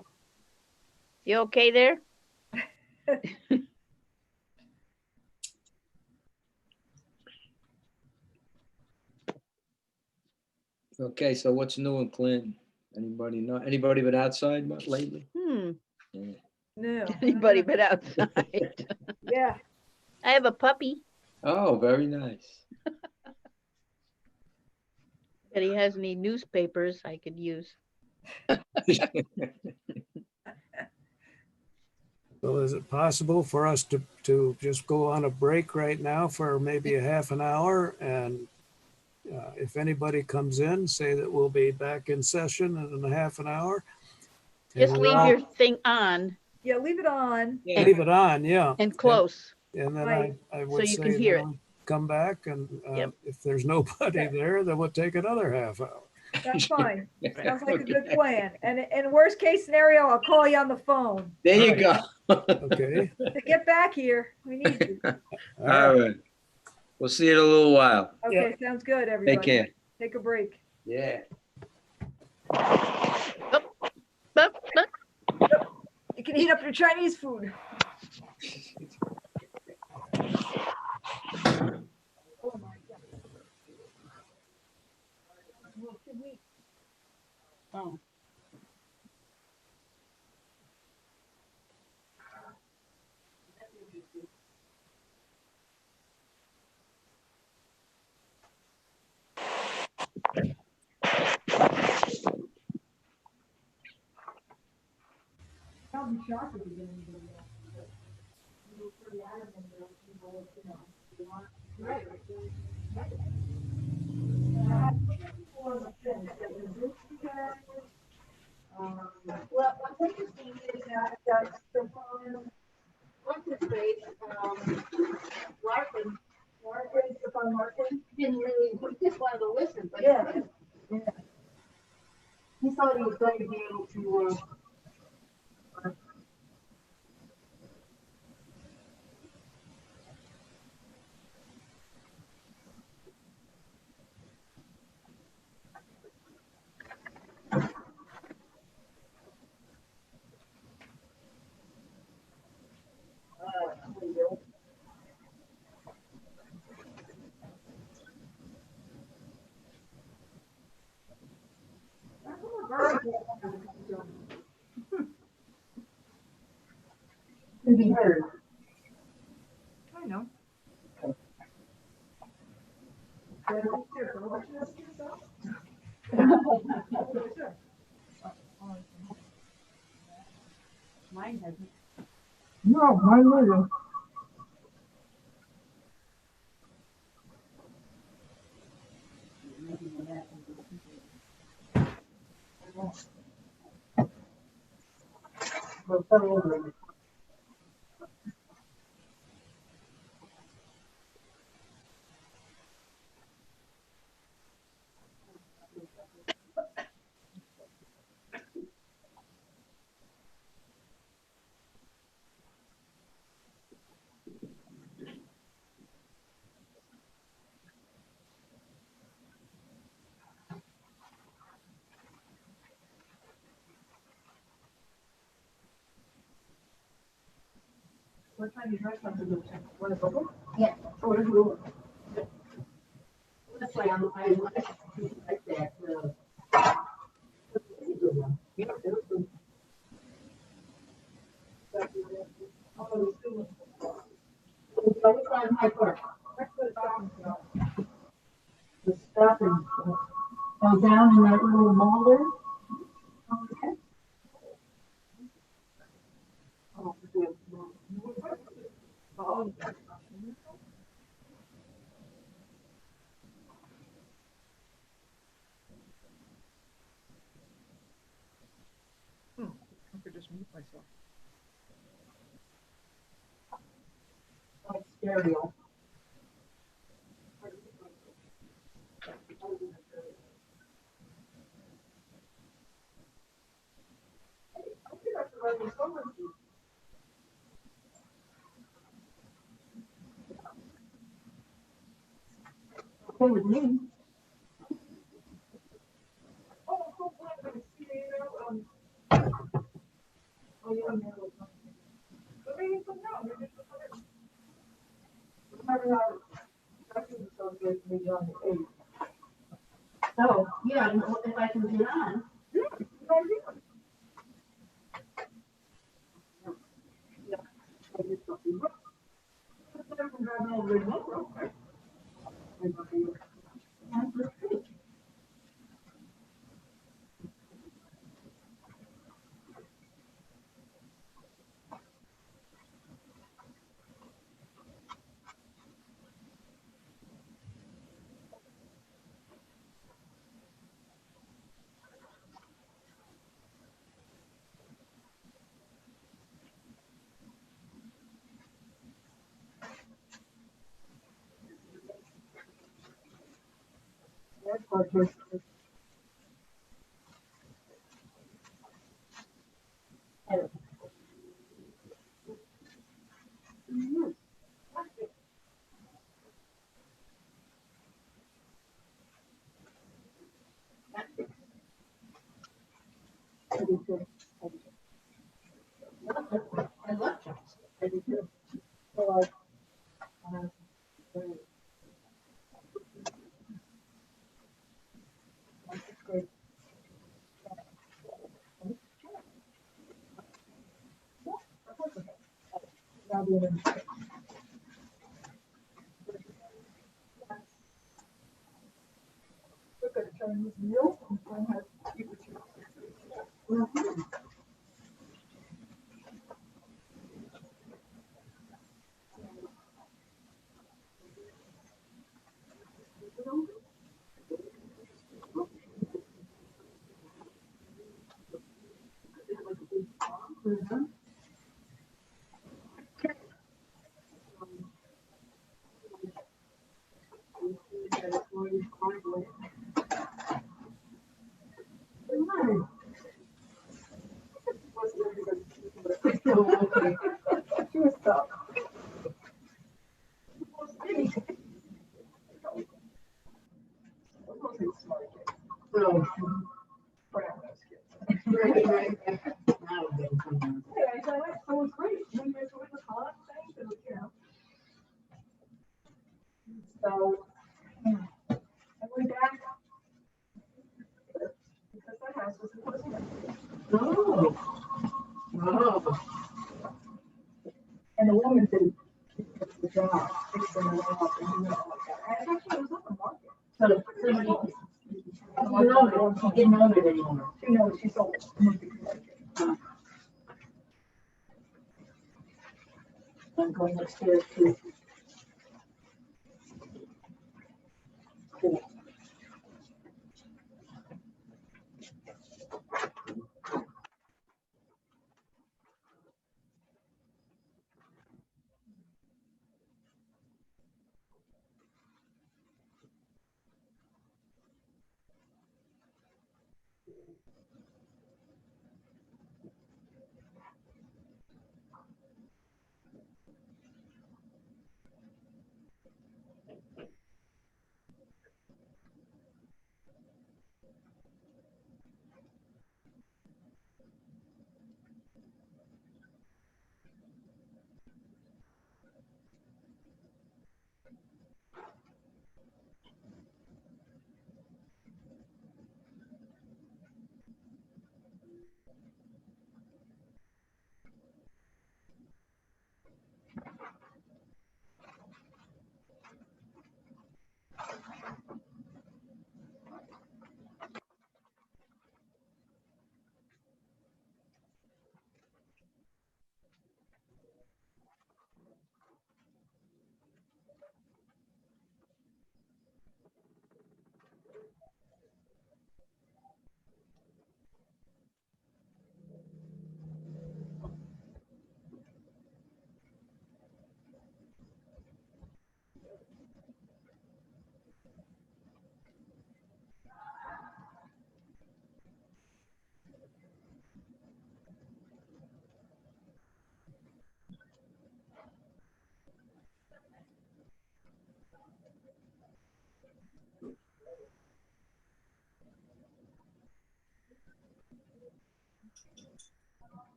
You okay there? Okay, so what's new in Clinton? Anybody know? Anybody been outside much lately? Yeah. No. Anybody but outside? Yeah. I have a puppy. Oh, very nice. If he has any newspapers I could use. So is it possible for us to just go on a break right now for maybe a half an hour? And if anybody comes in, say that we'll be back in session in a half an hour. Just And leave then your thing on Yeah, leave it on. leave it on, yeah. and close. And then Right. I would you say can hear that it. I'll come back, and Yep. if there's nobody there, then we'll take another half hour. That's fine. Sounds like a good plan. And in worst case scenario, I'll call you on the phone. There you go. Okay. To get back here, we need you. All right. We'll see you in a little while. Okay, sounds good, everybody. Take care. Take a break. Yeah. You can heat up your Chinese food. Oh my God. Well, should we- Oh. I'll be shocked if we get anybody else. But we were pretty adamant that people, you know, they want- Right. And I had people on the fence that were good together. Well, what's interesting is that the what's his face, Larkin, Stefan Larkin, didn't really, he just wanted to listen, but yeah. He thought he was going to be able to, be heard. I know. Mine hasn't. No, mine neither. What time you dress up to go check? Want to go? Yeah. Oh, there's a little. That's why I like that. Yeah, that was good. So which one Hyde Park? The stuff and down in that little mall there. Okay. Oh, good. Oh, I could just mute myself. like stereo. Okay with me. So, yeah, if I can get on. I love chops. I do too. So, So, I went back because my house was supposed to. Oh. Oh. And the woman said, it's the job, fix them around and do it like that. And actually, it was on the market. So she didn't own it anymore. She knows, she sold it. I'm going upstairs to. Okay,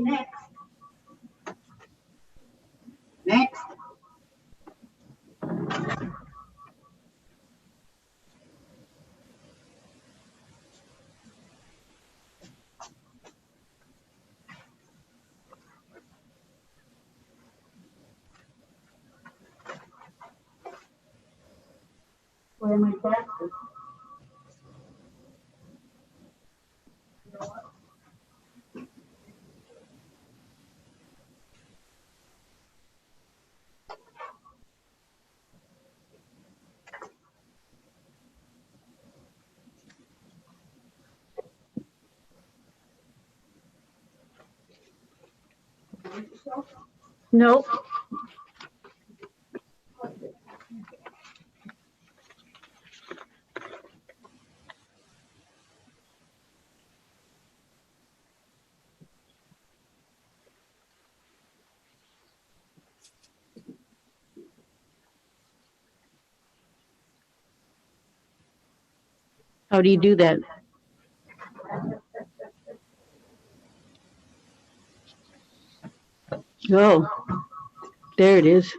next. Where my taxes? No, how do you do that? Oh, there it is.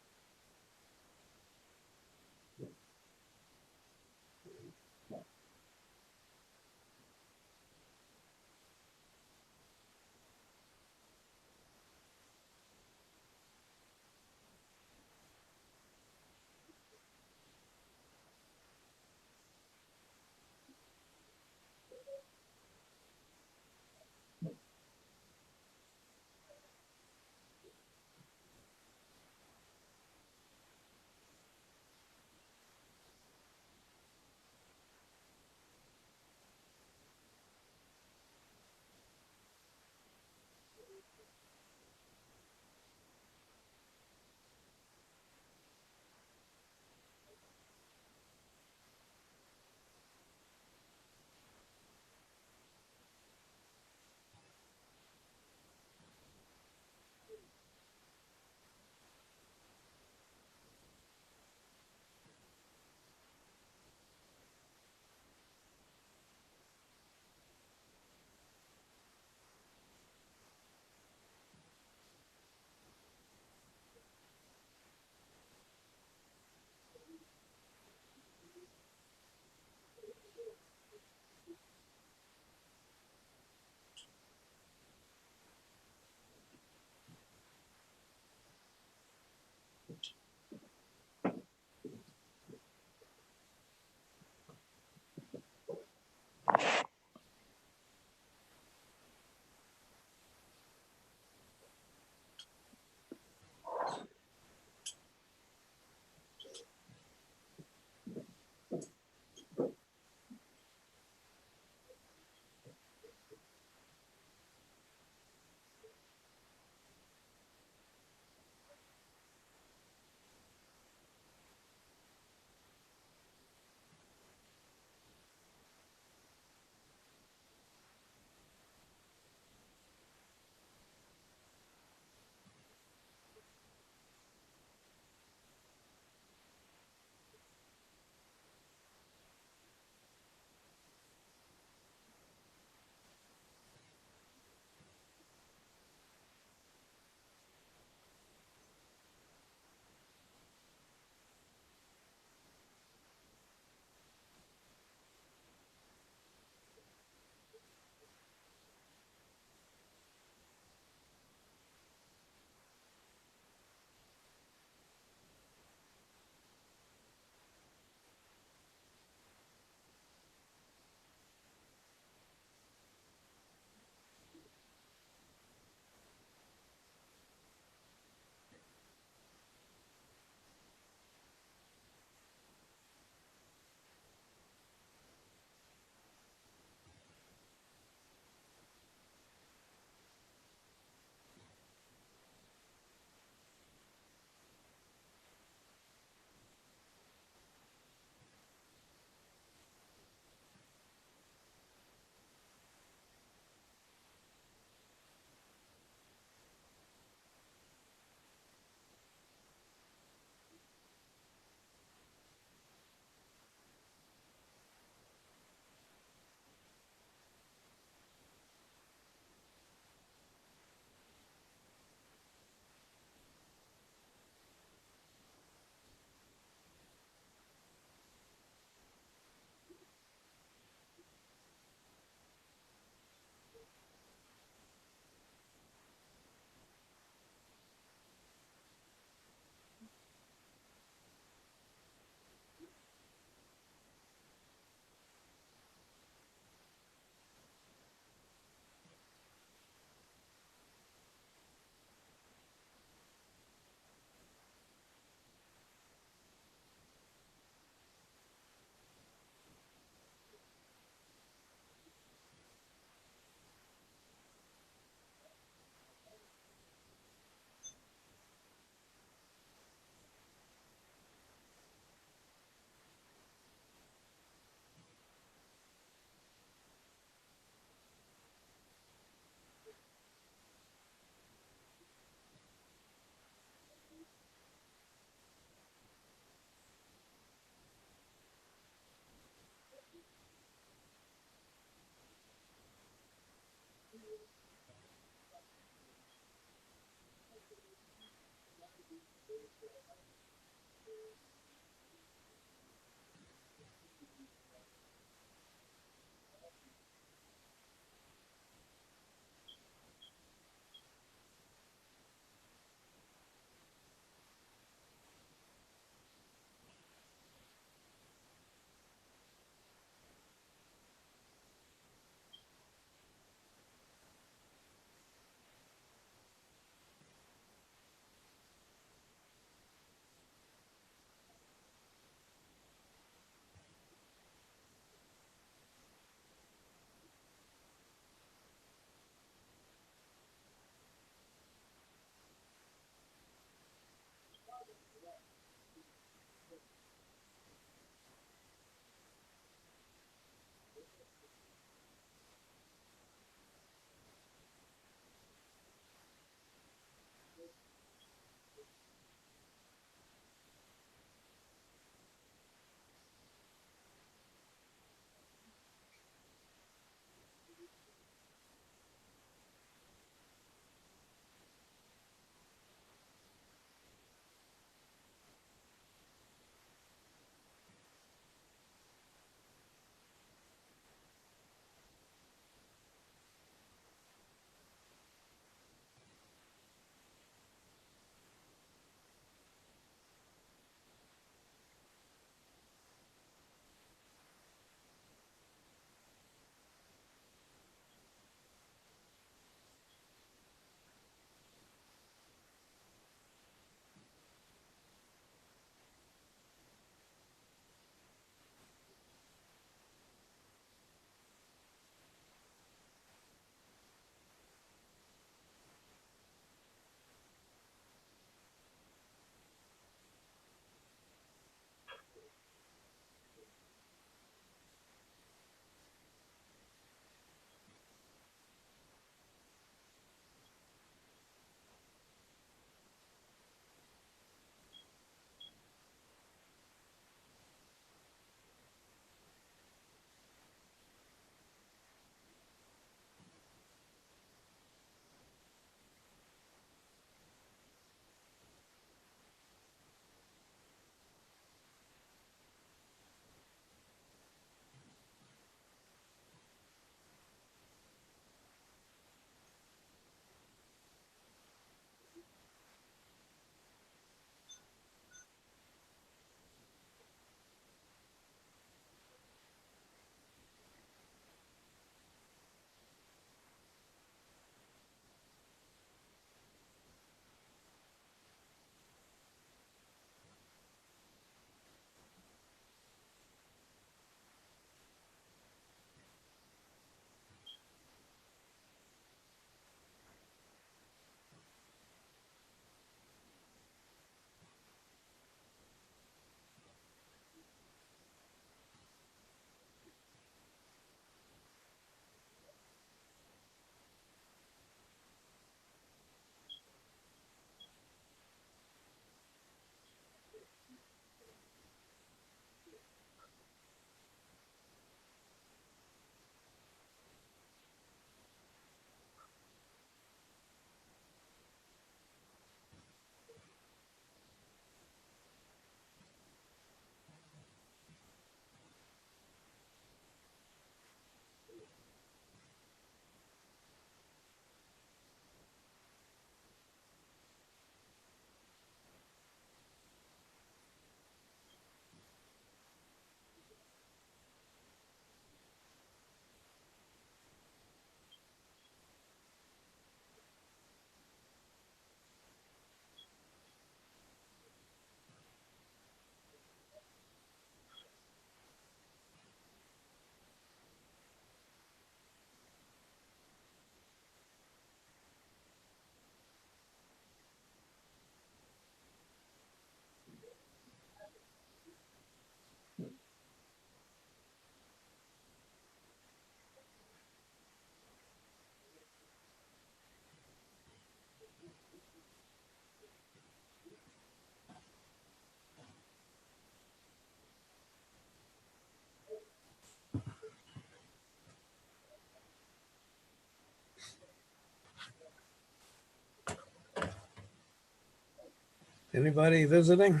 Anybody visiting?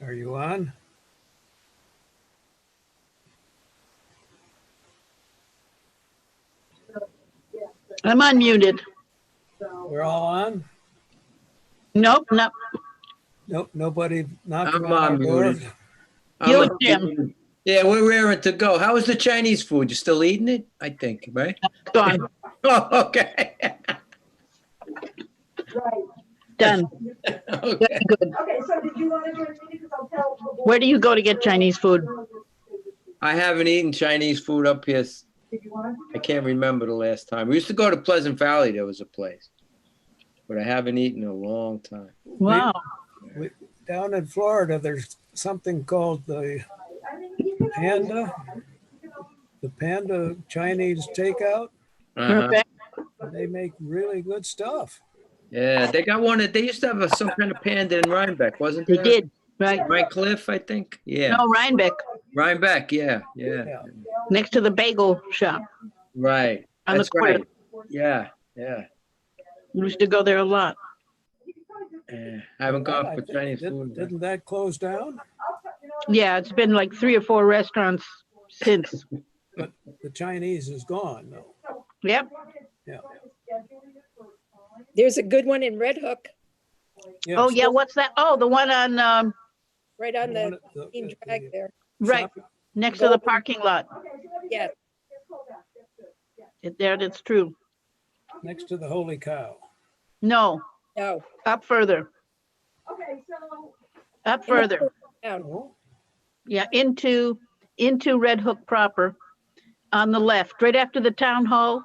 Are you on? I'm unmuted. We're all on? Nope, no. Nope, nobody knocking I'm on our door. unmuted. I'm You, unmuted. Jim. Yeah, we're raring to go. How was the Chinese food? You still eating it? I think, right? Gone. Oh, okay. Done. Okay. Very good. Okay, so did you want to join me? Because I'll tell. the board- Where do you go to get Chinese food? I haven't eaten Chinese food up here. Did you want I can't remember the last time. We used to go to Pleasant Valley. There was a place, but I haven't eaten in a long time. Wow. Down in Florida, there's something called the Panda. The Panda Chinese takeout. Uh-huh. Okay. They make really good stuff. Yeah, they got one that they used to have some kind of panda in Rhinebeck, wasn't They there? did, right. Rhine Cliff, I think. Yeah. No, Rhinebeck, Rhinebeck, yeah. next to the bagel shop Right. on the That's corner. right. Yeah, yeah. We used to go there a lot. I haven't gone I for think- Chinese food. Didn't that close down? Yeah, it's been like 3 or 4 restaurants since. But the Chinese is gone though. Yep. Yeah. There's a good one in Red Hook, Oh, yeah, what's that? Oh, the one on, right on The one the at the- main at drag the there. right, next to the parking lot. Yes. There, that's true. Next to the Holy Cow. No, No. up further, Okay, so. up further. Oh, Yeah, into Red Hook proper on the left, right after the town hall.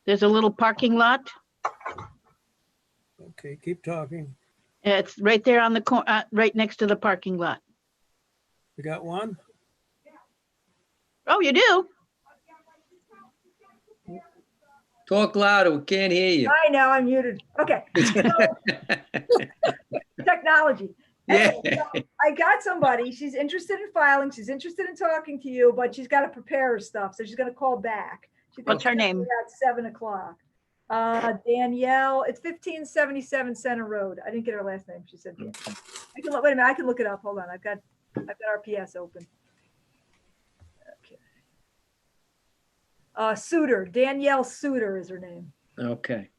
There's a little parking lot. okay, keep talking. It's right there on the right next to the parking lot. You got one? Oh, you do? Talk louder, we can't hear you. I know, I'm muted. Okay. Technology. Yeah. Anyway, so I got somebody, she's interested in filing, she's interested in talking to you, but she's got to prepare her stuff, so she's gonna call back. She What's thinks her name? At 7 o'clock. Danielle, it's 1577 Center Road. I didn't get her last name. She said, Dan. I can look, wait a minute, I can look it up. Hold on. I've got RPS open. Okay. Suter, Danielle Suter is her name. Okay.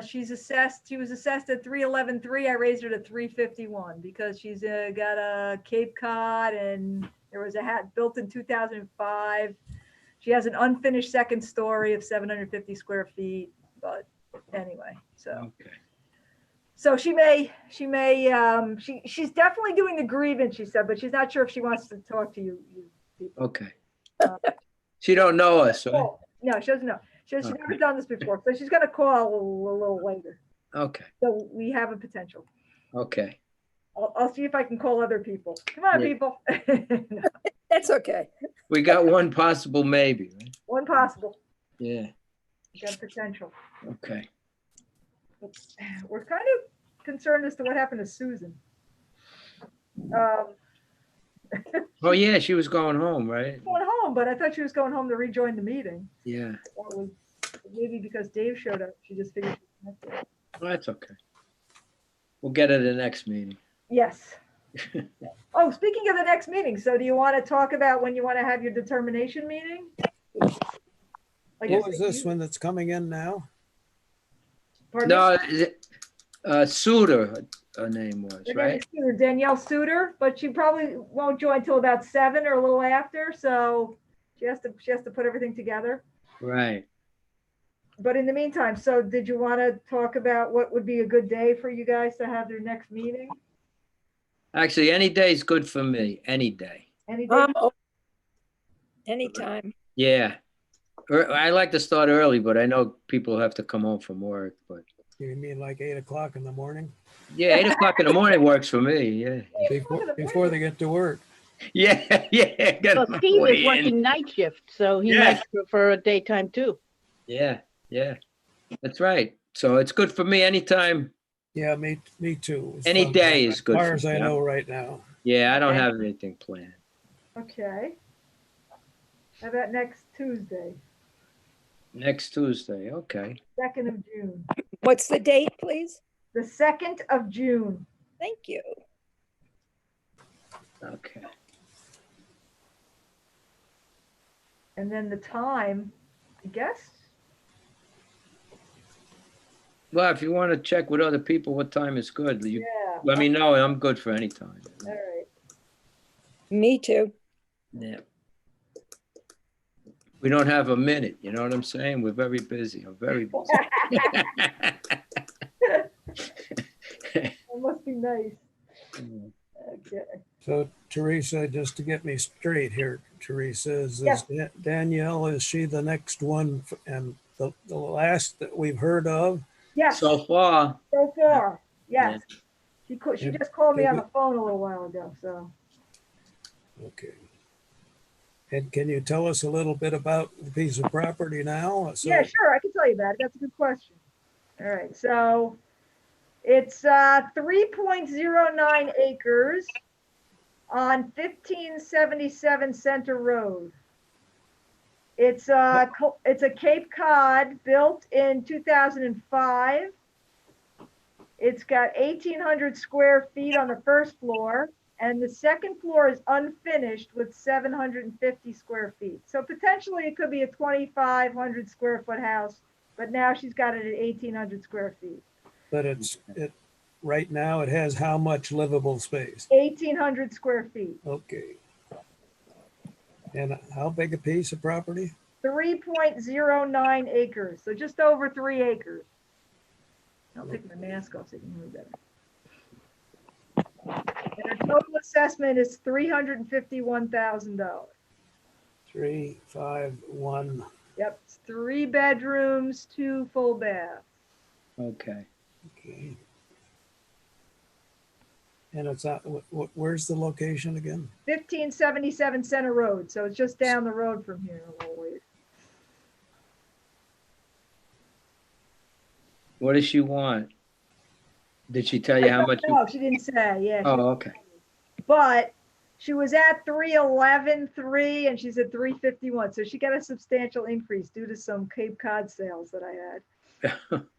She was assessed at 311.3. I raised her to 351 because she's got a Cape Cod and there was a hat built in 2005. She has an unfinished second story of 750 square feet, but anyway, so. Okay. So she's definitely doing the grievance, she said, but she's not sure if she wants to talk to you people. Okay. She don't know us, right? No, she doesn't know. She's Okay. never done this before, so she's gonna call a little later. Okay. So we have a potential. Okay. I'll see if I can call other people. Come on, Yeah. people. That's okay. We got one possible maybe, right? One possible. Yeah. We got potential. Okay. But we're kind of concerned as to what happened to Susan. Oh, yeah, she was going home, right? Going home, but I thought she was going home to rejoin the meeting. Yeah. That was maybe because Dave showed up. She just figured. She was connected. Well, that's okay. We'll get her the next meeting. Yes. Oh, speaking of the next meeting, so do you want to talk about when you want to have your determination meeting? What was this one that's coming in now? Pardon No, me? is it, Suter, her name was, Her name right? is Suter, Danielle Suter, but she probably won't join till about 7 or a little after, so she has to put everything together. Right. But in the meantime, so did you want to talk about what would be a good day for you guys to have your next meeting? Actually, any day is good for me, any day. Any day? Anytime. Yeah. I like to start early, but I know people have to come home from work, but You mean like 8 o'clock in the morning? yeah, 8 o'clock in the morning works for me, yeah. Before they get to work. Yeah, yeah. get Well, them Steve way is in. working night shift, so he Yeah. might prefer a daytime too. Yeah, yeah, that's right. So it's good for me anytime. Yeah, me too. As Any far- day is good As far for as me. I know right now. Yeah, I don't Okay. have anything planned. Okay. How about next Tuesday? Next Tuesday, okay. 2nd of June. What's the date, please? The 2nd of June. Thank you. Okay. And then the time, I guess. Well, if you want to check with other people, what time is good? You Yeah. let me know. I'm good for any time. All right. Me too. Yeah. We don't have a minute, you know what I'm saying? We're very busy. I'm very busy. That must be nice. Okay. So Teresa, just to get me straight here, Teresa, is Yes. Danielle, is she the next one and the last that we've heard of? Yes. So far. So far, yes. She Did- just called me did on we- the phone a little while ago, so. Okay. And can you tell us a little bit about the piece of property now? So- Yeah, sure, I can tell you about it. That's a good question. All right, so it's 3.09 acres on 1577 Center Road. It's a Cape Cod built in 2005. It's got 1,800 square feet on the first floor, and the second floor is unfinished with 750 square feet. So potentially it could be a 2,500 square foot house, but now she's got it at 1,800 square feet. But right now it has how much livable space? 1,800 square feet. Okay. And how big a piece of property? 3.09 acres, so just over 3 acres. I'll take my mask off so you can hear me better. And her total assessment is $351,000. 351. Yep, it's 3 bedrooms, 2 full baths. Okay. Okay. And it's where's the location again? 1577 Center Road, so it's just down the road from here a little ways. What does she want? Did she tell you how much? No, she didn't say, yeah. Oh, okay. But she was at 311.3 and she's at 351. So she got a substantial increase due to some Cape Cod sales that I had.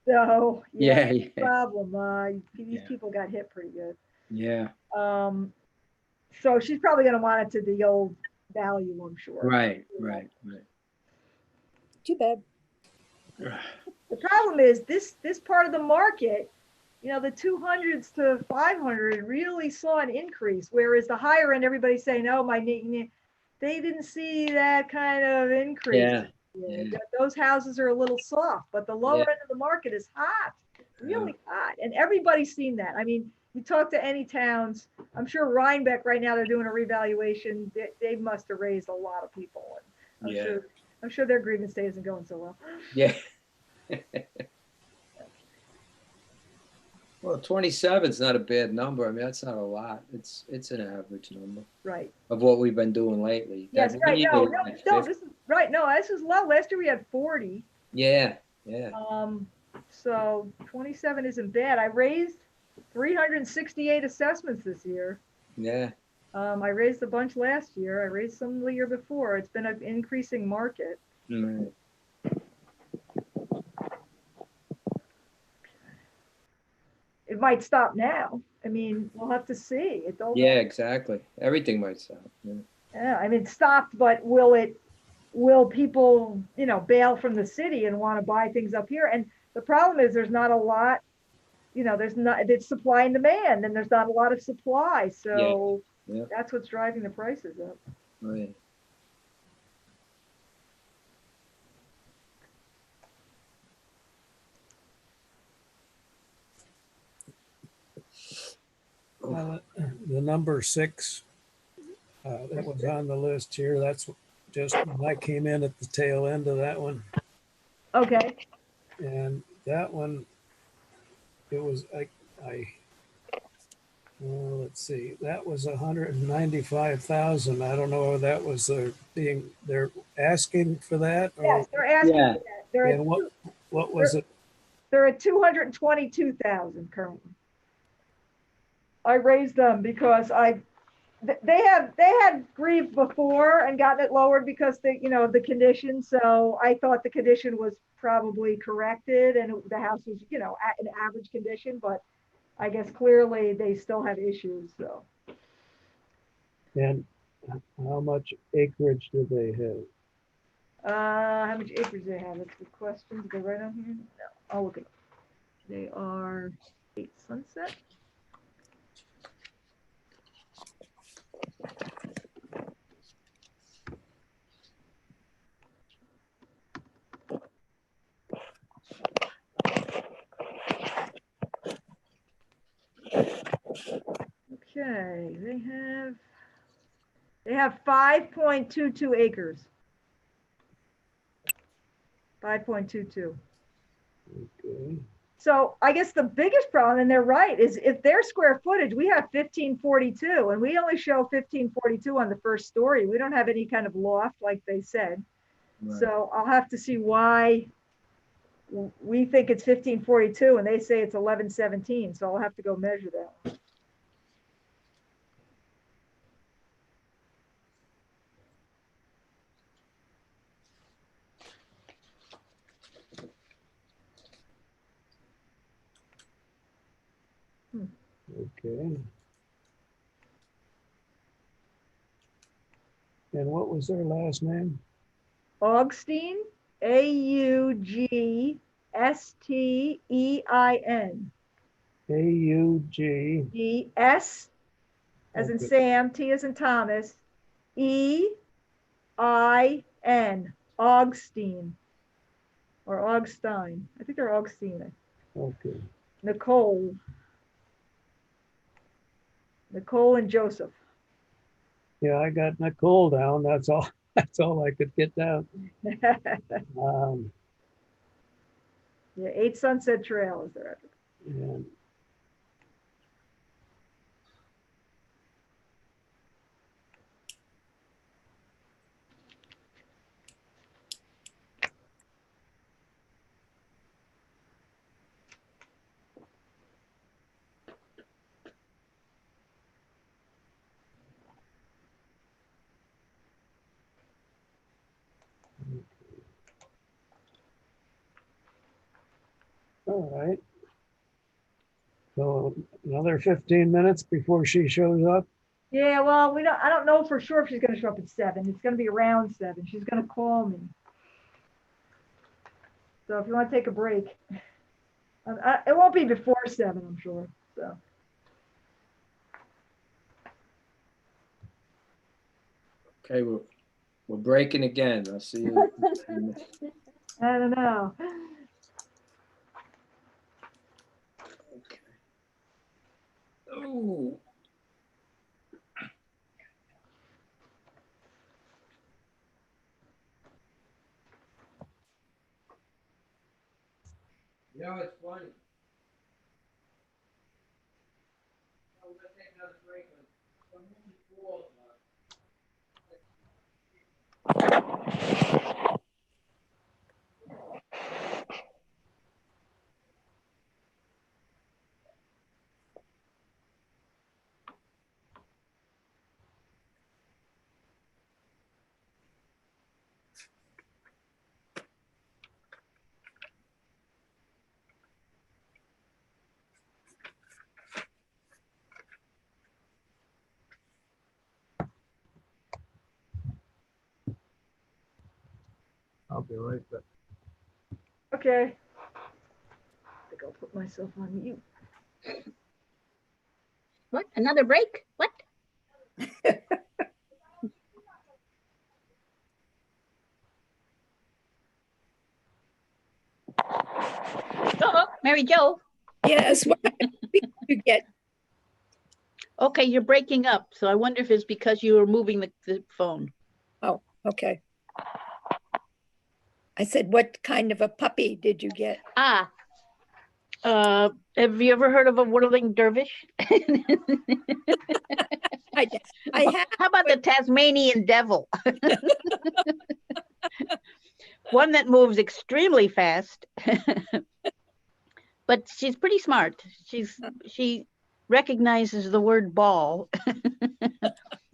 So Yeah, no yeah. problem. These people got hit pretty good. Yeah. So she's probably gonna want it to the old value, I'm sure. Right. Too bad. The problem is this part of the market, you know, the 200s to 500 really saw an increase, whereas the higher end, everybody's saying, oh, they didn't see that kind of increase. Yeah. Those houses are a little soft, but the lower end of the market is hot, really hot. And everybody's seen that. I mean, you talk to any towns, I'm sure Rhinebeck right now, they're doing a revaluation. They must have raised a lot of people. And I'm sure their grievance day isn't going so well. Yeah. Well, 27 is not a bad number. I mean, that's not a lot. It's an average number. Right. Of what we've been doing lately. Yes, That right. we No, need no, like no, 50. this is right. No, this is low. Last year we had 40. Yeah. So 27 isn't bad. I raised 368 assessments this year. Yeah. I raised a bunch last year. I raised some the year before. It's been an increasing market. Right. It might stop now. I mean, we'll have to see. It don't. Yeah, exactly. Everything might stop. Yeah. Yeah, I mean, it stopped, but will people, you know, bail from the city and want to buy things up here? And the problem is there's not a lot, you know, it's supply and demand, and there's not a lot of supply. So that's what's driving the prices up. Right. The number 6 that was on the list here, that's just, I came in at the tail end of that one. Okay. And that one, it was, let's see, that was 195,000. I don't know if that was they're asking for that? Or, Yes, they're asking for that. They're and what was it? They're at 222,000 currently. I raised them because I they had grieved before and gotten it lowered because the condition. So I thought the condition was probably corrected and the house was, at an average condition, but I guess clearly they still have issues, so. And how much acreage do they have? How much acres they have? That's the question. Did they write on here? No, I'll look it up. They are 8 Sunset. Okay, they have 5.22 acres. 5.22. Okay. So I guess the biggest problem, and they're right, is if their square footage, we have 1542 and we only show 1542 on the first story. We don't have any kind of loft like they said. Right. So I'll have to see why we think it's 1542 and they say it's 1117. So I'll have to go measure that. Okay. And what was their last name? Augstein, Augstein. A-U-G. E-S as in Okay. Sam, T as in Thomas, E-I-N, Augstein, or Augstein. I think they're Augstein. Okay. Nicole and Joseph. Yeah, I got Nicole down. That's all. That's all I could get down. Yeah, 8 Sunset Trail is their address. And all right. So another 15 minutes before she shows up. Yeah, well, I don't know for sure if she's going to show up at 7. It's going to be around 7. She's going to call me. So if you want to take a break, it won't be before 7, I'm sure. So. Okay, we're breaking again. I'll see you. I don't know. Oh. You know, it's funny. We're gonna take another break. Someone called, I'll be right back. Okay. I think I'll put myself on mute. What? Another break? What? Uh-oh, Mary Jo. Yes, what did you get? Okay, you're breaking up. So I wonder if it's because you were moving the phone. Oh, okay. I said, what kind of a puppy did you get? Ah. Have you ever heard of a whirling dervish? I have. How about the Tasmanian devil? One that moves extremely fast, but she's pretty smart. She recognizes the word ball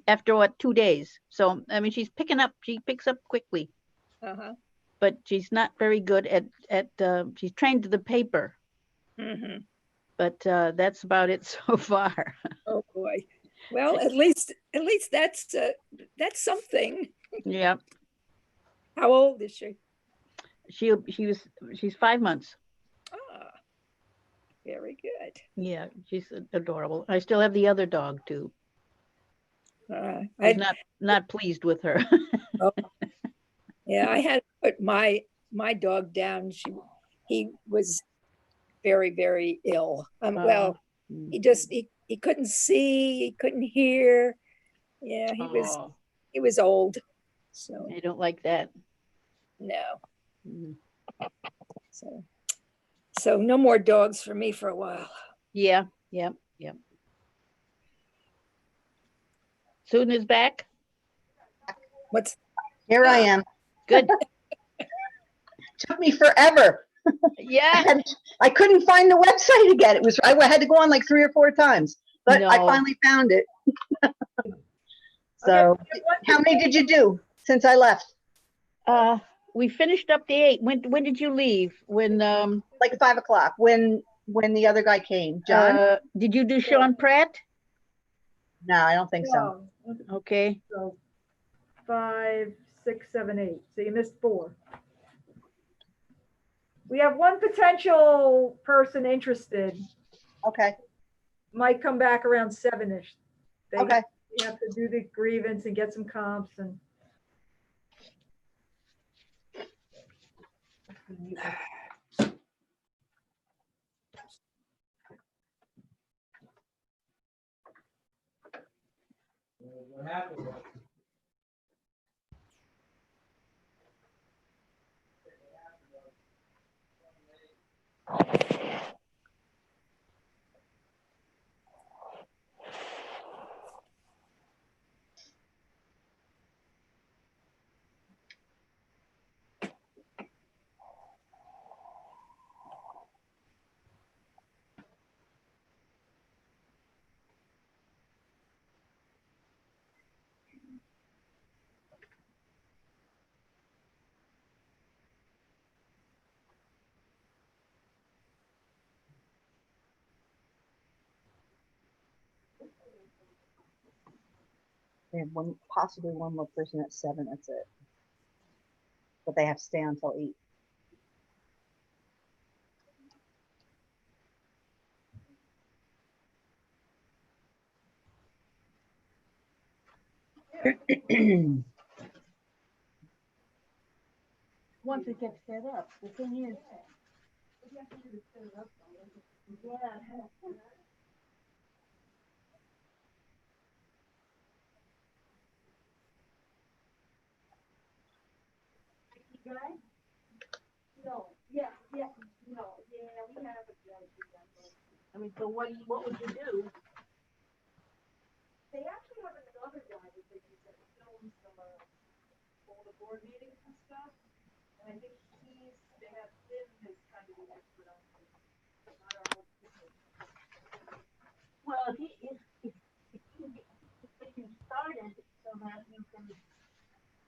after what, 2 days. So, I mean, she picks up quickly, Uh-huh. but she's not very good at she's trained to the paper, Mhm. but that's about it so far. Oh, boy. Well, at least that's something. Yeah. How old is she? She's 5 months. Ah, very good. Yeah, she's adorable. I still have the other dog too. I He's not pleased with her. Oh, yeah, I had to put my dog down. He was very, very ill. Well, he couldn't see, he couldn't hear. Yeah, he was old. So I don't like that. no. So no more dogs for me for a while. Yeah, yep. Susan is back. Here I am. Good. Took me forever. Yeah. I couldn't find the website again. I had to go on like 3 or 4 times, but I No. finally found it. So, how many did you do since I left? We finished up the 8. When did you leave? When like 5 o'clock. When the other guy came, John. Did you do Sean Pratt? No, I don't think so. Okay. So 5, 6, 7, 8. So you missed 4. We have one potential person interested. Okay. Might come back around 7-ish. Okay. You have to do the grievance and get some comps and. What happened? They have possibly one more person at 7. That's it. But they have to stay until 8. Once it gets set up, the thing is. Guys? No, yeah, we have a judge. I mean, so what would you do? They actually have another guy that they use that films all the board meetings and stuff. And I think they have him as kind of the expert on it. Not our own business. Well, if you started so that you can,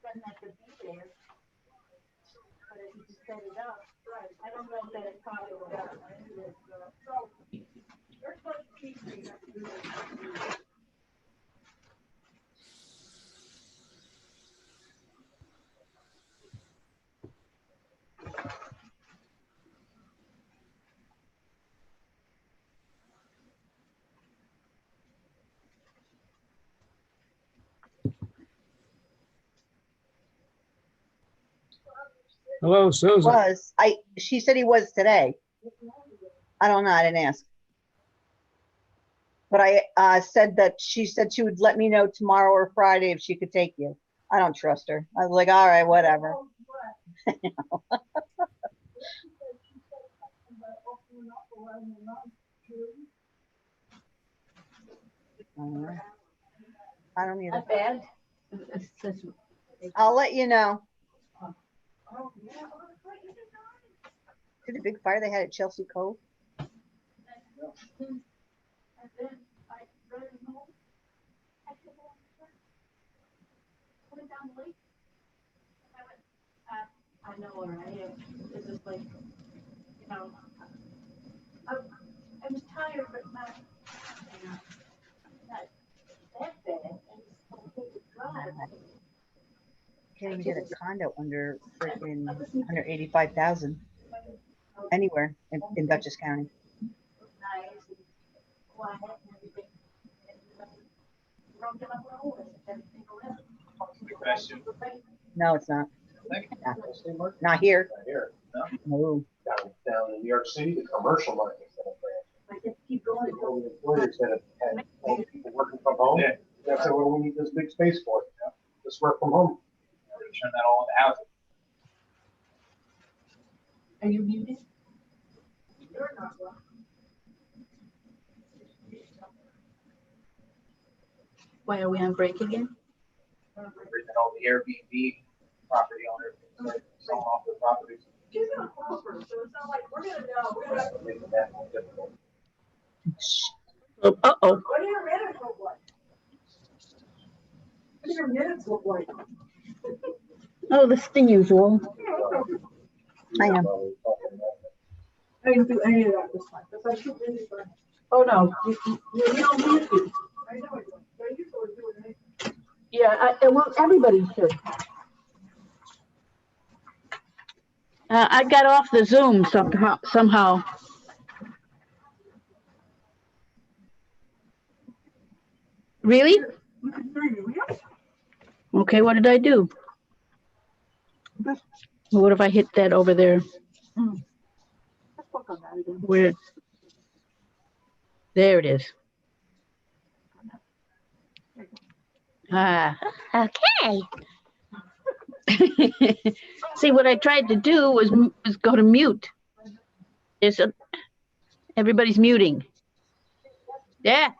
doesn't have to be there. But if you set it up, right, I don't know if that is possible. So, you're supposed to keep me. Hello, Susan. She said he was today. I don't know. I didn't ask. But I said that she said she would let me know tomorrow or Friday if she could take you. I don't trust her. I was like, all right, whatever. You know? I don't either. Not bad. I'll let you know. See the big fire they had at Chelsea Cove? been down the lake? I know where I am. It's just like, you know, I'm tired, but not, you know, not that bad. I just don't think it's drive. Can't even get a condo under freaking 185,000 anywhere in Dutchess County. Nice and quiet and everything. Broken up road, everything around. No, it's not. Not here. No. Down in New York City, the commercial market. I just keep going. Employers that have had people working from home. Yeah. That's what we need this big space for. Just work from home. Turn that all into housing. Are you muted? You're not well. Why are we on break again? All the Airbnb property owners selling off their properties. She's gonna call for us, so it's not like we're gonna know. We're gonna. Making that more difficult. Uh-oh. What do your minutes look like? What do your minutes look like? Oh, this is the usual. I am. I didn't do any of that this time, because I should really fun. Oh, no, you don't need to. I know I don't. I usually do it. Yeah, well, everybody should. I got off the Zoom somehow. Really? Okay, what did I do? What if I hit that over there? Where? There it is. Ah, okay. See, what I tried to do was go to mute. Everybody's muting. Yeah.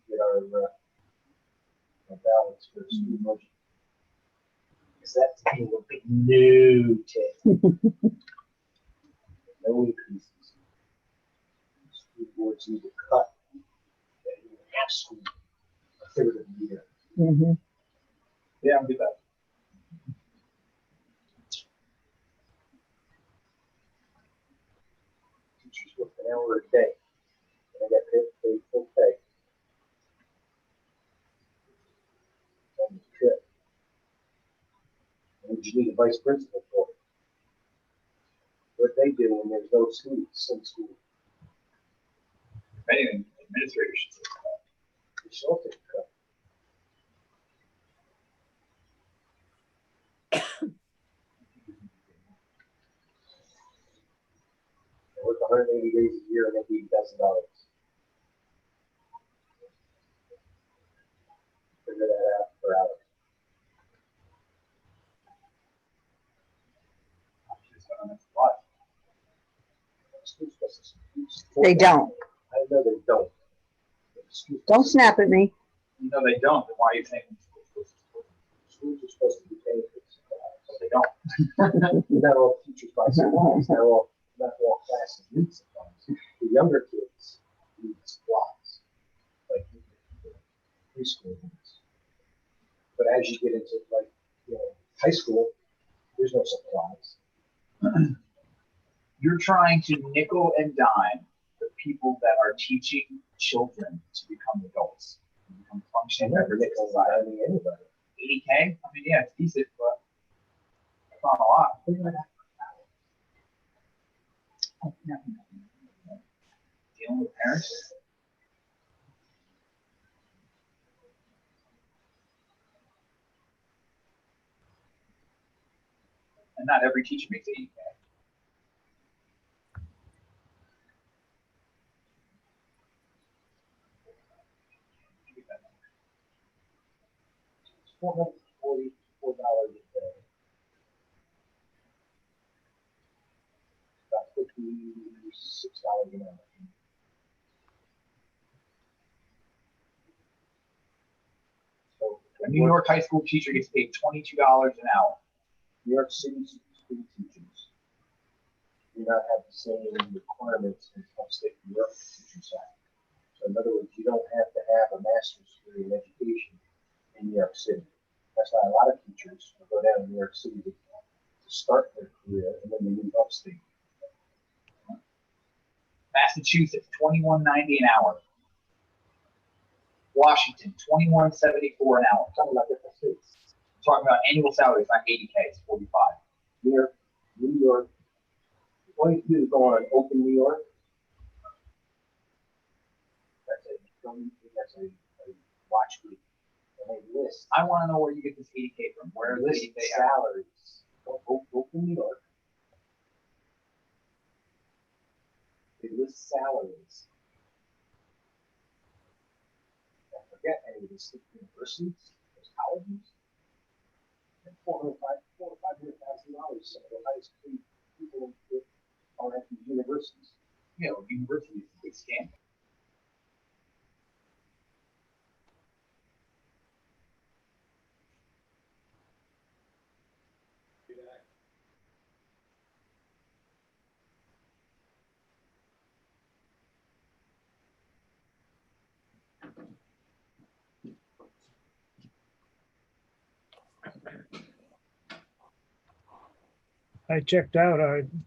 Get our ballots for school budget. Because that's a big new tip. No increases. School boards need to cut half school a third of the year. Mm-hmm. Yeah, I'll do that. Teachers work an hour a day. And they got paid full pay. On the trip. And you need a vice principal for it. What they do when there's no students in school. If anything, administrators should take a cut. They should all take a cut. They work 180 days a year and they get $80,000. Figure that out per hour. They don't. I know they don't. Don't snap at me. You know they don't, then why are you thinking schools are supposed to be paid for this? So they don't. Not all teachers buy supplies, not all classes need supplies. The younger kids need supplies, like preschool needs. But as you get into like, high school, there's no supplies. You're trying to nickel and dime the people that are teaching children to become adults, to become functioning members of society. Anybody. 80K? I mean, yeah, it's decent, but it's not a lot. Dealing with parents. And not every teacher makes 80K. $444 a day. About $56 an hour. So a New York high school teacher gets paid $22 an hour. New York City school teachers do not have the same requirements as upstate New York teachers have. So in other words, you don't have to have a master's degree in education in New York City. That's why a lot of teachers will go down to New York City to start their career and then they move upstate. Massachusetts, $21.90 an hour. Washington, $21.74 an hour. Talking about different states. Talking about annual salaries, not 80K, it's 45. New York, all you do is go on Open New York. That's a watch group. And they list. I want to know where you get this 80K from. Where are the salaries? Open New York. They list salaries. I forget any of these universities, those colleges. And $400,000 or $500,000. Some of the highest paid people are at these universities. Universities is a big scam. I checked out,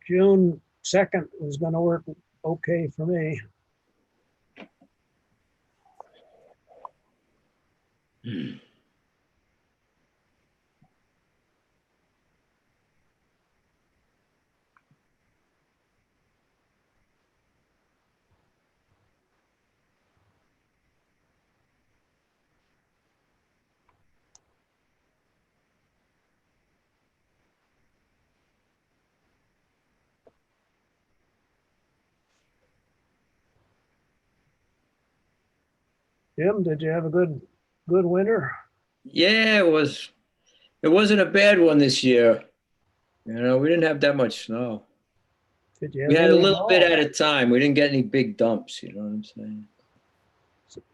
June 2nd was gonna work okay for me. Jim, did you have a good winter? Yeah, it wasn't a bad one this year. We didn't have that much snow. Did you We have had a any little bit at all? at a time. We didn't get any big dumps, you know what I'm saying?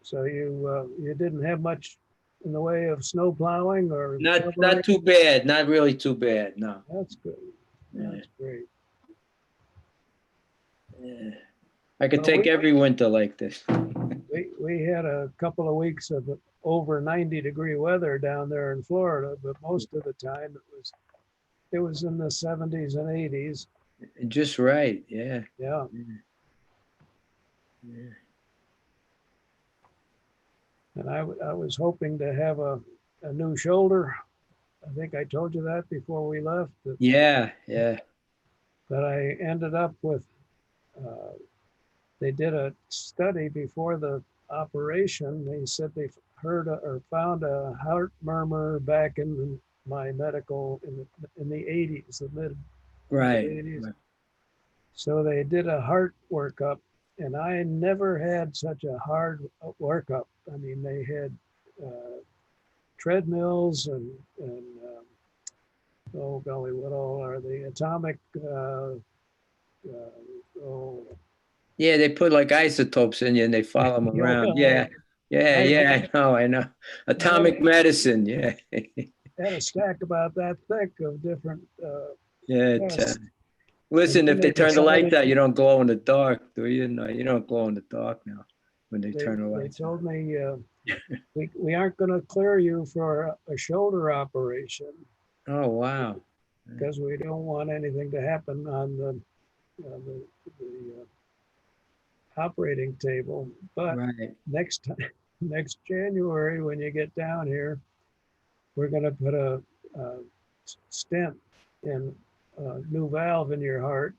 So you didn't have much in the way of snow plowing or? Not shoveling? too bad, not really too bad, no. That's good. Yeah. That's great. Yeah. I could Well, take every winter like this. We had a couple of weeks of over 90-degree weather down there in Florida, but most of the time it was in the 70s and 80s. Just right, yeah. Yeah. Yeah. And I was hoping to have a new shoulder. I think I told you that before we left. Yeah. But I ended up with, they did a study before the operation. They said they heard or found a heart murmur back in my medical in the 80s, the mid 80s. Right. So they did a heart workup, and I never had such a hard workup. I mean, they had treadmills and oh golly, what all are they? Atomic. Yeah, they put like isotopes in you and they follow them around. Yeah. I know. Atomic medicine, yeah. Had a stack about that thick of different. Yeah. Listen, if they turn the lights out, you don't glow in the dark, do you? No, you don't glow in the dark now. when they turn the They lights on. told me, we aren't gonna clear you for a shoulder operation Oh, wow. because we don't want anything to happen on the operating table. But Right. next time, next January, when you get down here, we're gonna put a stent in a new valve in your heart.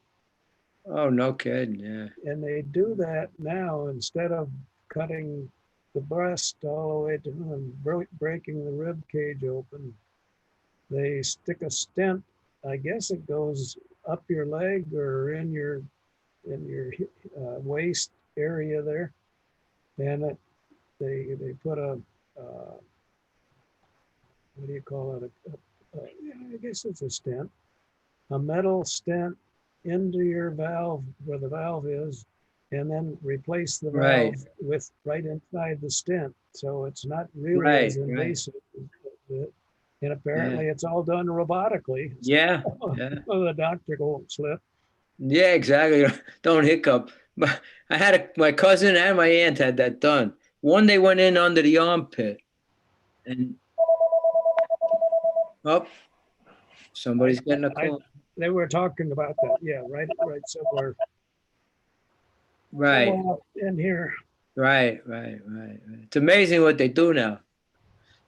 Oh, no kidding. Yeah. And they do that now instead of cutting the breast all the way to and breaking the rib cage open. They stick a stent. I guess it goes up your leg or in your waist area there, and they put a what do you call it? I guess it's a stent, a metal stent into your valve where the valve is, and then replace the Right. valve with right inside the stent. So it's not really Right, as right. invasive. And Yeah. apparently it's all done robotically. Yeah. Yeah. So the doctor won't slip. Yeah, exactly. Don't hiccup. But I had my cousin and my aunt had that done. One, they went in under the armpit, and oh, somebody's getting a call. They were talking about that. Yeah, right somewhere. Right, Somewhere up in here. right. It's amazing what they do now.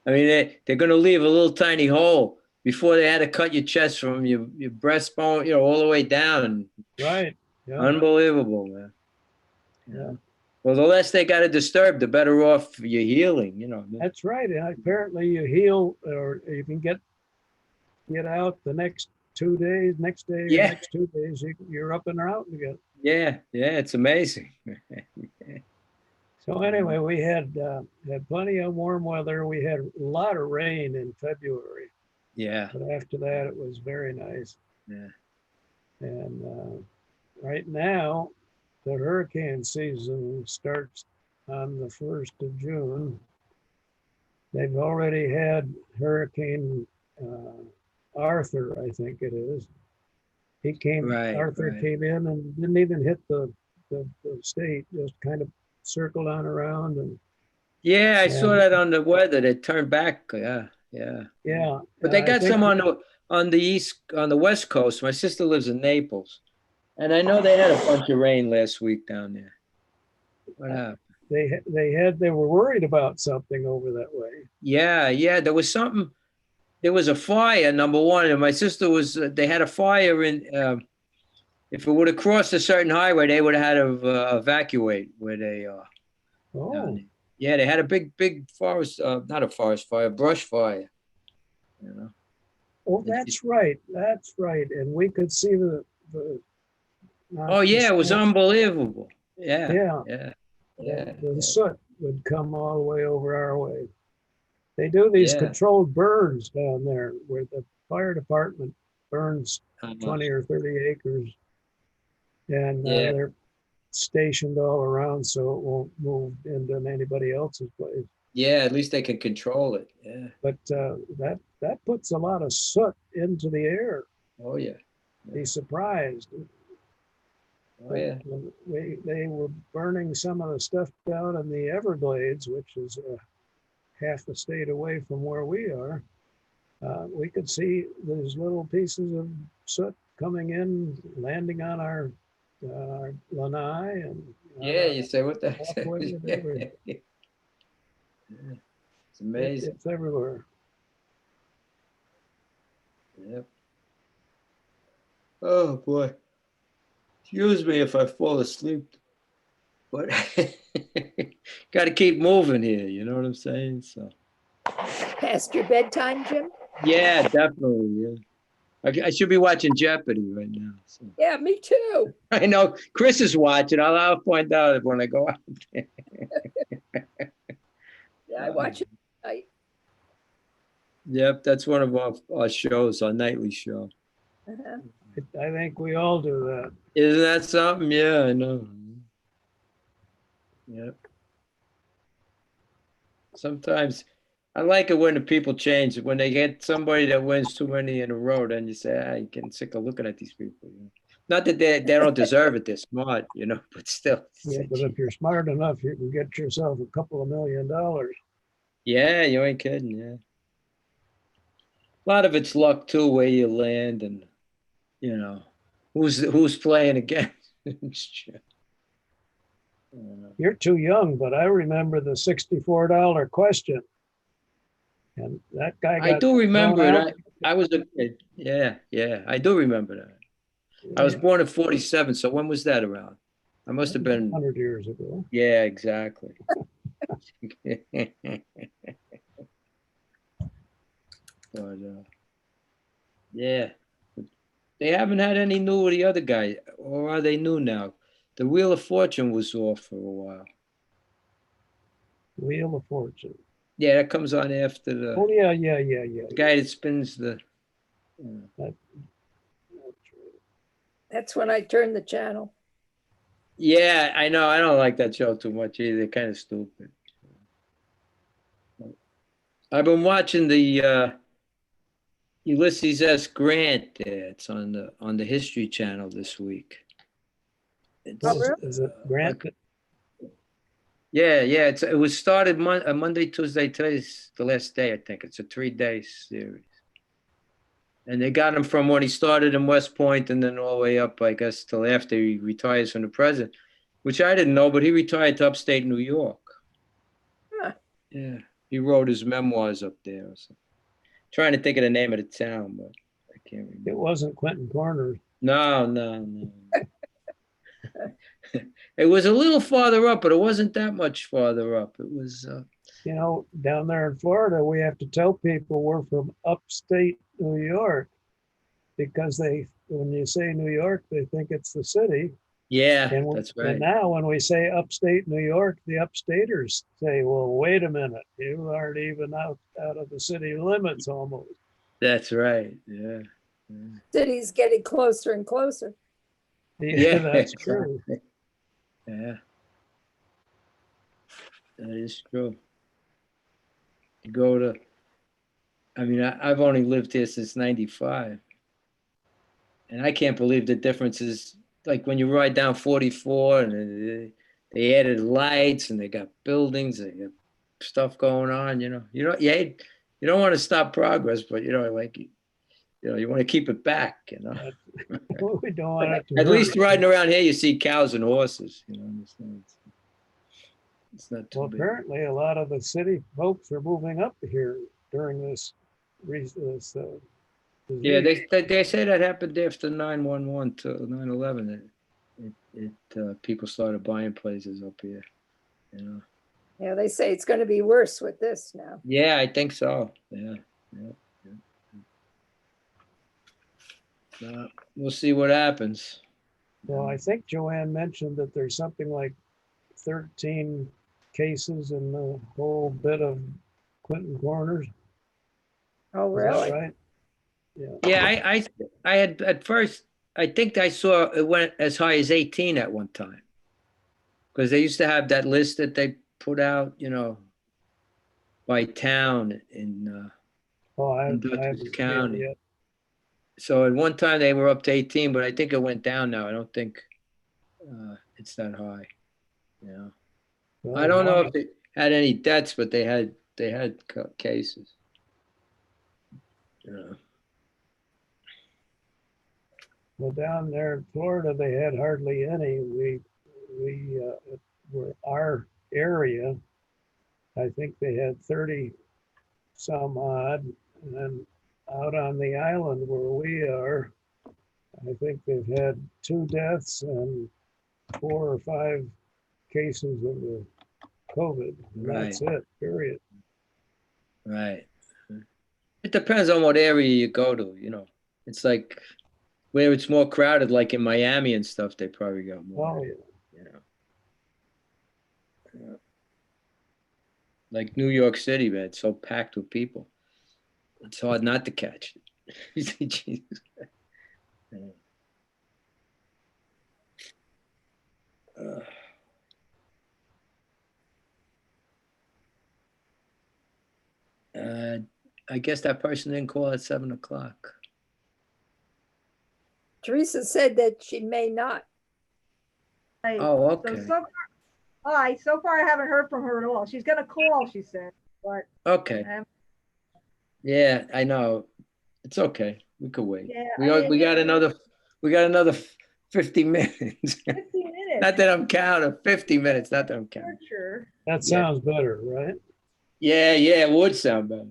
I mean, they're going to leave a little tiny hole. Before they had to cut your chest from your breastbone, all the way down. Right. Yeah. Unbelievable, man. Yeah. Well, the less they got to disturb, the better off you're healing, That's right. And apparently you heal, or you can get out the next 2 days, next day, or Yeah. next 2 days, you're up and out again. Yeah, it's amazing. So anyway, we had plenty of warm weather. We had a lot of rain in February, Yeah, but after that, it was very nice. yeah. And right now, the hurricane season starts on the 1st of June. They've already had Hurricane Arthur, I think it is. Arthur came in and didn't even hit the state, just kind of circled on around. And Yeah, I saw that on the weather. They turned back. Yeah. Yeah. But they I got think some on the West Coast. My sister lives in Naples, and I know they had a bunch of rain last week down there. What happened? They were worried about something over that way. Yeah. There was something. There was a fire, number one, and my sister was. They had a fire in. If it would have crossed a certain highway, they would have had to evacuate where they are. Oh. Yeah, they had a big forest. Not a forest fire, brush fire. Oh, that's right. That's right. And we could see the Oh yeah, it was unbelievable. Yeah. The soot would come all the way over our way. They do these controlled burns down there where the fire department burns 20 or 30 acres, and they're stationed all around so it won't move into anybody else's place. Yeah, at least they can control it. Yeah. But that puts a lot of soot into the air. Oh yeah. Be surprised. Oh yeah. They were burning some of the stuff down in the Everglades, which is half the state away from where we are. We could see these little pieces of soot coming in, landing on our lanai, and yeah, you say what the heck? It's amazing. It's everywhere. Yep. Oh boy. Excuse me if I fall asleep, but got to keep moving here. You know what I'm saying? So. Past your bedtime, Jim? Yeah, definitely. Yeah. I should be watching Jeopardy right now. So. Yeah, me too. I know Chris is watching. I'll find out when I go out. Yeah, I watch it at night. Yep, that's one of our shows, our nightly show. Uh-huh. I think we all do that. Isn't that something? Yeah, I know. Yep. Sometimes I like it when the people change. When they get somebody that wins too many in a row, then you say, I'm getting sick of looking at these people. Not that they don't deserve it, they're smart, you know, but still. Yeah, but if you're smart enough, you can get yourself a couple of $1 million. Yeah, you ain't kidding, yeah. A lot of it's luck too, where you land and, you know, who's playing against. It's true. You're too young, but I remember the $64 question. And that guy got I do remember thrown it. out. I was a kid. Yeah, yeah, I do remember that. I was born in 47, so when was that around? I must have been 100 years ago. Yeah, exactly. But yeah, they haven't had any new with the other guy, or are they new now? The Wheel of Fortune was off for a while. Wheel of Fortune. Yeah, that comes on after the. Oh, yeah. The guy that spins the. That's when I turned the channel. Yeah, I know. I don't like that show too much either. They're kind of stupid. I've been watching the Ulysses S. Grant. It's on the History Channel this week. It's, Is it Grant? Yeah. It was started Monday, Tuesday. Today's the last day, I think. It's a 3-day series. And they got him from when he started in West Point and then all the way up, I guess, till after he retires from the president, which I didn't know, but he retired to upstate New York. Huh. Yeah. He wrote his memoirs up there or something. Trying to think of the name of the town, but I can't remember. It wasn't Clinton Corners. No. It was a little farther up, but it wasn't that much farther up. It was. You know, down there in Florida, we have to tell people we're from upstate New York because when you say New York, they think it's the city. Yeah, and that's right. And now when we say upstate New York, the upstaters say, well, wait a minute, you aren't even out of the city limits almost. That's right, yeah. City's getting closer and closer. Yeah, that's true. Yeah, that is true. You go to, I mean, I've only lived here since 95. And I can't believe the differences. Like when you ride down 44 and they added lights and they got buildings, they got stuff going on, you know. You don't want to stop progress, but you want to keep it back, you know. We don't want it to At hurt. least riding around here, you see cows and horses, you know. It's not too big. Apparently, a lot of the city folks are moving up here during this. Yeah, they say that happened after 9/11 to 9/11. People started buying places up here, you know. Yeah, they say it's going to be worse with this now. Yeah, I think so. Yeah. We'll see what happens. Well, I think Joanne mentioned that there's something like 13 cases in the whole bit of Clinton Corners. Oh, really? Is that right? Yeah, I had at first, I think I saw it went as high as 18 at one time. Because they used to have that list that they put out, you know, by town in Dutchess County. Yet. So at one time they were up to 18, but I think it went down now. I don't think it's that high. Yeah. Well, I don't know if they had any deaths, but they had cases. Yeah. Well, down there in Florida, they had hardly any. We were our area. I think they had 30 some odd, and then out on the island where we are, I think they've had 2 deaths and 4 or 5 cases of the COVID. And that's it, period. Right. It depends on what area you go to, you know. It's like where it's more crowded, like in Miami and stuff, they probably got more. Oh, yeah. You know. Yeah. Like New York City, man, it's so packed with people. It's hard not to catch it. Jesus. I guess that person didn't call at 7 o'clock. Teresa said that she may not. Oh, So, okay. so far, all right, so far I haven't heard from her at all. She's gonna call, she said, but. Okay. um, Yeah, I know. It's okay. We could wait. Yeah, We I got, mean, we you got know- another 50 minutes. 50 minutes. Not that I'm counting, 50 minutes, not that I'm counting. Sure. That Yeah. sounds better, right? Yeah, it would sound better.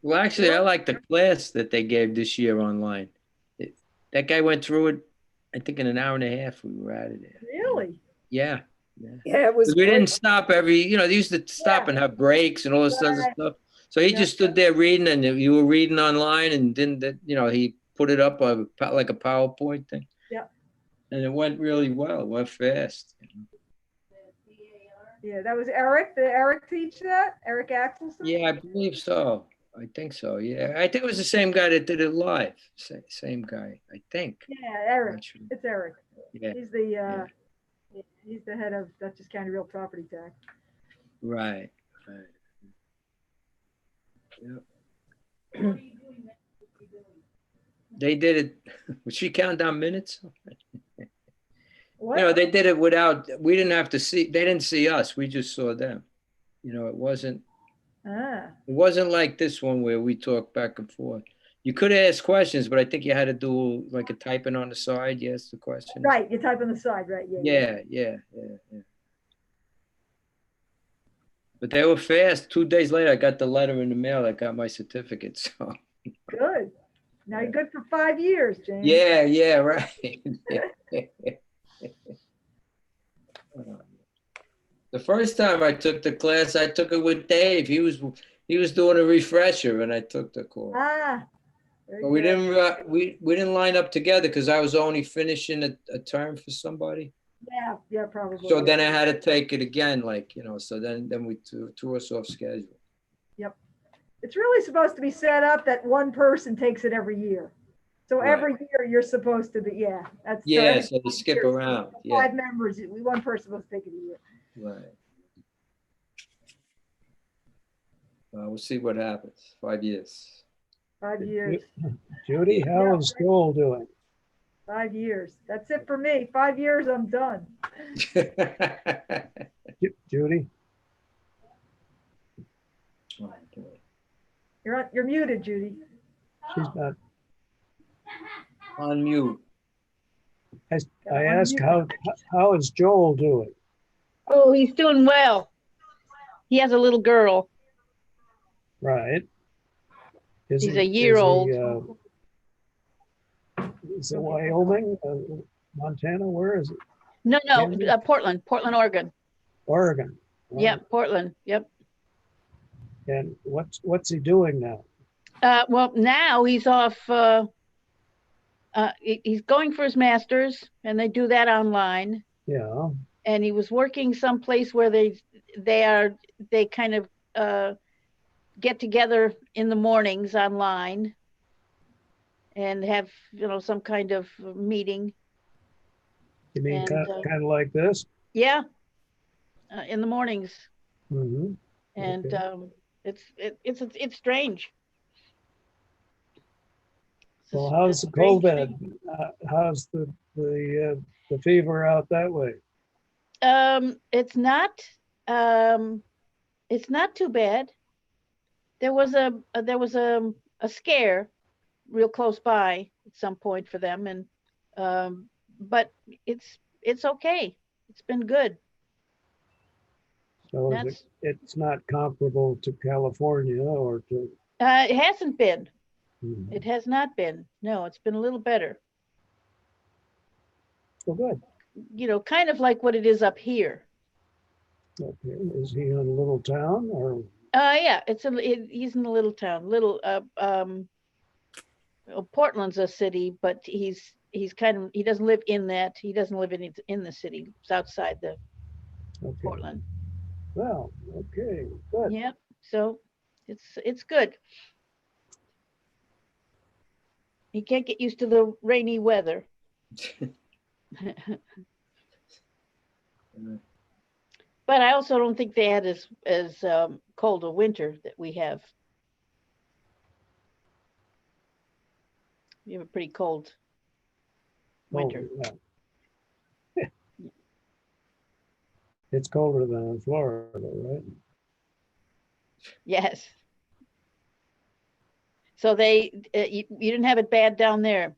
Well, actually, I like the class that they gave this year online. That guy went through it, I think in an hour and a half we were out of there. Really? Yeah. Yeah, it was 'Cause we great. didn't stop they used to stop and have breaks and all this other Right. stuff. So he just stood there reading, and you were reading online, and then he put it up like a PowerPoint thing. Yeah. And it went really well. It went fast. Yeah, that was Eric. Did Eric teach that? Eric Axelson? Yeah, I believe so. I think so. Yeah, I think it was the same guy that did it live. Same guy, I think. Yeah, Eric. Not sure. It's Eric. Yeah. He's the he's the head of Dutchess County Real Property Tax. Right. Yep. They did it. Was she counting down minutes? What? They did it without. We didn't have to see. They didn't see us. We just saw them. It wasn't. Ah. It wasn't like this one where we talk back and forth. You could ask questions, but I think you had to do like a typing on the side. You ask the question. Right, you type on the side, right? Yeah. But they were fast. 2 days later, I got the letter in the mail. I got my certificate. So. Good. Now you're good for 5 years, James. Yeah, right. The first time I took the class, I took it with Dave. He was doing a refresher, and I took the course. Ah. But we didn't line up together because I was only finishing a term for somebody. Yeah, probably. So then I had to take it again, so then we threw us off schedule. Yep. It's really supposed to be set up that one person takes it every year. So Right. every year you're supposed to be, that's. Yeah, so they skip around. Yeah, 5 members, one person supposed to take it a year. right. We'll see what happens. 5 years. 5 years. Judy, how is Joel doing? 5 years. That's it for me. 5 years, I'm done. Judy? You're muted, Judy. She's not. On mute. I asked how is Joel doing? Oh, he's doing well. He has a little girl. Right. He's a year old. Is it Wyoming, Montana? Where is it? No, Portland, Oregon. Oregon. Wow. Yep, Portland. Yep. And what's he doing now? Well, now he's off. He's going for his master's, and they do that online. Yeah. And he was working someplace where they kind of get together in the mornings online and have some kind of meeting. You mean kind of like this? Yeah, in the mornings. Mm-hmm. And okay. It's strange. Well, how's the COVID? How's the fever out that way? It's not too bad. There was a scare real close by at some point for them, and but it's okay. It's been good. So it's not comparable to California or to. It hasn't been. Mm-hmm. It has not been. No, it's been a little better. Oh, good. Kind of like what it is up here. Okay. Is he in a little town or? Yeah, he's in a little town. Portland's a city, but he doesn't live in that. He doesn't live in the city. It's outside the Portland. Well, okay, good. Yeah, so it's good. He can't get used to the rainy weather. But I also don't think they had as cold a winter that we have. You have a pretty cold winter. Oh, yeah. It's colder than in Florida, right? Yes. So you didn't have it bad down there.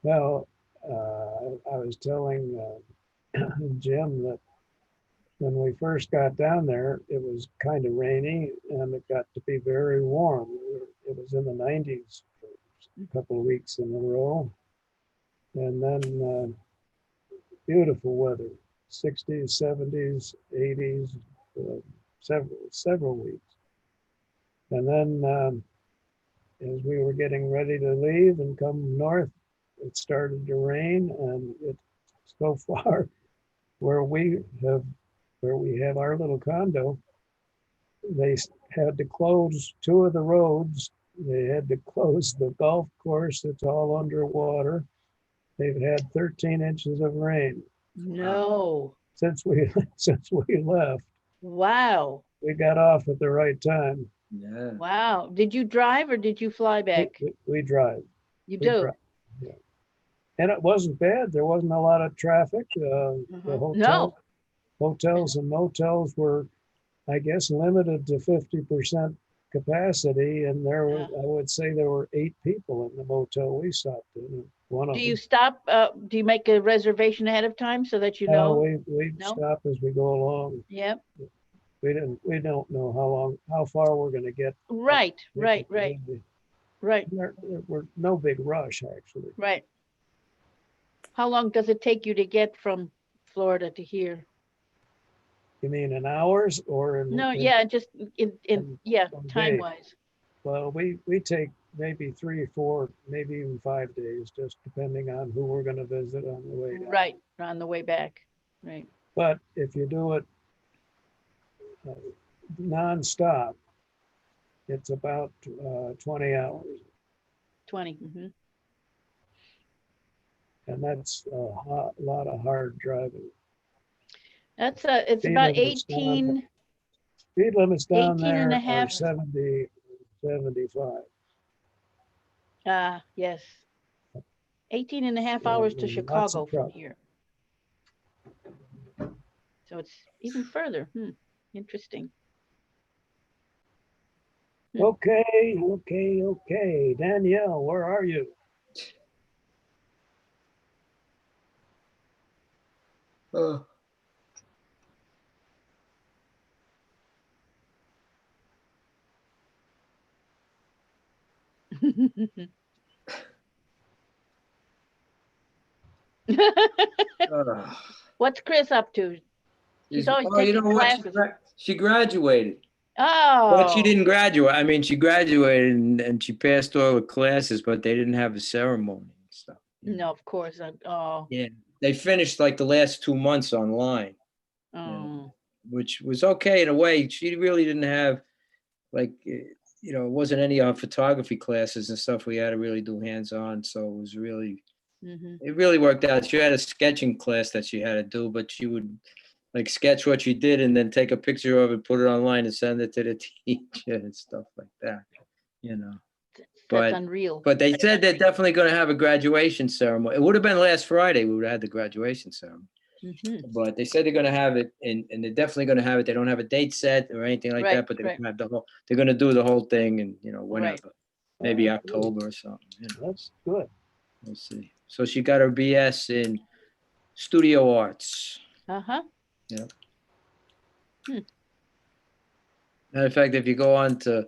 Well, I was telling Jim that when we first got down there, it was kind of rainy and it got to be very warm. It was in the 90s for a couple of weeks in a row. And then beautiful weather, 60s, 70s, 80s, several weeks. And then as we were getting ready to leave and come north, it started to rain, and it's so far where we have our little condo, they had to close two of the roads. They had to close the golf course. It's all underwater. They've had 13 inches of rain No. since we left. Wow. We got off at the right time. Yeah. Wow. Did you drive or did you fly back? We drive. You We do? drive, yeah. And it wasn't bad. There wasn't a lot of traffic. The No. hotels and motels were, I guess, limited to 50% capacity. And there were, I would say there were 8 people in the motel we stopped in. One of Do them. you stop? Do you make a reservation ahead of time so that you know? We No? stop as we go along. Yep. We don't know how far we're going to get. Right. Right. We're no big rush, actually. Right. How long does it take you to get from Florida to here? You mean in hours or in? No, yeah, just in days. time wise. Well, we take maybe 3, 4, maybe even 5 days, just depending on who we're going to visit on the way down. Right, on the way back. Right. But if you do it nonstop, it's about 20 hours. 20. Mm-hmm. And that's a lot of hard driving. It's Speed about limits 18. Speed limits down 18 and there a half. are 70, 75. Yes. 18 and a half Yeah, hours to and lots Chicago of from truck. here. So it's even further. Interesting. Okay. Danielle, where are you? What's Chris up to? She's always Oh, you taking know what? classes. She graduated. Oh. But she didn't graduate. I mean, she graduated and she passed all the classes, but they didn't have a ceremony and stuff. No, of course. Oh. Yeah. They finished like the last 2 months online, Oh. which was okay in a way. She really didn't have like, it wasn't any of photography classes and stuff we had to really do hands-on. So it was really, it really worked out. She had a sketching class that she had to do, but she would like sketch what she did and then take a picture of it, put it online and send it to the teacher and stuff like that, That's unreal. But they said they're definitely going to have a graduation ceremony. It would have been last Friday. We would have had the graduation ceremony. But they said they're going to have it, and they're definitely going to have it. They don't have a date set or anything like that, but they're going to have they're going to do the whole thing, and whenever, maybe October or something. That's good. We'll see. So she got her BS in studio arts. Yeah. Matter of fact, if you go on to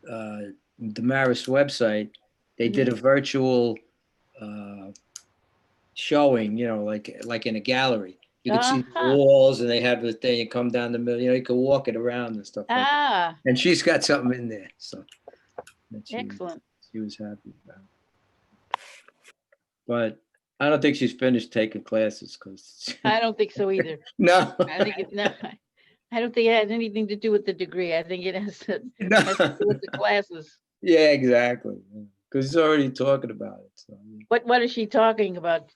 the Maris website, they did a virtual showing, like in a gallery. You can see the walls, and they have the thing. You come down the middle. You can walk it around and stuff. Like that. And she's got something in there, so Excellent. She was happy about it. But I don't think she's finished taking classes because I don't think so either. No. I don't think it has anything to do with the degree. I think it has to do with the classes. Yeah, exactly. Because he's already talking about it. So. What is she talking about?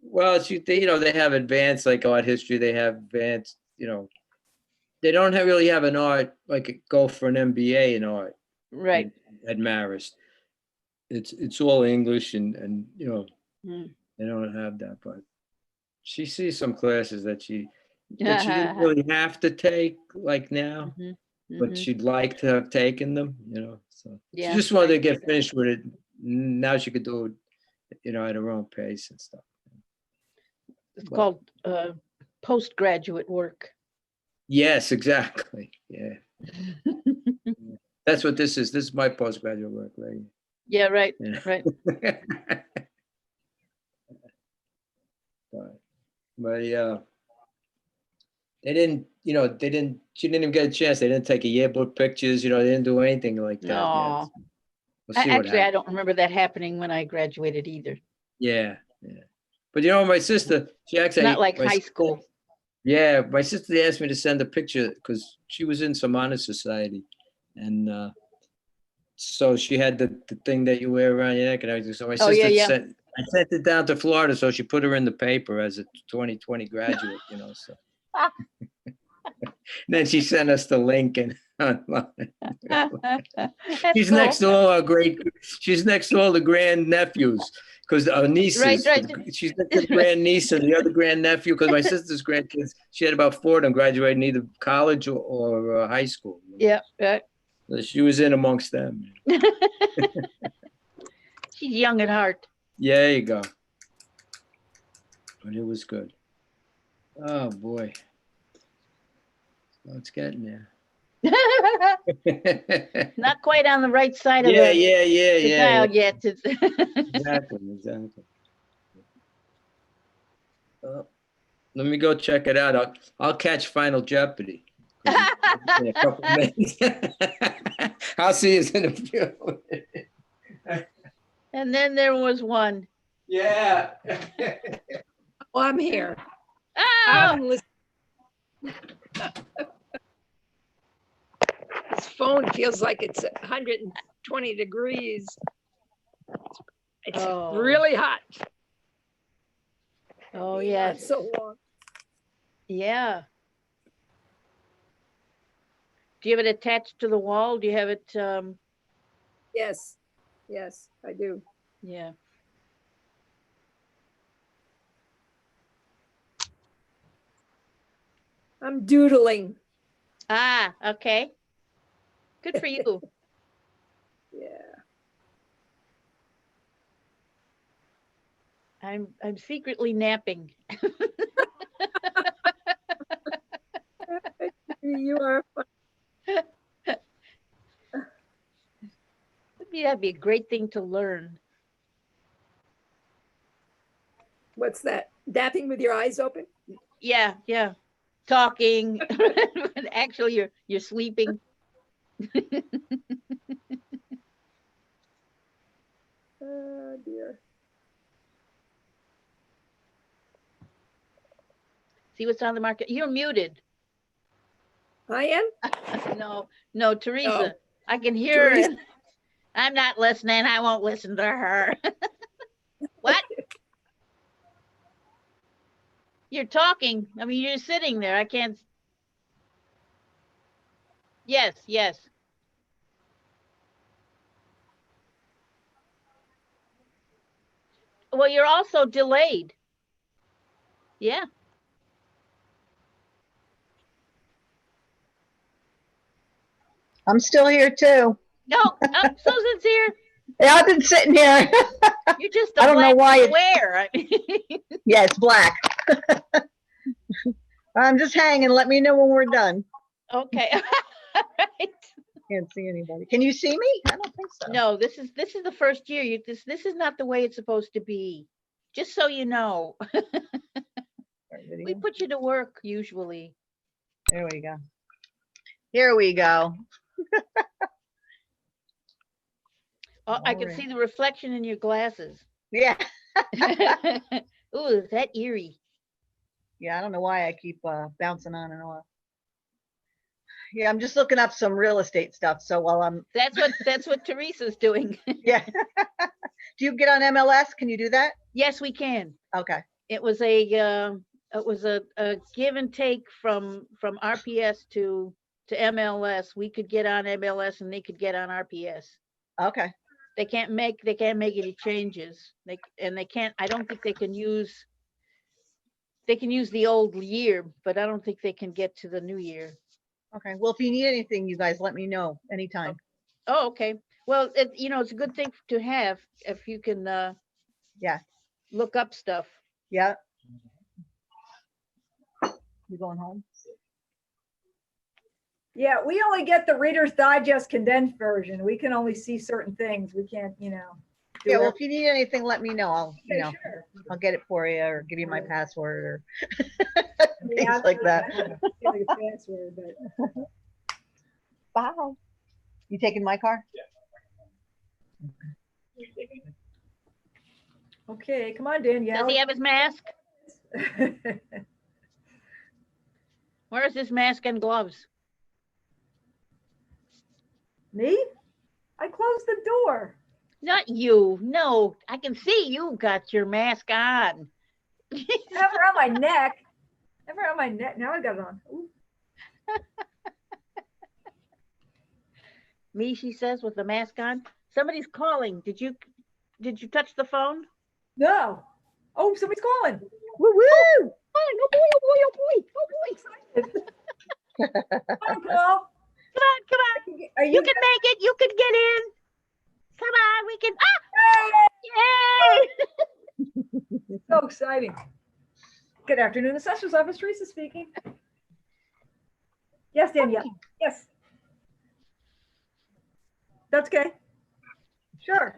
Well, they have advanced like art history. They have advanced, they don't really have an art like go for an MBA in art. Right. At Marist. it's all English and you know, Mm. they don't have that, but she sees some classes that she didn't really have to take like now, Mhm, but mhm. she'd like to have taken them, you know, so she Yeah, just wanted to right. get finished with it. Now she could do it, you know, at her own pace and stuff. It's But- called postgraduate work. Yes, exactly. Yeah. That's what this is. This is my postgraduate work, right? Yeah, right, Yeah. right. But yeah, they didn't, you know, she didn't even get a chance. They didn't take a yearbook pictures, you know, they didn't do anything like that. No, Yet. We'll see what actually, I happens. don't remember that happening when I graduated either. Yeah, yeah. But you know, my sister, she actually, Not like my high sister- school. Yeah, my sister asked me to send a picture because she was in some honor society. And so she had the thing that you wear around your neck and everything. So my Oh, sister yeah, yeah. I sent it down to Florida. So she put her in the paper as a 2020 graduate, you know, so. Then she sent us the link and online. She's cool. next to all our she's next to all the grand nephews because our nieces, Right. she's next to the grand niece and the other grand nephew because my sister's grandkids, she had about 4 of them graduating either college or high school. Yeah, right. So she was in amongst them. She's young at heart. Yeah, there you go. But it was good. Oh boy. So it's getting there. Not quite on the right side of Yeah, the yeah. dial yet. Exactly. Let me go check it out. I'll catch Final Jeopardy. In a couple minutes. I'll see you in a few. And then there was one. Yeah. Oh, I'm here. Oh, I'm listening. This phone feels like it's 120 degrees. It's Oh. really hot. oh Not yes. so long. Yeah. Do you have it attached to the wall? Do you have it? Yes, yes, I do. Yeah. I'm doodling. Ah, okay. Good for you. Yeah. I'm secretly napping. You are fun. That'd be a great thing to learn. What's that? Napping with your eyes open? Yeah, yeah. Talking. But actually, you're sleeping. Oh dear. See what's on the market. You're muted. I am? No, Teresa. I can hear her. Teresa. I'm not listening. I won't listen to her. What? You're talking. I mean, you're sitting there. I can't. Yes, yes. Well, you're also delayed. Yeah. I'm still here too. No, oh, Susan's here. Yeah, I've been sitting here. You're just a I don't know black why it's- square. I mean, Yeah, it's black. I'm just hanging. Let me know when we're done. okay. All right. Can't see anybody. Can you see me? I don't think so. No, this is the first year. This is not the way it's supposed to be. Just so you know. We put you to work usually. There we go. Here we go. Oh, I can Alright. see the reflection in your glasses. Yeah. Ooh, is that eerie? Yeah, I don't know why I keep bouncing on and off. Yeah, I'm just looking up some real estate stuff. So while I'm That's what Teresa's doing. yeah. Do you get on MLS? Can you do that? Yes, we can. Okay. It was a give and take from RPS to MLS. We could get on MLS and they could get on RPS. Okay. they can't make any changes. They can't, I don't think they can use the old year, but I don't think they can get to the new year. Okay, well, if you need anything, you guys let me know anytime. Oh, okay. Well, it's a good thing to have if you can, Yeah, look up stuff. yeah. You going home? Yeah, we only get the Reader's Digest condensed version. We can only see certain things. We can't, do Yeah, well, everything. if you need anything, let me know. I'll, Okay, sure. I'll get it for you or give you my password or Yeah, things like that. I don't know, it's like a password, but Bye. You taking my car? okay, come on, Danielle. Does he have his mask? Where's his mask and gloves? Me? I closed the door. Not you. No, I can see you got your mask on. Never on my neck. Never on my neck. Now I got it on. Ooh. Me, she says, with the mask on. Somebody's calling. Did you touch the phone? No. Oh, somebody's calling. Woo woo! Oh boy! Oh boy! Oh boy! Oh boy! Come on, Paul. Come on! Come on! Are You can make it. You can get in. Come on, we can. Ah! Yay! So exciting. Good afternoon, Assessor's Office. Teresa speaking. Yes, Danielle. Yes. That's okay. Sure.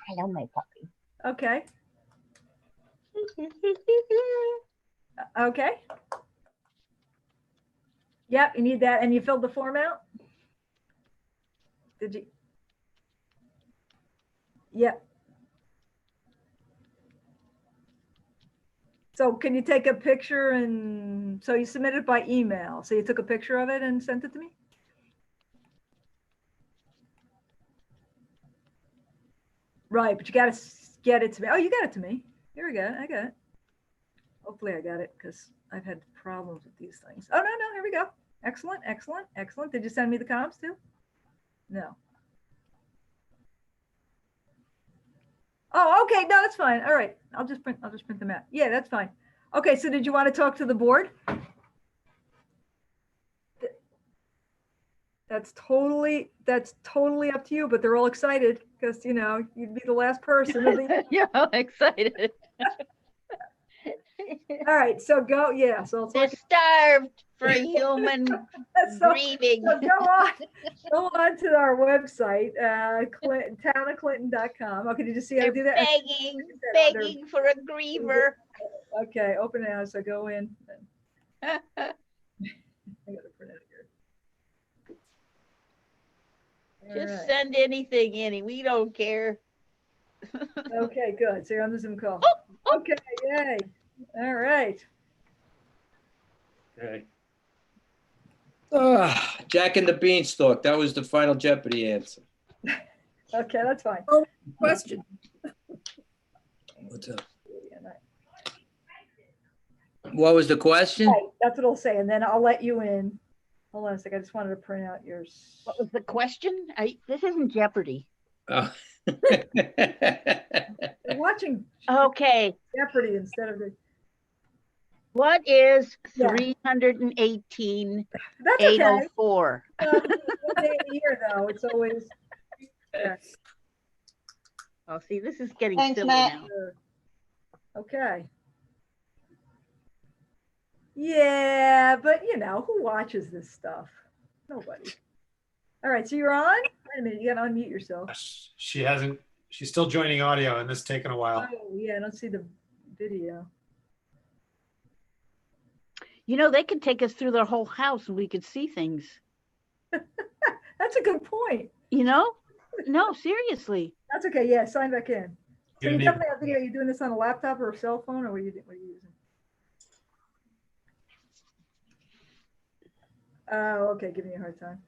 Hello, my puppy. Okay. Okay. Yep, you need that. And you filled the form out? Did you? Yep. So can you take a picture and, so you submitted it by email. So you took a picture of it and sent it to me? Right, but you got to get it to me. Oh, you got it to me. Here we go. I got it. Hopefully I got it because I've had problems with these things. Oh, no, here we go. Excellent, excellent, excellent. Did you send me the comps too? No. Oh, okay. No, that's fine. All right. I'll just print them out. Yeah, that's fine. Okay. So did you want to talk to the board? That's totally up to you, but they're all excited because, you'd be the last person. Of the... You're all excited. All right. So go. Yeah. So they're starved for human grieving. So go on to our website, townofclinton.com. Okay. Did you see how to do that? Begging for a griever. Okay. Open it now. So go in. I gotta print it here. Just send anything in. We don't care. Okay, good. So you're on the Zoom call. Okay, yay. All right. Okay. Jack and the Beanstalk. That was the final Jeopardy answer. Okay, that's fine. Oh, question. What's up? What was the question? Right, that's what it'll say, and then I'll let you in. Hold on a second. I just wanted to print out yours. What was the question? This isn't Jeopardy. Oh. We're watching Jeopardy instead of the. What is 318? That's okay. 804. One day a year, though. It's always. Oh, see, this is getting Thanks, silly Matt. now. Okay. Yeah, but who watches this stuff? Nobody. All right, so you're on? Wait a minute, you gotta unmute yourself. She's still joining audio and this is taking a while. Oh, yeah, I don't see the video. They could take us through their whole house and we could see things. That's a good point. No, seriously. That's okay, yeah, sign back in. So you definitely have video. Are you doing this on a laptop or a cell phone, or what are you using? Oh, okay, giving you a hard time.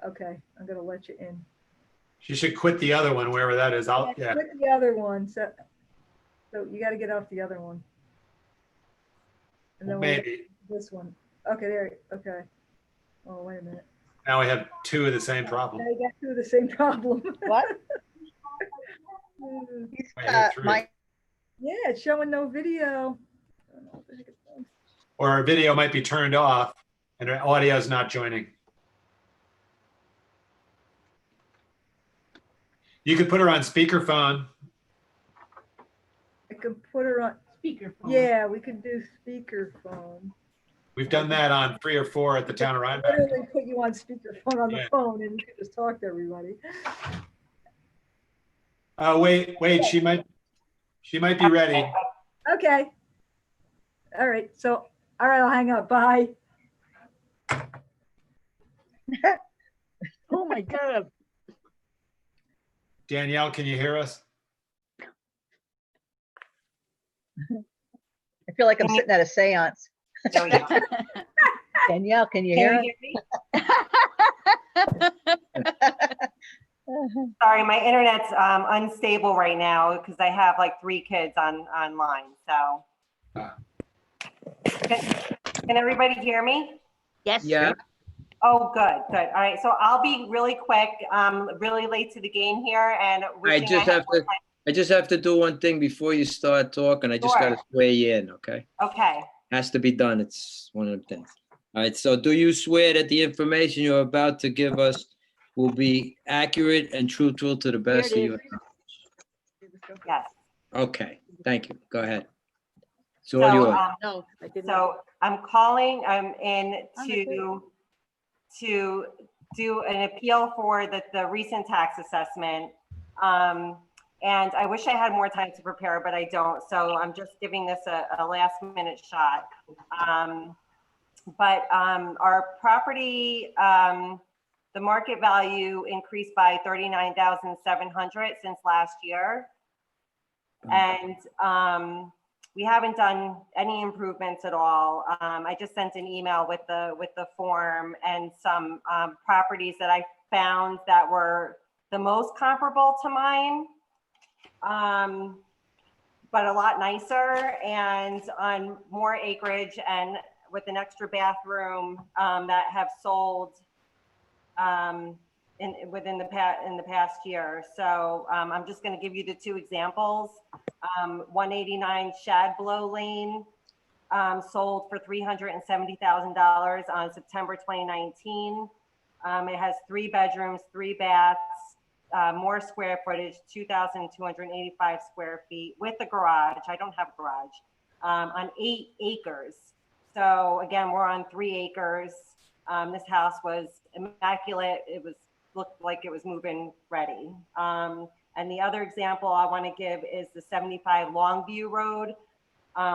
Okay, I'm gonna let you in. She should quit the other one, wherever that is. Quit the other one. So you got to get off the other one. And then Maybe. this one. Okay, there. Okay. Oh, wait a minute. Now we have two of the same problem. I got two of the same problem. What? Wait, here, three. Yeah, it's showing no video. Or our video might be turned off and our audio is not joining. You could put her on speakerphone. I could put her on. Speakerphone. Yeah, we could do speakerphone. We've done that on 3 or 4 at the town of Rhinebeck. Literally put you on speakerphone on the Yeah. phone and you can just talk to everybody. Wait, she might be ready. Okay. All right. So, all right, I'll hang up. Bye. Oh my God. Danielle, can you hear us? I feel like I'm sitting at a seance. Danielle, can you hear us? Sorry, my internet's unstable right now because I have like 3 kids online. So, can everybody hear me? Yes. Yeah. Oh, good. All right, so I'll be really quick. Really late to the game here, and I just have to do one thing before you start talking. I just Sure. got to swear you in, okay? Okay. Has to be done. It's one of the things. All right, so do you swear that the information you're about to give us will be accurate and truthful to the best of your? Yes. Okay, thank you. Go ahead. So all yours. No, I didn't. So I'm calling in to do an appeal for the recent tax assessment. And I wish I had more time to prepare, but I don't. So I'm just giving this a last minute shot. But our property, the market value increased by 39,700 since last year. And we haven't done any improvements at all. I just sent an email with the form and some properties that I found that were the most comparable to mine, but a lot nicer and on more acreage and with an extra bathroom that have sold in the past year. So I'm just going to give you the 2 examples. 189 Shadblow Lane sold for $370,000 on September 2019. It has 3 bedrooms, 3 baths, more square footage, 2,285 square feet with a garage. I don't have a garage, on 8 acres. So again, we're on 3 acres. This house was immaculate. It looked like it was move-in ready. And the other example I want to give is the 75 Longview Road,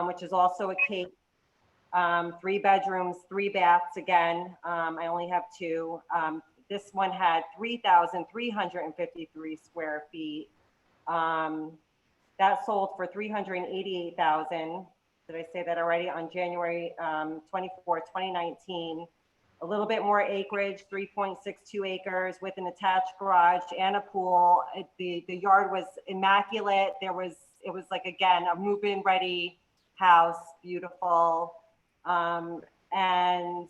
which is also a Cape. 3 bedrooms, 3 baths again. I only have 2. This one had 3,353 square feet. That sold for $388,000. Did I say that already? On January 24, 2019. A little bit more acreage, 3.62 acres with an attached garage and a pool. The yard was immaculate. It was like, again, a move-in ready house, beautiful. And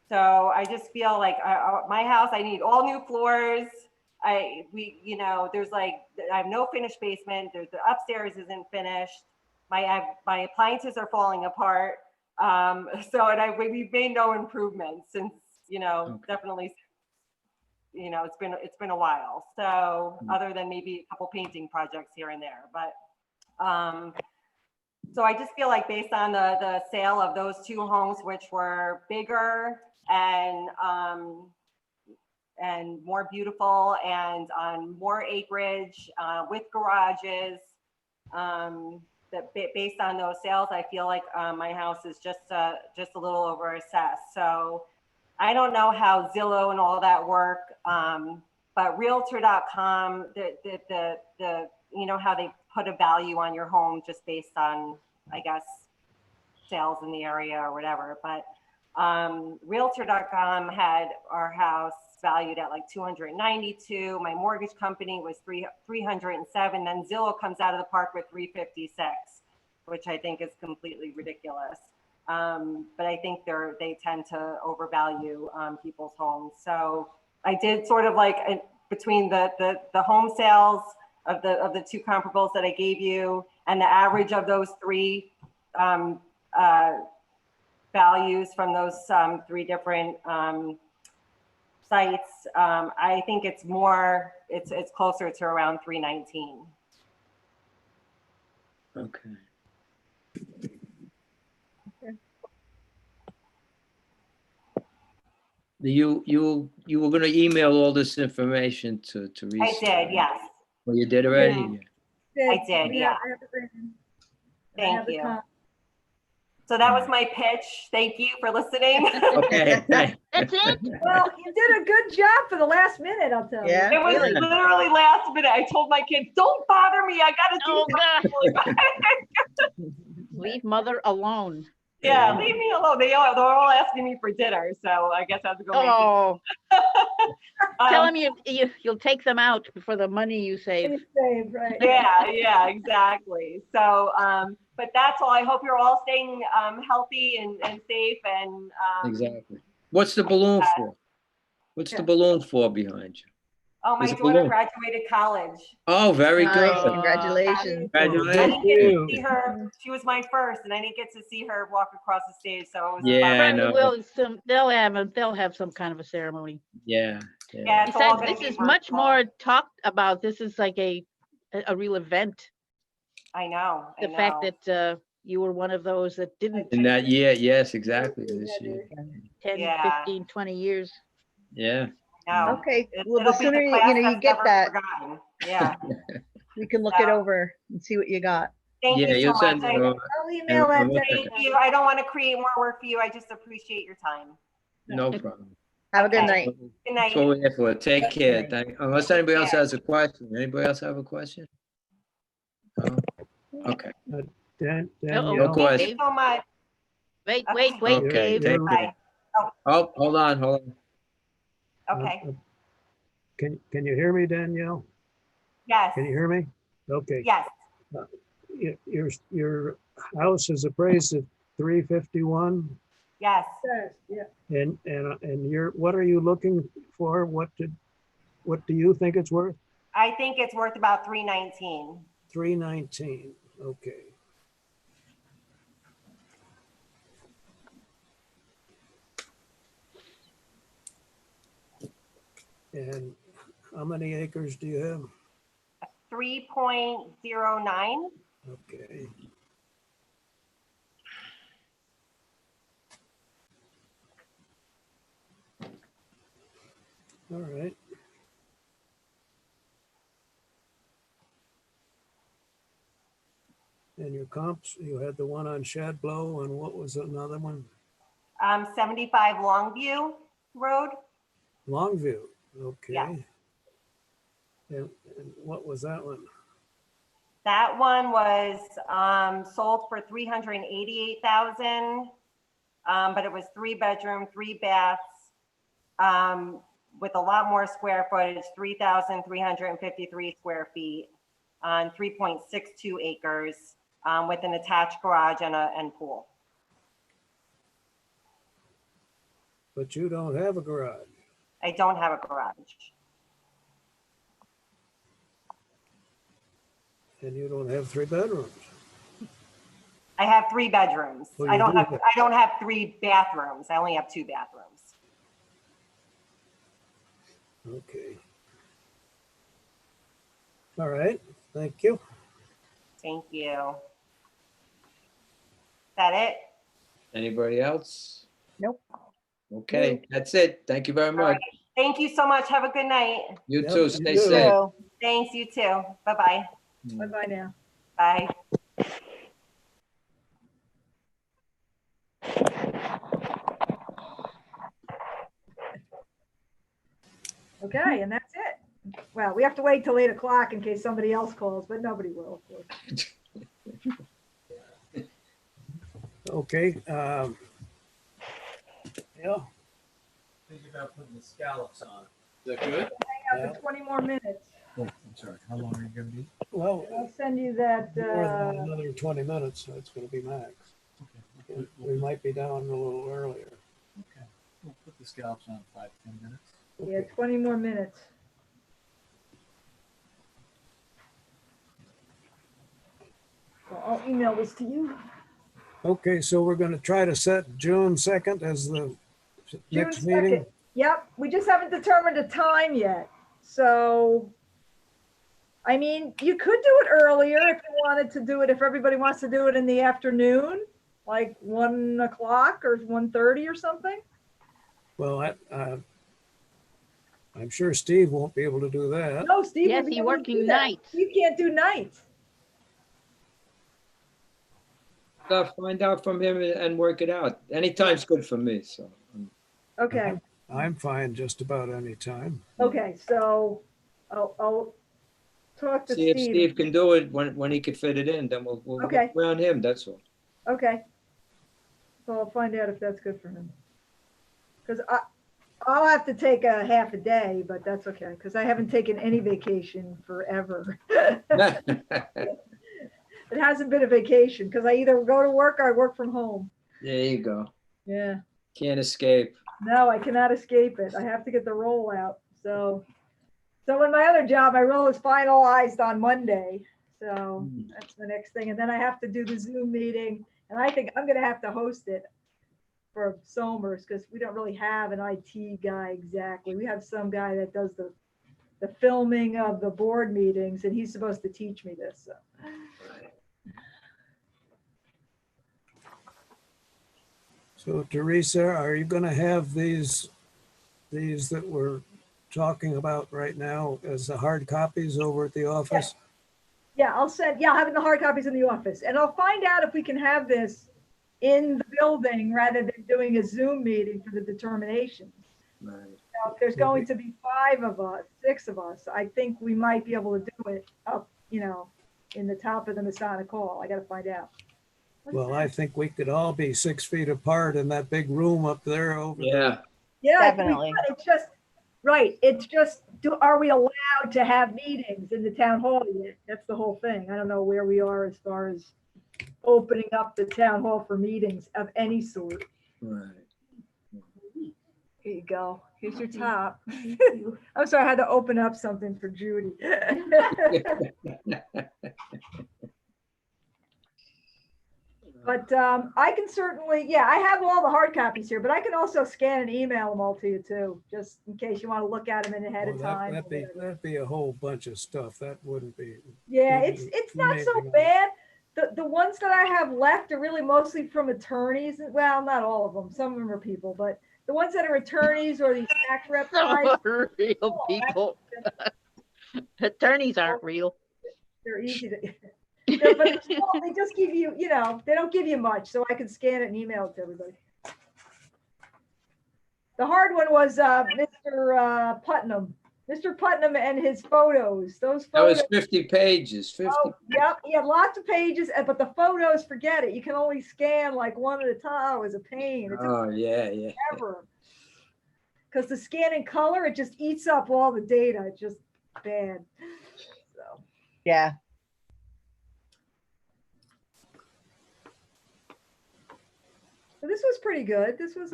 so I just feel like my house, I need all new floors. There's like, I have no finished basement. The upstairs isn't finished. My appliances are falling apart. We've made no improvements since, definitely, it's been a while. So other than maybe a couple painting projects here and there, but, so I just feel like based on the sale of those 2 homes, which were bigger and more beautiful and on more acreage, with garages, based on those sales, I feel like my house is just a little over assessed. So I don't know how Zillow and all that work, but Realtor.com, how they put a value on your home just based on, I guess, sales in the area or whatever. But Realtor.com had our house valued at like 292. My mortgage company was 307. Then Zillow comes out of the park with 356, which I think is completely ridiculous. But I think they tend to overvalue people's homes. So I did sort of like between the home sales of the two comparables that I gave you and the average of those three values from those three different sites, I think it's closer to around 319. Okay. You were going to email all this information to Teresa? I did, yes. Well, you did already? Yeah. I did, yeah. Thank you. So that was my pitch. Thank you for listening. Okay. That's it? Well, you did a good job for the last minute, I'll tell you. It was literally last minute. I told my kids, don't bother me. I got to do something. Leave mother alone. Yeah, leave me alone. They're all asking me for dinner, so I guess I have to go. Oh, tell them you'll take them out for the money you save. Right. Yeah, exactly. So, but that's all. I hope you're all staying healthy and safe. And exactly. What's the balloon for? What's the balloon for behind you? Oh, my daughter graduated college. Oh, very good. Congratulations. I didn't get to see her. She was my first, and I didn't get to see her walk across the stage. So it was I know. They'll have some kind of a ceremony. Yeah. Besides, this is much more talked about. This is like a real event. I know. The fact that you were one of those that didn't. In that year, yes, exactly. This year. 10, 15, 20 years. Yeah. No. Okay, well, the sooner you get that, yeah, we can look it over and see what you got. Thank you so much. I'll email that. Thank you. I don't want to create more work for you. I just appreciate your time. No problem. Have a good night. Good night. That's what we're here for. Take care. Unless anybody else has a question. Anybody else have a question? Oh, okay. No question. Thank you so much. Wait, Okay, Dave. take care. Oh, hold on. Okay. Can you hear me, Danielle? Yes. Can you hear me? Okay. Yes. Your house is appraised at 351. Yes. Yeah. And what are you looking for? What do you think it's worth? I think it's worth about 319. 319. Okay. And how many acres do you have? 3.09. Okay. All right. And your comps, you had the one on Shadblow, and what was another one? 75 Longview Road. Longview. Okay. Yeah. And what was that one? That one was sold for $388,000, but it was 3-bedroom, 3 baths, with a lot more square footage, 3,353 square feet on 3.62 acres, with an attached garage and pool. But you don't have a garage. I don't have a garage. And you don't have 3 bedrooms. I have 3 bedrooms. Well, I you don't do have have- I don't have 3 bathrooms. I only have 2 bathrooms. Okay. All right. Thank you. Thank you. Is that it? Anybody else? Nope. Okay, that's it. Thank you very much. Thank you so much. Have a good night. You Yep, too. you Stay too. safe. Thanks, you too. Bye-bye. Bye-bye now. Bye. Okay, and that's it. Well, we have to wait till 8 o'clock in case somebody else calls, but nobody will, of course. Okay. Yeah. Think about putting the scallops on. Is that good? Hang out for 20 more minutes. Oh, I'm sorry. How long are you gonna be? Well, I'll send you that. more than another 20 minutes, so it's going to be max. Okay. we might be down a little earlier. Okay. We'll put the scallops on 5-10 minutes. Yeah, 20 more minutes. So I'll email this to you. Okay, so we're going to try to set June 2nd as the June next 2nd. meeting. Yep, we just haven't determined a time yet. So, I mean, you could do it earlier if you wanted to do it, if everybody wants to do it in the afternoon, like 1 o'clock or 1:30 or something. Well, I'm sure Steve won't be able to do that. No, Steve Yes, will be he able to working do that. nights. You can't do nights. Find out from him and work it out. Anytime's good for me, so. Okay, I'm fine just about any time. okay, so I'll talk to See if Steve. Steve can do it when he could fit it in, then we'll Okay. work around him, that's all. Okay. So I'll find out if that's good for him. Because I'll have to take a half a day, but that's okay, because I haven't taken any vacation forever. It hasn't been a vacation, because I either go to work or I work from home. There you go. Yeah. Can't escape. No, I cannot escape it. I have to get the roll out. So in my other job, my roll is finalized on Monday. So that's the next thing. And then I have to do the Zoom meeting. And I think I'm going to have to host it for Somers, because we don't really have an IT guy exactly. We have some guy that does the filming of the board meetings, and he's supposed to teach me this. So. So Teresa, are you going to have these that we're talking about right now as the hard copies over at the office? Yeah, I'll have the hard copies in the office, and I'll find out if we can have this in the building rather than doing a Zoom meeting for the determinations. Right. Now, if there's going to be 5 of us, 6 of us, I think we might be able to do it up, in the top of the Masonic Hall. I got to find out. Well, I think we could all be 6 feet apart in that big room up there over there. Yeah, Definitely. it's just, right, it's just, are we allowed to have meetings in the town hall yet? That's the whole thing. I don't know where we are as far as opening up the town hall for meetings of any sort. Right. Here you go. Here's your top. I'm sorry, I had to open up something for Judy. But I can certainly, I have all the hard copies here, but I can also scan and email them all to you too, just in case you want to look at them in ahead of time. That'd be a whole bunch of stuff. That wouldn't be. Yeah, it's not so bad. The ones that I have left are really mostly from attorneys. Well, not all of them. Some of them are people, but the ones that are attorneys or these tax rep guys, Real people. Attorneys aren't real. they're easy to. But they just give you, they don't give you much, so I can scan it and email it to everybody. The hard one was Mr. Putnam. Mr. Putnam and his photos. Those That was photos. 50 pages, 50. Oh, yep, he had lots of pages, but the photos, forget it. You can only scan like one at a time. It was a pain. It took Oh, yeah. forever. Because the scan in color, it just eats up all the data. It's just bad. So. Yeah. So this was pretty good. This was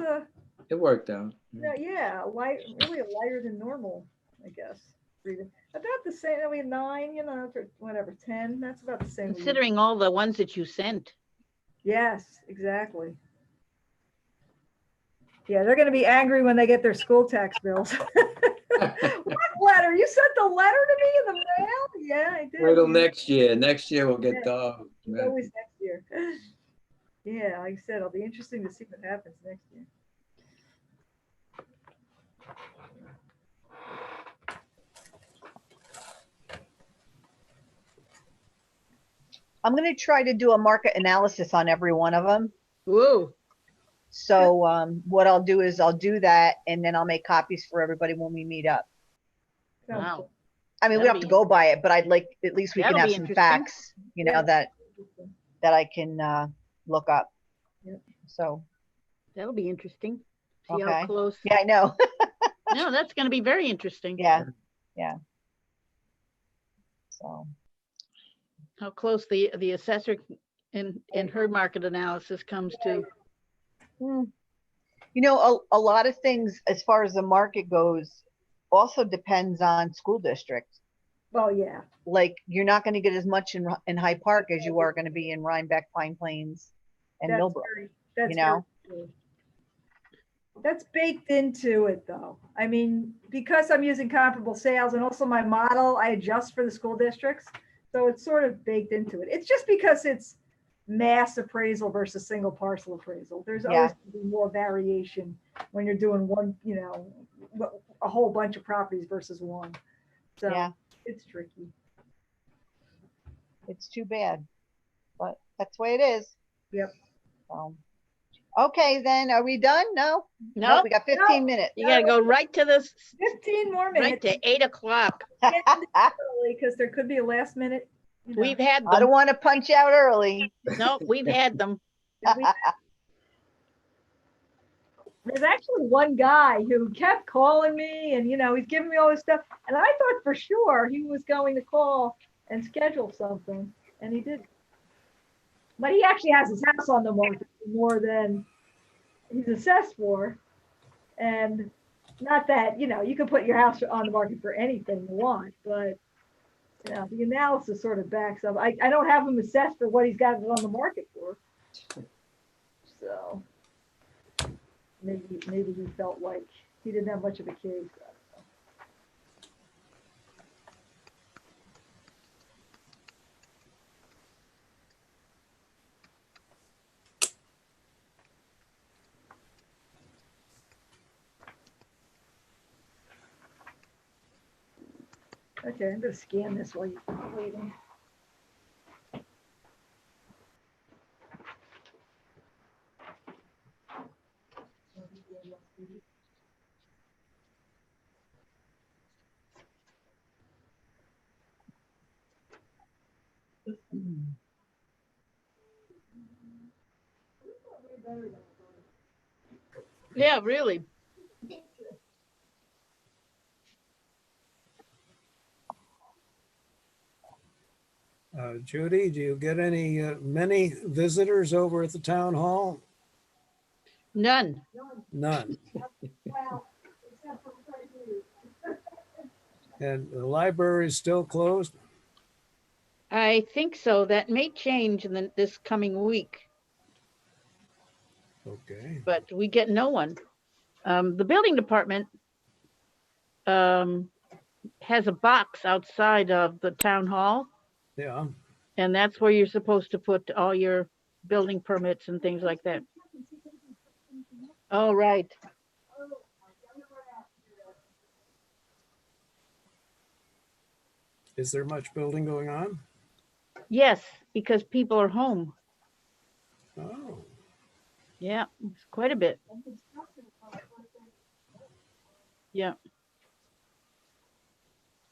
It worked out. really a lighter than normal, I guess. Reading. About the same. We had 9, whatever, 10. That's about the same. Considering all the ones that you sent. Yes, exactly. Yeah, they're going to be angry when they get their school tax bills. What letter? You sent the letter to me in the mail? Yeah, I did. Wait till next year. Next year we'll get dogs. It's always next year. Yeah, like I said, it'll be interesting to see what happens next year. I'm going to try to do a market analysis on every one of them. Whoa. So what I'll do is I'll do that, and then I'll make copies for everybody when we meet up. Wow. I mean, we don't have to go by it, but I'd like, at least we can That'll have be some interesting. facts, that I can look up. Yep. So. That'll be interesting. See Okay. how close. Yeah, I know. No, that's going to be very interesting. Yeah. So. How close the assessor and her market analysis comes to. Hmm. You know, a lot of things as far as the market goes also depends on school districts. Well, yeah. Like you're not going to get as much in Hyde Park as you are going to be in Rhinebeck, Pine Plains, and Millbrook. That's You know, very true. That's baked into it though. I mean, because I'm using comparable sales and also my model, I adjust for the school districts. So it's sort of baked into it. It's just because it's mass appraisal versus single parcel appraisal. There's always gonna be more variation when you're doing one, you know, a whole bunch of properties versus one. So yeah, it's tricky. it's too bad, but that's the way it is. Yep. Okay, then are we done? No. No, we got 15 minutes. You gotta go right to this, 15 more right minutes. to 8 o'clock. Because there could be a last minute. You know. We've had I them. don't want to punch out early. No, we've had them. There's actually one guy who kept calling me and, you know, he's giving me all this stuff. And I thought for sure he was going to call and schedule something. And he did. But he actually has his house on the market for more than he's assessed for. And not that, you know, you can put your house on the market for anything you want, but, you know, the analysis sort of backs up. I don't have him assessed for what he's got it on the market for. So. Maybe he felt like he didn't have much of a case. Okay, I'm gonna scan this while you're waiting. Yeah, really. Judy, do you get many visitors over at the town hall? None. None. And the library is still closed? I think so. That may change in this coming week, Okay. but we get no one. The building department has a box outside of the town hall, Yeah. and that's where you're supposed to put all your building permits and things like that. Oh, right. Is there much building going on? Yes, because people are home. Oh. Yeah, it's quite a bit. Yeah.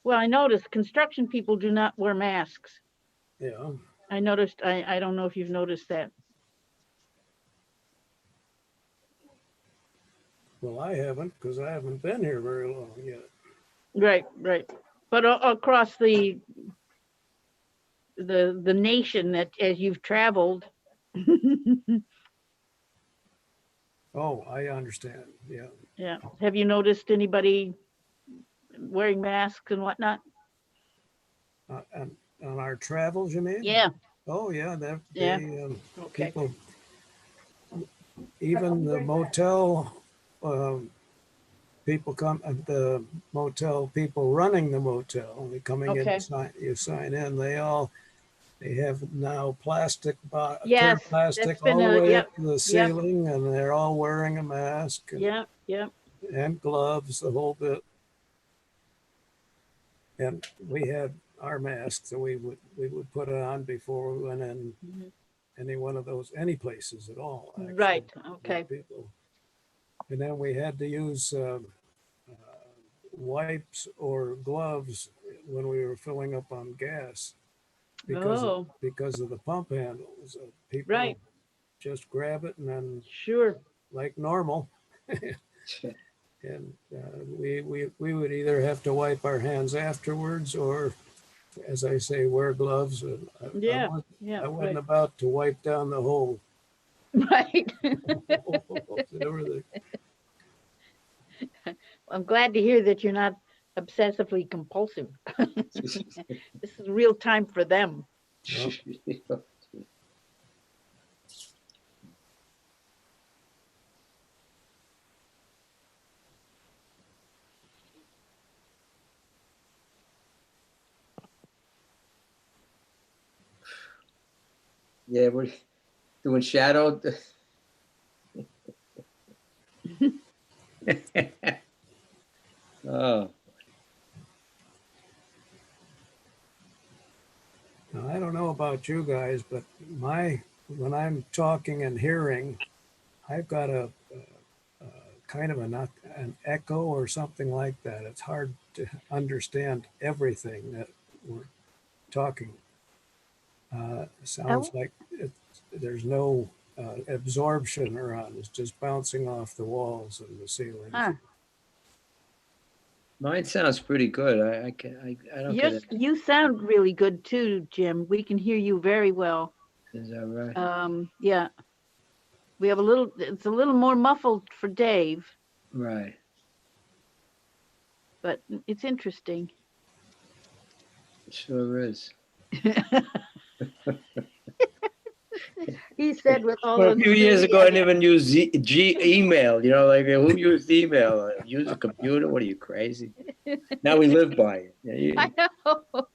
Well, I noticed construction people do not wear masks. Yeah. I noticed, I don't know if you've noticed that. Well, I haven't, because I haven't been here very long yet. Right, right. But across the nation, that as you've traveled. Oh, I understand. Yeah. Yeah. Have you noticed anybody wearing masks and whatnot? On our travels, you mean? Yeah. Oh, yeah. Yeah. Okay. People, even the motel people come, the motel people running the motel, they coming in, you sign in, they have now plastic, yes, plastic all the way up to the ceiling, and they're all wearing a mask. And, and gloves, the whole bit. And we had our masks that we would put it on before we went in any one of those, any places at all. Actually, right. Okay. People. And then we had to use wipes or gloves when we were filling up on gas because of the pump handles. People just grab it and then like normal. And we would either have to wipe our hands afterwards or as I say, wear gloves. And Yeah, yeah, I wasn't right. about to wipe down the whole Right. everything. I'm glad to hear that you're not obsessively compulsive. This is real time for them. Yeah, we're doing shadow. Oh, Now, I don't know about you guys, but when I'm talking and hearing, I've got a kind of an echo or something like that. It's hard to understand everything that we're talking. Sounds like there's no absorption around. It's just bouncing off the walls and the ceilings. Huh. mine sounds pretty good. I don't get it. You sound really good too, Jim. We can hear you very well. Is that right? Yeah. We have it's a little more muffled for Dave, Right. but it's interesting. It sure is. He said with all Well, a those few years ago, I enthusiasm. didn't even use email. You know, like who used email? Use a computer? What are you, crazy? Now we live by it. Yeah, I know.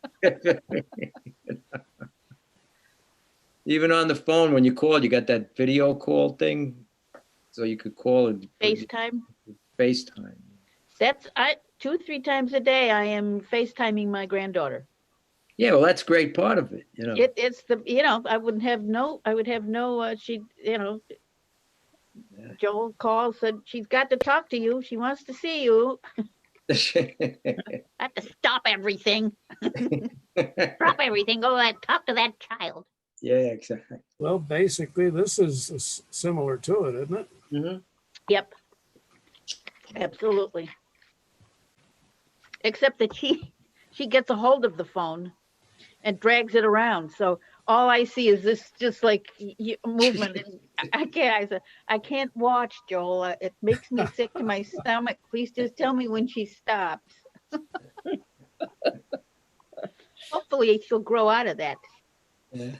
even on the phone, when you call, you got that video call thing, so you could call and FaceTime. FaceTime. That's 2-3 times a day. I am FaceTiming my granddaughter. Yeah, well, that's a great part of it. You know. It's I would have no. She Joel called, said she's got to talk to you. She wants to see you. I have to stop everything. Drop everything. Go and talk to that child. Yeah, exactly. Well, basically, this is similar to it, isn't it? Mm-hmm. Yep. Absolutely. Except that she gets a hold of the phone and drags it around. So all I see is this just like movement. And I can't watch, Joel. It makes me sick to my stomach. Please just tell me when she stops. Hopefully she'll grow out of that. Yeah.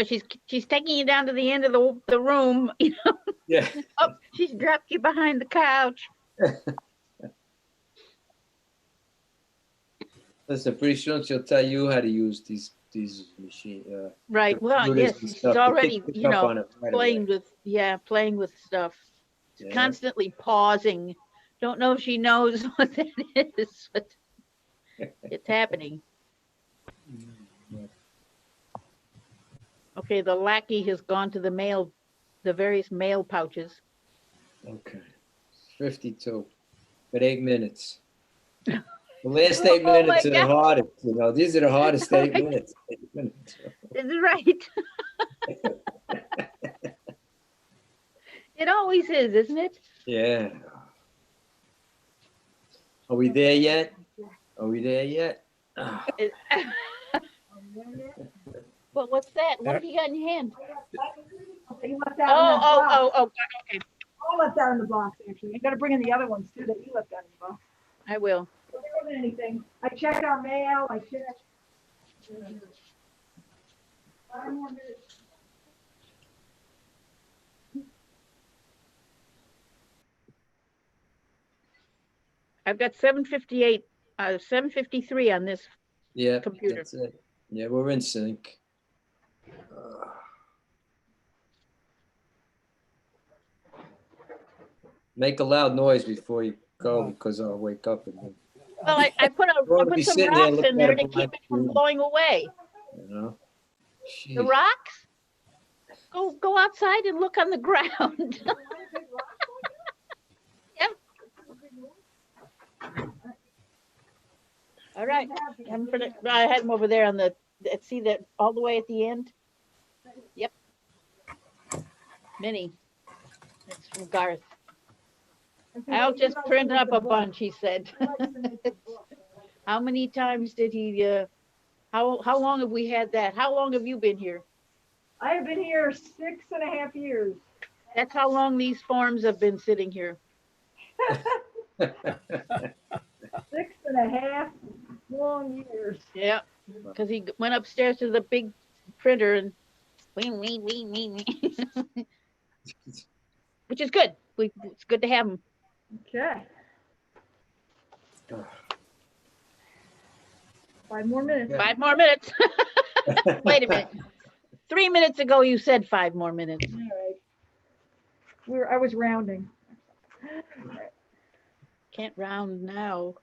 She's taking you down to the end of the room. You know? Yeah. Oh, she's dropped you behind the couch. Listen, pretty soon she'll tell you how to use these machines. Right. Well, yes, she's already, playing with stuff. Yeah. Constantly pausing. Don't know if she knows what that is, but it's happening. Okay, the lackey has gone to the various mail pouches. Okay. 52. But 8 minutes. The last 8 minutes are the hardest. You know, these are the hardest 8 minutes. 8 minutes. This is right. It always is, isn't it? Yeah. Are we there yet? Are we there yet? Oh. Well, what's that? What have you got in your hand? You left out in that box. Okay. I left out in the box, actually. I gotta bring in the other ones too that you left out in the box. I will. There wasn't anything. I checked our mail, I checked. 5 more minutes. I've got 7:58, 7:53 on this computer. That's it. Yeah, we're in sync. Make a loud noise before you go, because I'll wake up and then. Well, I put some rocks in there to keep it from blowing away. You know? Jeez. The rocks? Go outside and look on the ground. Yep. All right. I had them over there on see that all the way at the end? Yep. Minnie. That's from Garth. I'll just print up a bunch, he said. How many times did he How long have we had that? How long have you been here? I have been here 6.5 years. That's how long these forms have been sitting here. 6.5 long years. Yeah, because he went upstairs to the big printer and we. Which is good. It's good to have him. Okay. 5 more minutes. 5 more minutes. Wait a minute. 3 minutes ago, you said 5 more minutes. All right. I was rounding. Can't round now.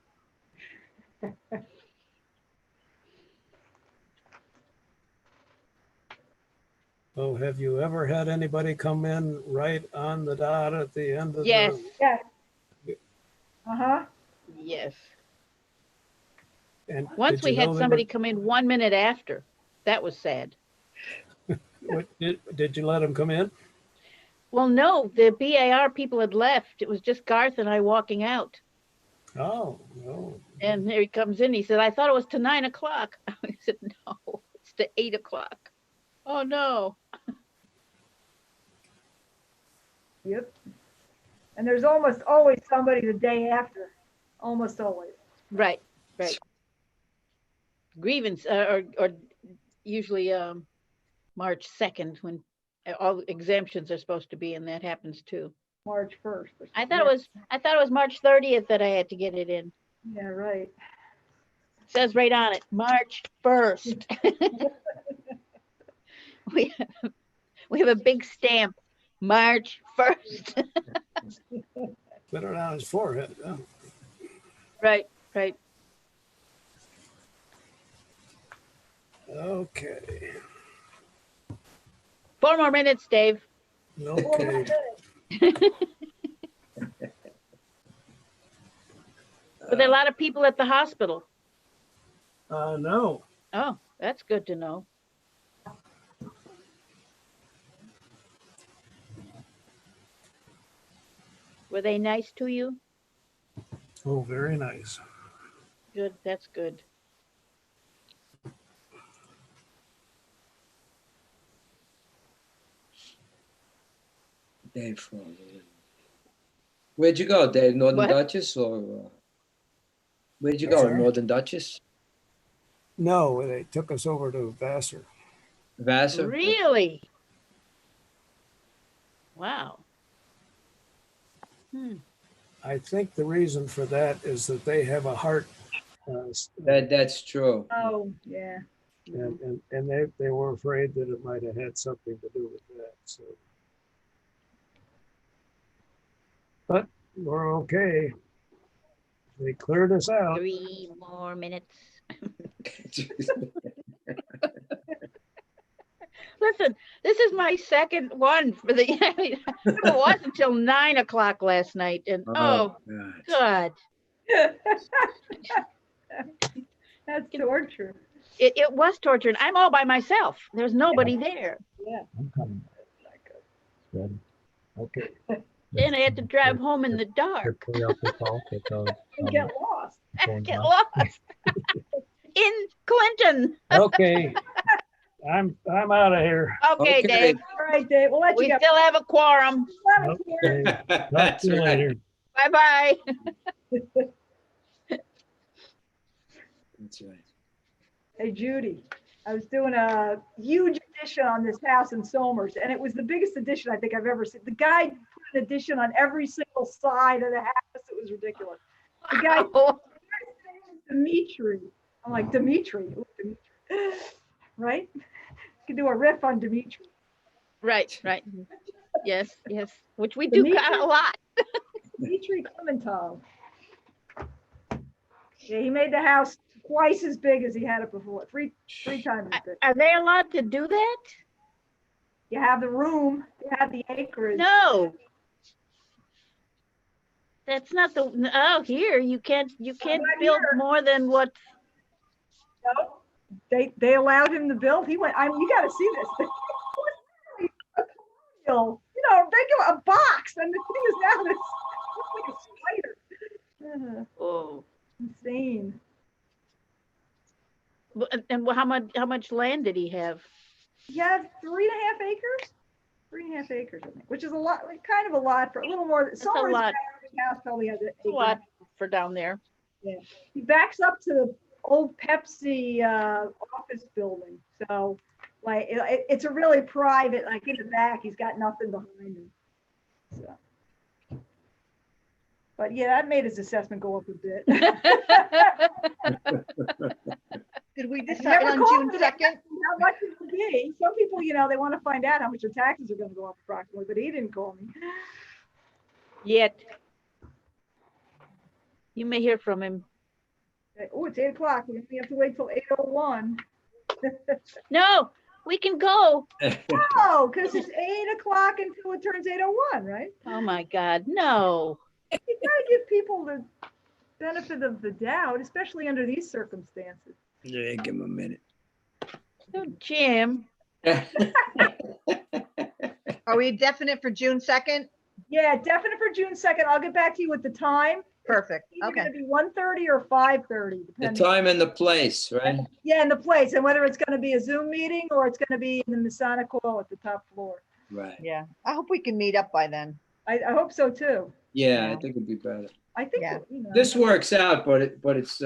Oh, have you ever had anybody come in right on the dot at the end of Yes. Yes. Uh-huh. Yes. And Once did you we had know they somebody were- come in 1 minute after. That was sad. Did you let them come in? Well, no, the BAR people had left. It was just Garth and I walking out. Oh, no. And there he comes in. He said, I thought it was to 9 o'clock. I said, no, it's to 8 o'clock. Oh, no. Yep. And there's almost always somebody the day after. Almost always. Right, right. Grievance, or usually March 2nd when all exemptions are supposed to be, and that happens too. March 1st. I thought it was March 30th that I had to get it in. Yeah, right. It says right on it, March 1st. we have a big stamp, March 1st. Put it on his forehead. Huh? Right, right. Okay. 4 more minutes, Dave. Okay. Were there a lot of people at the hospital? No. Oh, that's good to know. Were they nice to you? Oh, very nice. Good, that's good. Dave, where'd you go, Dave? Northern What? Duchess or where'd you go? Sorry? Northern Duchess? No, they took us over to Vassar. Vassar? Really? Wow. I think the reason for that is that they have a heart. That's true. Oh, yeah. And they were afraid that it might have had something to do with that. So, but we're okay. They cleared us out. 3 more minutes. Listen, this is my second one for the. It was until 9 o'clock last night, and oh God, That's torture. it was torture. And I'm all by myself. There's nobody there, Yeah. I'm coming. Good. Okay. and I had to drive home in the dark. And get lost. Get lost in Clinton. Okay. I'm out of here. Okay, Dave. All right, Dave. We'll let We you go. still have a quorum. Okay. Talk That's to you right. later. Bye bye. That's right. Hey, Judy, I was doing a huge addition on this house in Somers, and it was the biggest addition I think I've ever seen. The guy put an addition on every single side of the house. It was ridiculous. The guy, Dimitri. I'm like, Dimitri. Ooh, Dimitri. Right? You could do a riff on Dimitri. Right, right. Yes, yes. Which we do Dimitri- kind of a lot. Dimitri Clementov. Yeah, he made the house twice as big as he had it before. Three times as big. Are they allowed to do that? You have the room, you have the acreage. No. That's not the, oh, here, you can't build more than what, No, they allowed him to build. He went, I mean, you got to see this. Regular, a box, and the thing is now this like a spider. oh, Insane. And how much land did he have? You have 3.5 acres? 3.5 acres, I think, which is a lot, like kind of a lot for a little more. That's a Somewhere lot. house probably has It's a lot for down there. Yeah, he backs up to the old Pepsi office building. So like it's a really private, like in the back, he's got nothing behind him. So. But yeah, that made his assessment go up a bit. Did we Never decide on called June me 2nd? How much it would be. Some people, they want to find out how much their taxes are going to go up approximately, but he didn't call me. Yet. You may hear from him. Oh, it's 8 o'clock. We have to wait till 8:01. No, we can go. No, because it's 8 o'clock until it turns 8:01, right? Oh my God, no. You gotta give people the benefit of the doubt, especially under these circumstances. Yeah, give him a minute. Oh, Jim. Are we definite for June 2nd? Yeah, definite for June 2nd. I'll get back to you with the time. Perfect. It's either Okay. gonna be 1:30 or 5:30, The depending. time and the place, right? Yeah, and the place, and whether it's gonna be a Zoom meeting or it's gonna be in the Masonic Hall at the top floor. Right. Yeah. I hope we can meet up by then. I hope so too. Yeah, I think it'd be better. I think, Yeah. This works out, but it's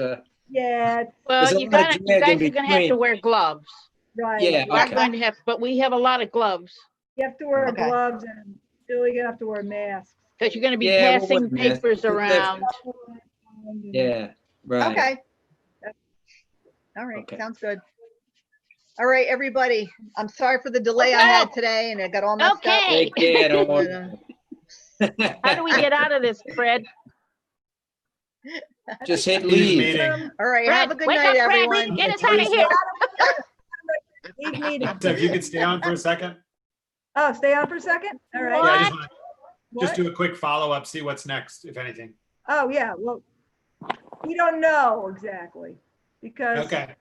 yeah, Well, There's a you lot of you drag in guys are gonna have to between. wear gloves. right. Yeah, We're okay. going to have, but we have a lot of gloves You have to wear Okay. gloves and Billy, you have to wear masks. because you're gonna be Yeah, we'll passing wear masks. papers around. Yeah, right. Okay. All right. Okay. Sounds good. All right, everybody. I'm sorry for the delay I had today and it got all messed up. Okay. Take care. Don't But, worry. How do we get out of this, Fred? Just hit Leave leave. meeting. all right. Fred, Have a good wake night, up, Fred. everyone. Get us out of here. Leave meeting. So if you could stay on for a second. Oh, stay on for a second? All right. Yeah, I just want to What? do a quick follow-up, see what's next, if anything. Oh, yeah, well, we don't know exactly because Okay.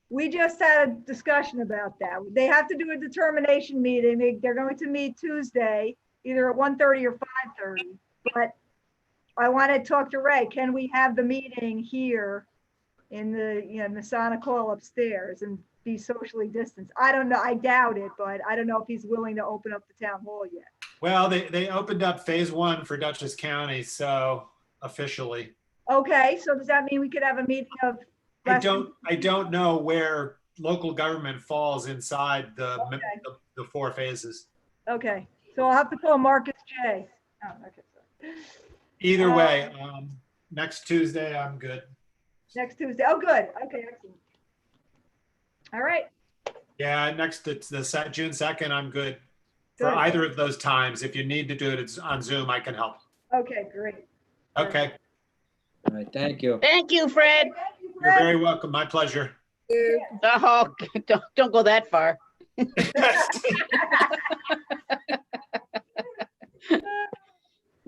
we just had a discussion about that. They have to do a determination meeting. They're going to meet Tuesday, either at 1:30 or 5:30. But I want to talk to Ray. Can we have the meeting here in the, Masonic Hall upstairs and be socially distanced? I don't know. I doubt it, but I don't know if he's willing to open up the town hall yet. Well, they opened up phase 1 for Dutchess County, so officially. Okay, so does that mean we could have a meeting of? I don't know where local government falls inside the 4 phases. Okay, so I'll have to call Marcus J. Oh, okay. Sorry. Either way, next Tuesday, I'm good. Next Tuesday. Oh, good. Okay, excellent. All right. Yeah, it's the June 2nd, I'm good. For Good. either of those times. If you need to do it on Zoom, I can help. Okay, great. Okay, All right, thank you. Thank you, Fred. you're very welcome. My pleasure. Oh, don't go that far.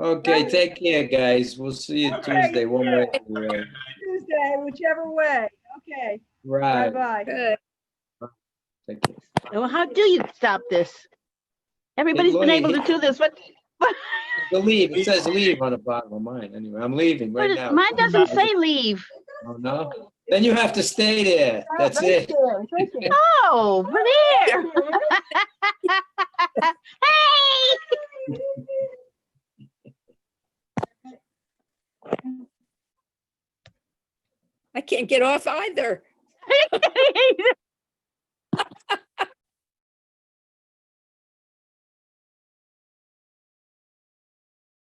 Okay, take care, guys. We'll see you Okay. Tuesday, one way or the other. Tuesday, whichever way. Okay. Right. Bye-bye. Good. Take care. Well, how do you stop this? Everybody's been able to do this, but The leave, it says leave on the bottom of mine. Anyway, I'm leaving right now. mine doesn't say leave. Oh, no? Then you have to stay there. That's it. Oh, over there. Hey! I can't get off either.